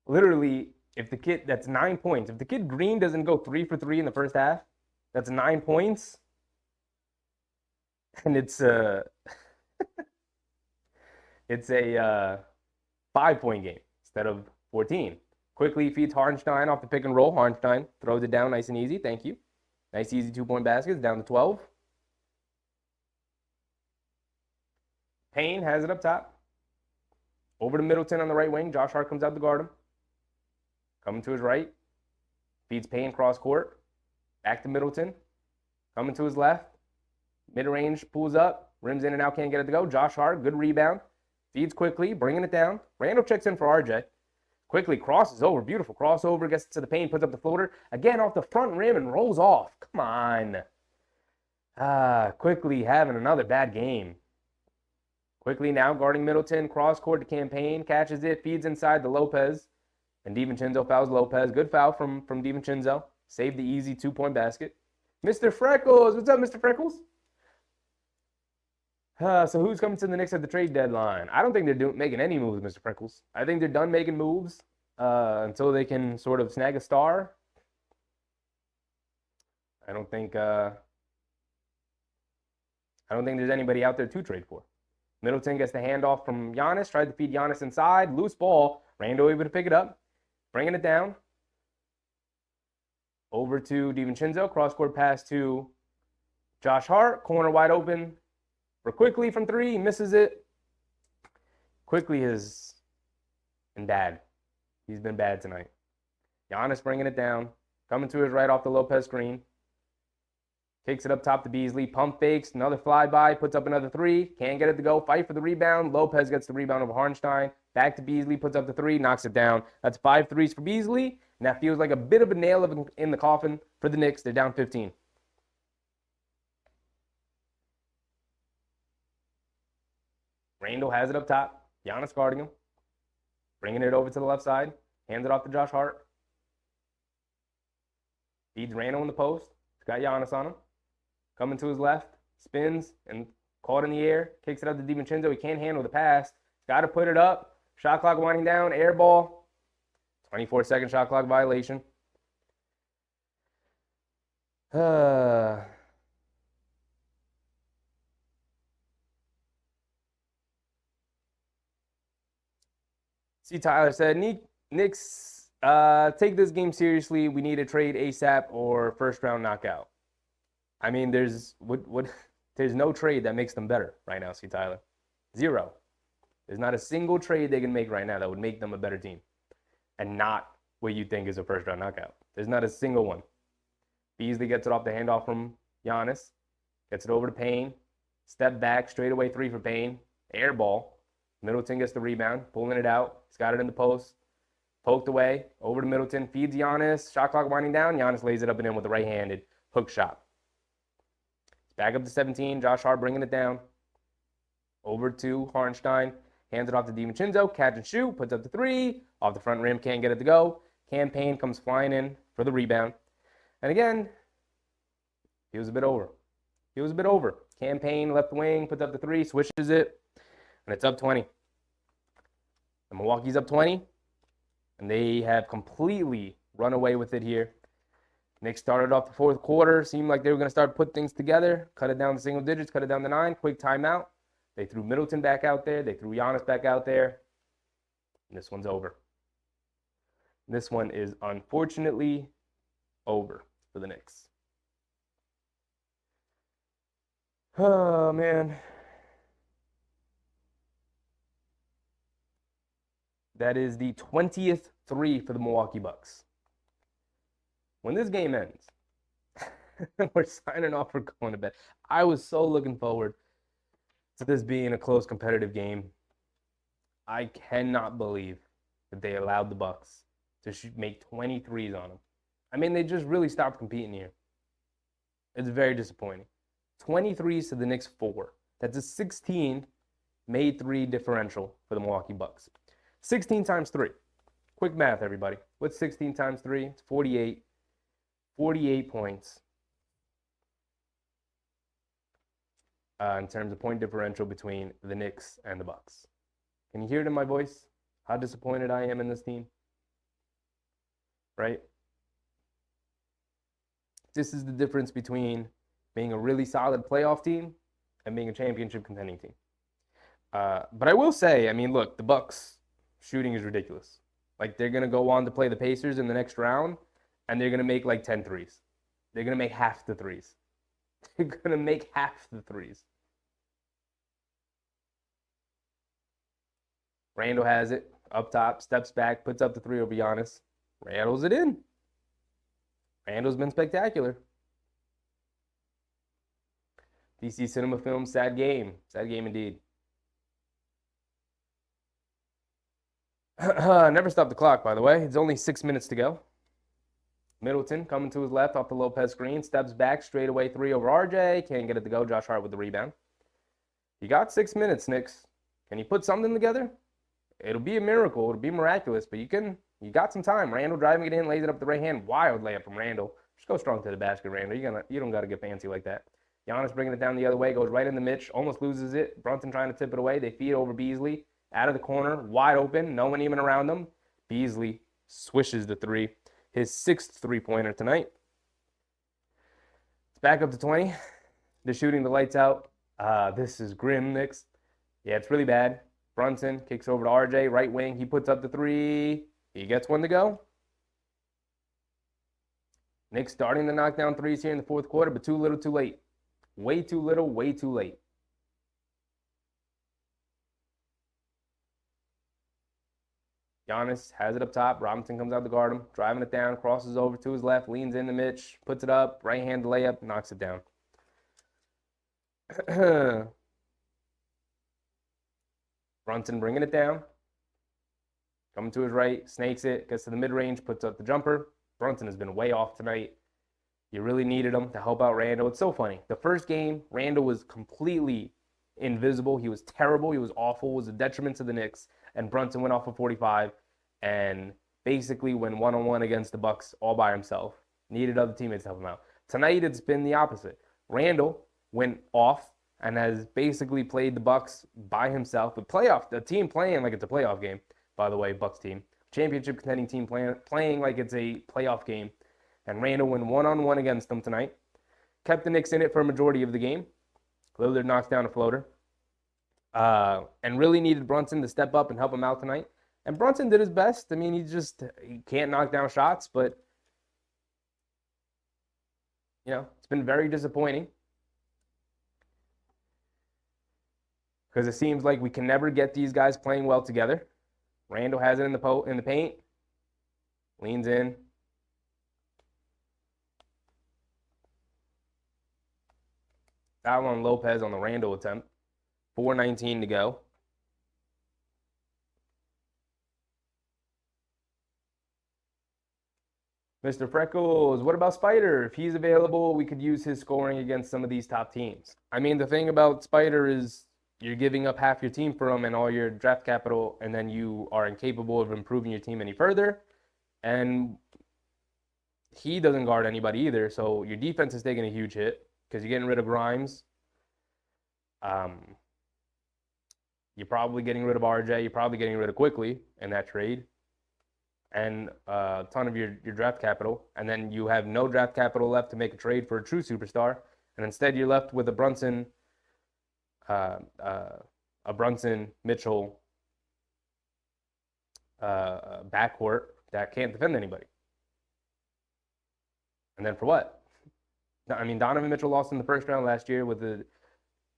Literally, that's 9 points. If the kid Green doesn't go 3 for 3 in the first half, that's 9 points. And it's a 5-point game instead of 14. Quickly feeds Hartenstein off the pick and roll. Hartenstein throws it down nice and easy. Thank you. Nice, easy 2-point baskets, down to 12. Payne has it up top. Over to Middleton on the right wing. Josh Hart comes out to guard him. Coming to his right. Feeds Payne cross court. Back to Middleton. Coming to his left. Mid-range, pulls up. Rims in and out, can't get it to go. Josh Hart, good rebound. Feeds quickly, bringing it down. Randall checks in for RJ. Quickly crosses over. Beautiful crossover. Gets to the paint, puts up the floater. Again, off the front rim and rolls off. Come on. Quickly having another bad game. Quickly now guarding Middleton. Cross court to Campaign. Catches it. Feeds inside to Lopez. And DiVincenzo fouls Lopez. Good foul from DiVincenzo. Saved the easy 2-point basket. Mr. Freckles. What's up, Mr. Freckles? So who's coming to the Knicks at the trade deadline? I don't think they're making any moves, Mr. Freckles. I think they're done making moves until they can sort of snag a star. I don't think there's anybody out there to trade for. Middleton gets the handoff from Giannis. Tried to feed Giannis inside. Loose ball. Randall able to pick it up. Bringing it down. Over to DiVincenzo. Cross-court pass to Josh Hart. Corner wide open. For Quickly from 3, he misses it. Quickly has been bad. He's been bad tonight. Giannis bringing it down. Coming to his right off the Lopez screen. Kicks it up top to Beasley. Pump fakes. Another flyby. Puts up another 3. Can't get it to go. Fight for the rebound. Lopez gets the rebound over Hartenstein. Back to Beasley. Puts up the 3. Knocks it down. That's 5 threes for Beasley. And that feels like a bit of a nail in the coffin for the Knicks. They're down 15. Randall has it up top. Giannis guarding him. Bringing it over to the left side. Hands it off to Josh Hart. Feeds Randall in the post. He's got Giannis on him. Coming to his left. Spins and caught in the air. Kicks it up to DiVincenzo. He can't handle the pass. He's got to put it up. Shot clock winding down. Air ball. 24-second shot clock violation. See, Tyler said, Knicks, take this game seriously. We need a trade ASAP or first-round knockout. I mean, there's no trade that makes them better right now, see, Tyler. Zero. There's not a single trade they can make right now that would make them a better team. And not what you think is a first-round knockout. There's not a single one. Beasley gets it off the handoff from Giannis. Gets it over to Payne. Step back, straightaway 3 for Payne. Air ball. Middleton gets the rebound, pulling it out. He's got it in the post. Poked away. Over to Middleton. Feeds Giannis. Shot clock winding down. Giannis lays it up and in with a right-handed hook shot. Back up to 17. Josh Hart bringing it down. Over to Hartenstein. Hands it off to DiVincenzo. Catch and shoot. Puts up the 3. Off the front rim. Can't get it to go. Campaign comes flying in for the rebound. And again, he was a bit over. Campaign left wing. Puts up the 3. Swishes it. And it's up 20. And Milwaukee's up 20. And they have completely run away with it here. Knicks started off the fourth quarter. Seemed like they were going to start put things together. Cut it down to single digits. Cut it down to 9. Quick timeout. They threw Middleton back out there. They threw Giannis back out there. And this one's over. This one is unfortunately over for the Knicks. Oh, man. That is the 20th 3 for the Milwaukee Bucks. When this game ends, we're signing off for going to bed. I was so looking forward to this being a close competitive game. I cannot believe that they allowed the Bucks to make 23s on them. I mean, they just really stopped competing here. It's very disappointing. 23s to the Knicks 4. That's a 16 made 3 differential for the Milwaukee Bucks. 16 times 3. Quick math, everybody. What's 16 times 3? It's 48. 48 points in terms of point differential between the Knicks and the Bucks. Can you hear it in my voice? How disappointed I am in this team? Right? This is the difference between being a really solid playoff team and being a championship contending team. But I will say, I mean, look, the Bucks shooting is ridiculous. Like, they're going to go on to play the Pacers in the next round, and they're going to make like 10 threes. They're going to make half the threes. They're going to make half the threes. Randall has it up top, steps back, puts up the three over Giannis. Randall's it in. Randall's been spectacular. DC Cinema Film, sad game. Sad game indeed. Never stop the clock, by the way. It's only 6 minutes to go. Middleton coming to his left off the Lopez screen. Steps back, straight away three over RJ. Can't get it to go. Josh Hart with the rebound. You got 6 minutes, Knicks. Can you put something together? It'll be a miracle. It'll be miraculous, but you got some time. Randall driving it in, lays it up the right hand. Wild layup from Randall. Just go strong to the basket, Randall. You don't got to get fancy like that. Giannis bringing it down the other way, goes right in the Mitch, almost loses it. Brunson trying to tip it away. They feed over Beasley. Out of the corner, wide open, no one even around them. Beasley swishes the three. His 6th three-pointer tonight. It's back up to 20. They're shooting the lights out. This is grim, Knicks. Yeah, it's really bad. Brunson kicks over to RJ, right wing. He puts up the three. He gets one to go. Knicks starting to knock down threes here in the fourth quarter, but too little, too late. Way too little, way too late. Giannis has it up top. Robinson comes out to guard him, driving it down, crosses over to his left, leans into Mitch, puts it up, right hand layup, knocks it down. Brunson bringing it down. Coming to his right, snakes it, gets to the mid-range, puts up the jumper. Brunson has been way off tonight. You really needed him to help out Randall. It's so funny. The first game, Randall was completely invisible. He was terrible. He was awful. It was a detriment to the Knicks. And Brunson went off for 45 and basically went one-on-one against the Bucks all by himself. Needed other teammates to help him out. Tonight, it's been the opposite. Randall went off and has basically played the Bucks by himself. The team playing like it's a playoff game, by the way, Bucks team. Championship contending team playing like it's a playoff game. And Randall went one-on-one against them tonight. Kept the Knicks in it for a majority of the game. Lillard knocks down a floater. And really needed Brunson to step up and help him out tonight. And Brunson did his best. I mean, he can't knock down shots, but, it's been very disappointing. Because it seems like we can never get these guys playing well together. Randall has it in the paint. Leans in. Foul on Lopez on the Randall attempt. 4:19 to go. Mr. Freckles, what about Spider? If he's available, we could use his scoring against some of these top teams. I mean, the thing about Spider is you're giving up half your team for him and all your draft capital, and then you are incapable of improving your team any further. And he doesn't guard anybody either, so your defense is taking a huge hit because you're getting rid of Grimes. You're probably getting rid of RJ. You're probably getting rid of Quickly in that trade. And a ton of your draft capital. And then you have no draft capital left to make a trade for a true superstar. And instead you're left with a Brunson Mitchell backcourt that can't defend anybody. And then for what? I mean, Donovan Mitchell lost in the first round last year with a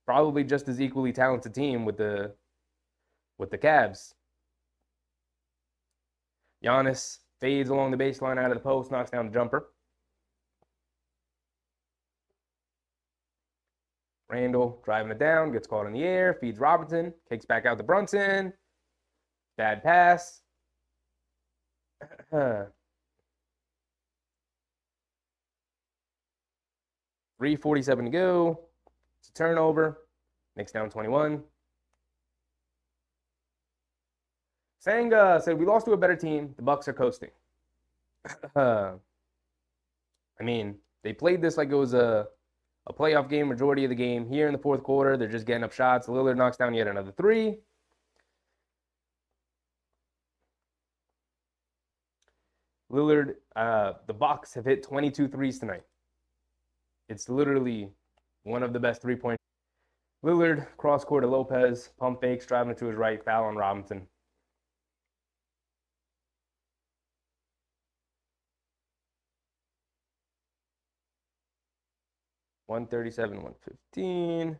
probably just as equally talented team with the Cavs. Giannis fades along the baseline out of the post, knocks down the jumper. Randall driving it down, gets caught in the air, feeds Robertson, kicks back out to Brunson. Bad pass. 3:47 to go. It's a turnover. Knicks down 21. Sanga said, we lost to a better team. The Bucks are coasting. I mean, they played this like it was a playoff game majority of the game. Here in the fourth quarter, they're just getting up shots. Lillard knocks down yet another three. Lillard, the Bucks have hit 22 threes tonight. It's literally one of the best three-point. Lillard, cross-court to Lopez, pump fakes, driving it to his right, foul on Robinson. 137, 115.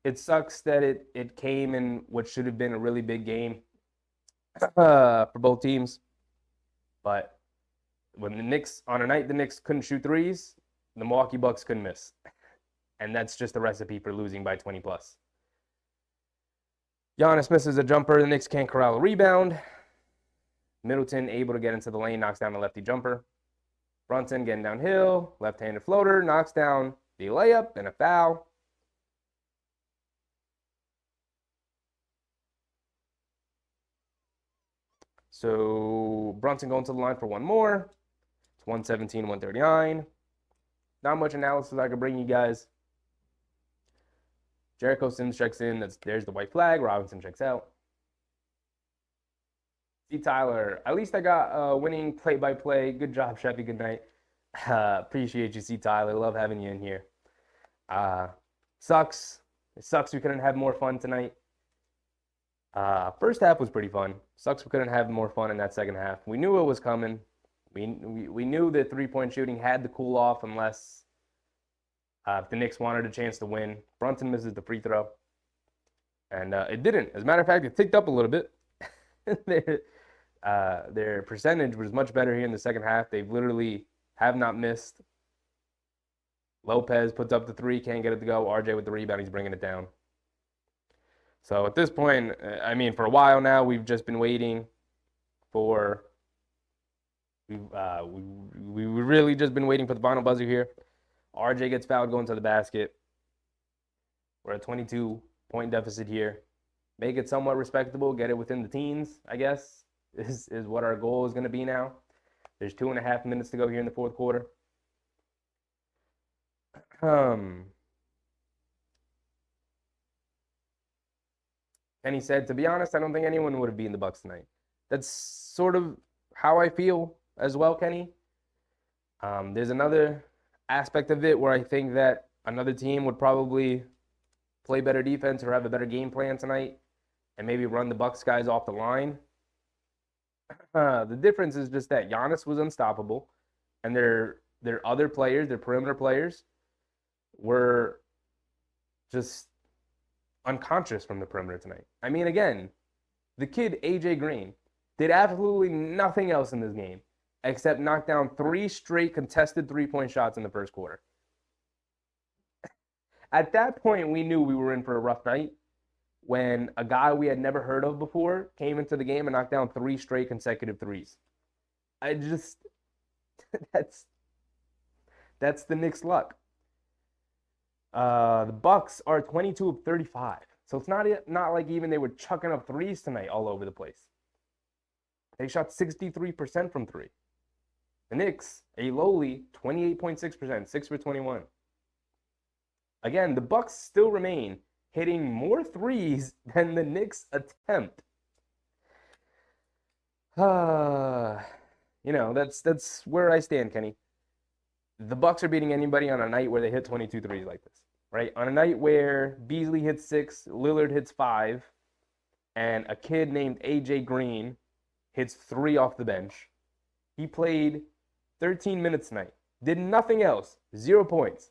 It sucks that it came in what should have been a really big game for both teams. But when the Knicks, on a night the Knicks couldn't shoot threes, the Milwaukee Bucks couldn't miss. And that's just a recipe for losing by 20 plus. Giannis misses a jumper. The Knicks can't corral a rebound. Middleton able to get into the lane, knocks down the lefty jumper. Brunson getting downhill, left-handed floater, knocks down the layup and a foul. So Brunson going to the line for one more. It's 117, 139. Not much analysis I could bring you guys. Jericho Sims checks in. There's the white flag. Robinson checks out. C. Tyler. At least I got winning play-by-play. Good job, Sheffy. Good night. Appreciate you, C. Tyler. Love having you in here. Sucks. It sucks we couldn't have more fun tonight. First half was pretty fun. Sucks we couldn't have more fun in that second half. We knew it was coming. We knew that three-point shooting had to cool off unless if the Knicks wanted a chance to win. Brunson misses the free throw. And it didn't. As a matter of fact, it ticked up a little bit. Their percentage was much better here in the second half. They literally have not missed. Lopez puts up the three, can't get it to go. RJ with the rebound, he's bringing it down. So at this point, I mean, for a while now, we've just been waiting for. We've really just been waiting for the final buzzer here. RJ gets fouled going to the basket. We're at 22-point deficit here. Make it somewhat respectable. Get it within the teens, I guess, is what our goal is going to be now. There's 2.5 minutes to go here in the fourth quarter. And he said, to be honest, I don't think anyone would have beaten the Bucks tonight. That's sort of how I feel as well, Kenny. There's another aspect of it where I think that another team would probably play better defense or have a better game plan tonight and maybe run the Bucks guys off the line. The difference is just that Giannis was unstoppable, and their other players, their perimeter players, were just unconscious from the perimeter tonight. I mean, again, the kid, AJ Green, did absolutely nothing else in this game except knock down 3 straight contested three-point shots in the first quarter. At that point, we knew we were in for a rough night when a guy we had never heard of before came into the game and knocked down 3 straight consecutive threes. That's the Knicks' luck. The Bucks are 22 of 35. So it's not like even they were chucking up threes tonight all over the place. They shot 63% from 3. The Knicks, a lowly 28.6%, 6 for 21. Again, the Bucks still remain hitting more threes than the Knicks attempt. That's where I stand, Kenny. The Bucks are beating anybody on a night where they hit 22 threes like this, right? On a night where Beasley hits 6, Lillard hits 5, and a kid named AJ Green hits 3 off the bench. He played 13 minutes tonight, did nothing else, 0 points,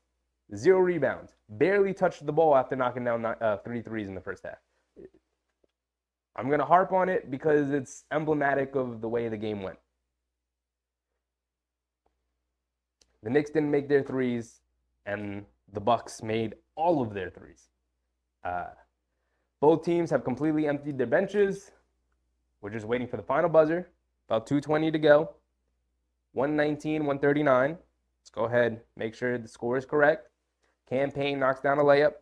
0 rebounds, barely touched the ball after knocking down 3 threes in the first half. I'm going to harp on it because it's emblematic of the way the game went. The Knicks didn't make their threes, and the Bucks made all of their threes. Both teams have completely emptied their benches. We're just waiting for the final buzzer. About 2:20 to go. 119, 139. Let's go ahead, make sure the score is correct. Campaign knocks down a layup.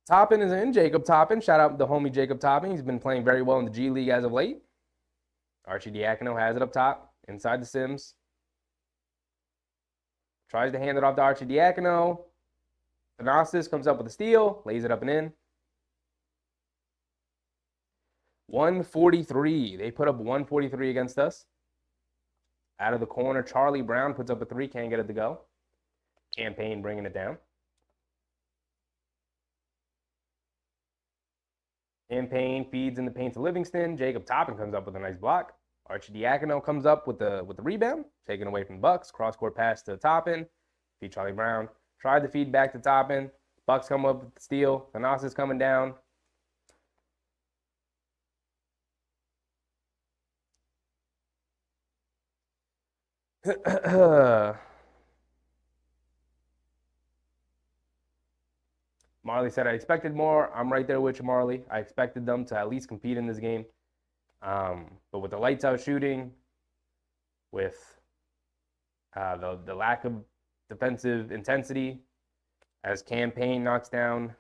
Toppin is in, Jacob Toppin. Shout out to the homie Jacob Toppin. He's been playing very well in the G League as of late. Archie Diacono has it up top, inside the Sims. Tries to hand it off to Archie Diacono. Thanasis comes up with a steal, lays it up and in. 143. They put up 143 against us. Out of the corner, Charlie Brown puts up a 3, can't get it to go. Campaign bringing it down. Campaign feeds in the paint to Livingston. Jacob Toppin comes up with a nice block. Arcidiacono comes up with the rebound, taken away from the Bucks. Cross-court pass to Toppin. Feed Charlie Brown. Tried to feed back to Toppin. Bucks come up with the steal. Thanasis coming down. Marley said, I expected more. I'm right there with you, Marley. I expected them to at least compete in this game. But with the lights out shooting, with the lack of defensive intensity, as Campaign knocks down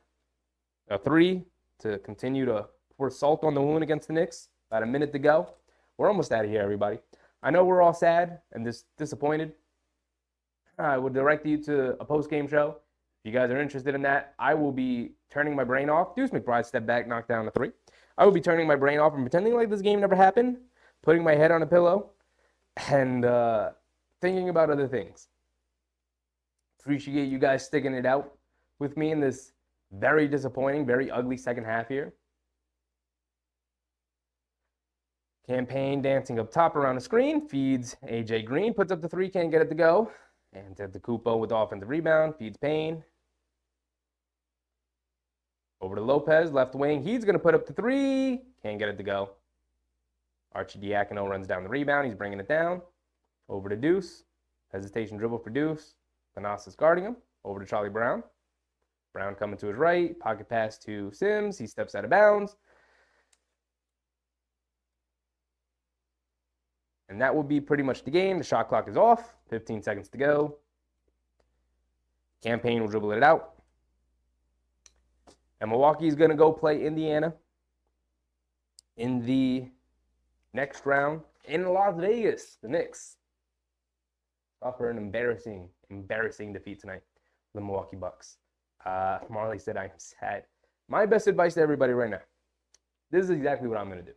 a 3 to continue to pour salt on the wound against the Knicks. About a minute to go. We're almost out of here, everybody. I know we're all sad and disappointed. I would direct you to a post-game show. If you guys are interested in that, I will be turning my brain off. Deuce McBride stepped back, knocked down a 3. I will be turning my brain off and pretending like this game never happened, putting my head on a pillow, and thinking about other things. Appreciate you guys sticking it out with me in this very disappointing, very ugly second half here. Campaign dancing up top around the screen, feeds AJ Green, puts up the 3, can't get it to go. And Antetokounmpo with the offensive rebound, feeds Payne. Over to Lopez, left wing. He's going to put up the 3. Can't get it to go. Arcidiacono runs down the rebound. He's bringing it down. Over to Deuce. Hesitation dribble for Deuce. Thanasis guarding him. Over to Charlie Brown. Brown coming to his right. Pocket pass to Sims. He steps out of bounds. And that will be pretty much the game. The shot clock is off. 15 seconds to go. Campaign will dribble it out. And Milwaukee is going to go play Indiana in the next round in Las Vegas. The Knicks suffer an embarrassing defeat tonight. The Milwaukee Bucks. Marley said, I am sad. My best advice to everybody right now. This is exactly what I'm going to do.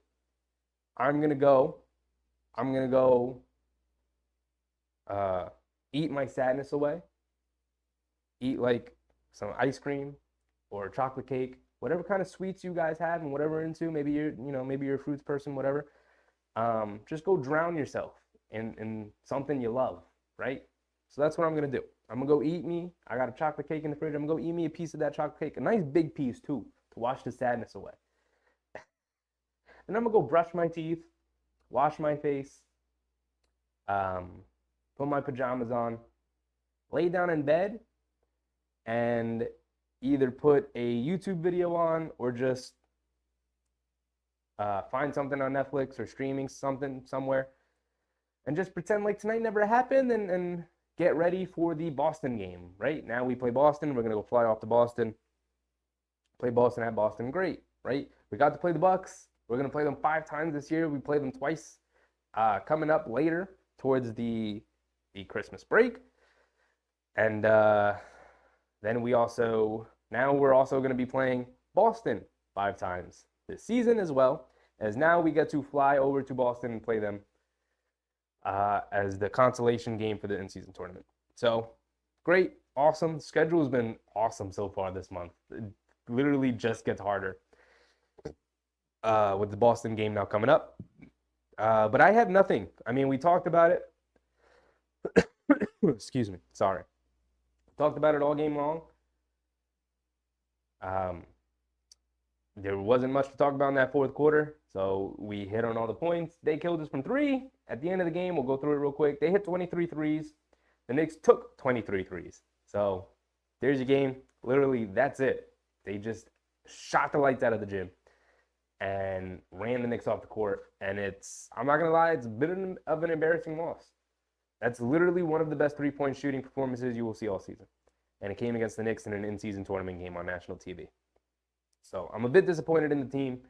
I'm going to go eat my sadness away. Eat like some ice cream or chocolate cake, whatever kind of sweets you guys have and whatever you're into. Maybe you're a fruits person, whatever. Just go drown yourself in something you love, right? So that's what I'm gonna do. I'm gonna go eat me. I got a chocolate cake in the fridge. I'm gonna go eat me a piece of that chocolate cake, a nice big piece too, to wash the sadness away. And I'm gonna go brush my teeth, wash my face, put my pajamas on, lay down in bed, and either put a YouTube video on or just find something on Netflix or streaming something somewhere and just pretend like tonight never happened and get ready for the Boston game, right? Now we play Boston. We're going to go fly off to Boston, play Boston at Boston. Great, right? We got to play the Bucks. We're going to play them 5 times this year. We play them twice coming up later towards the Christmas break. And then we're also going to be playing Boston 5 times this season as well, as now we get to fly over to Boston and play them as the consolation game for the in-season tournament. So great, awesome. The schedule has been awesome so far this month. It literally just gets harder with the Boston game now coming up. But I have nothing. I mean, we talked about it. Excuse me. Sorry. Talked about it all game long. There wasn't much to talk about in that fourth quarter, so we hit on all the points. They killed us from 3. At the end of the game, we'll go through it real quick. They hit 23 threes. The Knicks took 23 threes. So there's your game. Literally, that's it. They just shot the lights out of the gym and ran the Knicks off the court. And I'm not going to lie, it's a bit of an embarrassing loss. That's literally one of the best three-point shooting performances you will see all season. And it came against the Knicks in an in-season tournament game on national TV. So I'm a bit disappointed in the team.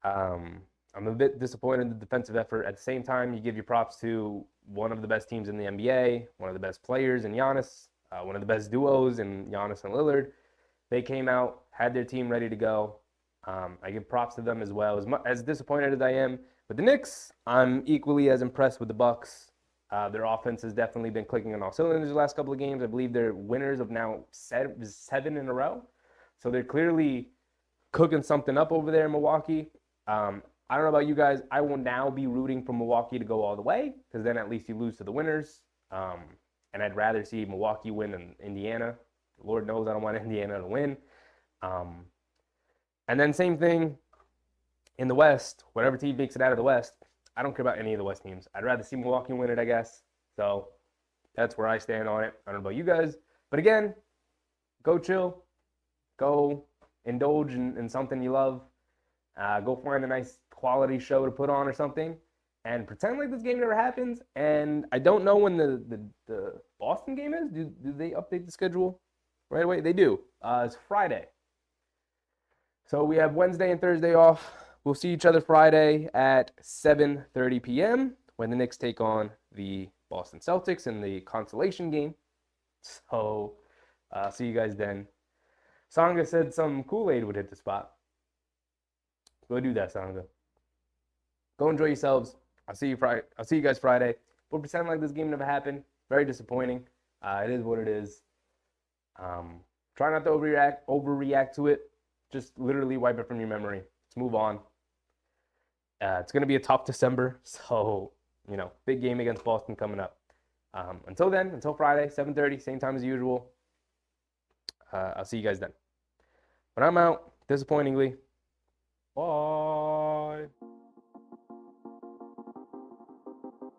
I'm a bit disappointed in the defensive effort. At the same time, you give your props to one of the best teams in the NBA, one of the best players in Giannis, one of the best duos in Giannis and Lillard. They came out, had their team ready to go. I give props to them as well. As disappointed as I am with the Knicks, I'm equally as impressed with the Bucks. Their offense has definitely been clicking on all cylinders the last couple of games. I believe they're winners of now 7 in a row. So they're clearly cooking something up over there in Milwaukee. I don't know about you guys. I will now be rooting for Milwaukee to go all the way because then at least you lose to the winners. And I'd rather see Milwaukee win than Indiana. Lord knows I don't want Indiana to win. And then same thing in the West. Whatever team makes it out of the West, I don't care about any of the West teams. I'd rather see Milwaukee win it, I guess. So that's where I stand on it. I don't know about you guys. But again, go chill. Go indulge in something you love. Go find a nice quality show to put on or something. And pretend like this game never happens. And I don't know when the Boston game is. Do they update the schedule right away? They do. It's Friday. So we have Wednesday and Thursday off. We'll see each other Friday at 7:30 p.m. when the Knicks take on the Boston Celtics in the consolation game. So see you guys then. Sangha said some Kool-Aid would hit the spot. Go do that, Sangha. Go enjoy yourselves. I'll see you guys Friday. We'll pretend like this game never happened. Very disappointing. It is what it is. Try not to overreact to it. Just literally wipe it from your memory. Let's move on. It's going to be a tough December. So, big game against Boston coming up. Until then, until Friday, 7:30, same time as usual. I'll see you guys then. But I'm out, disappointingly. Bye.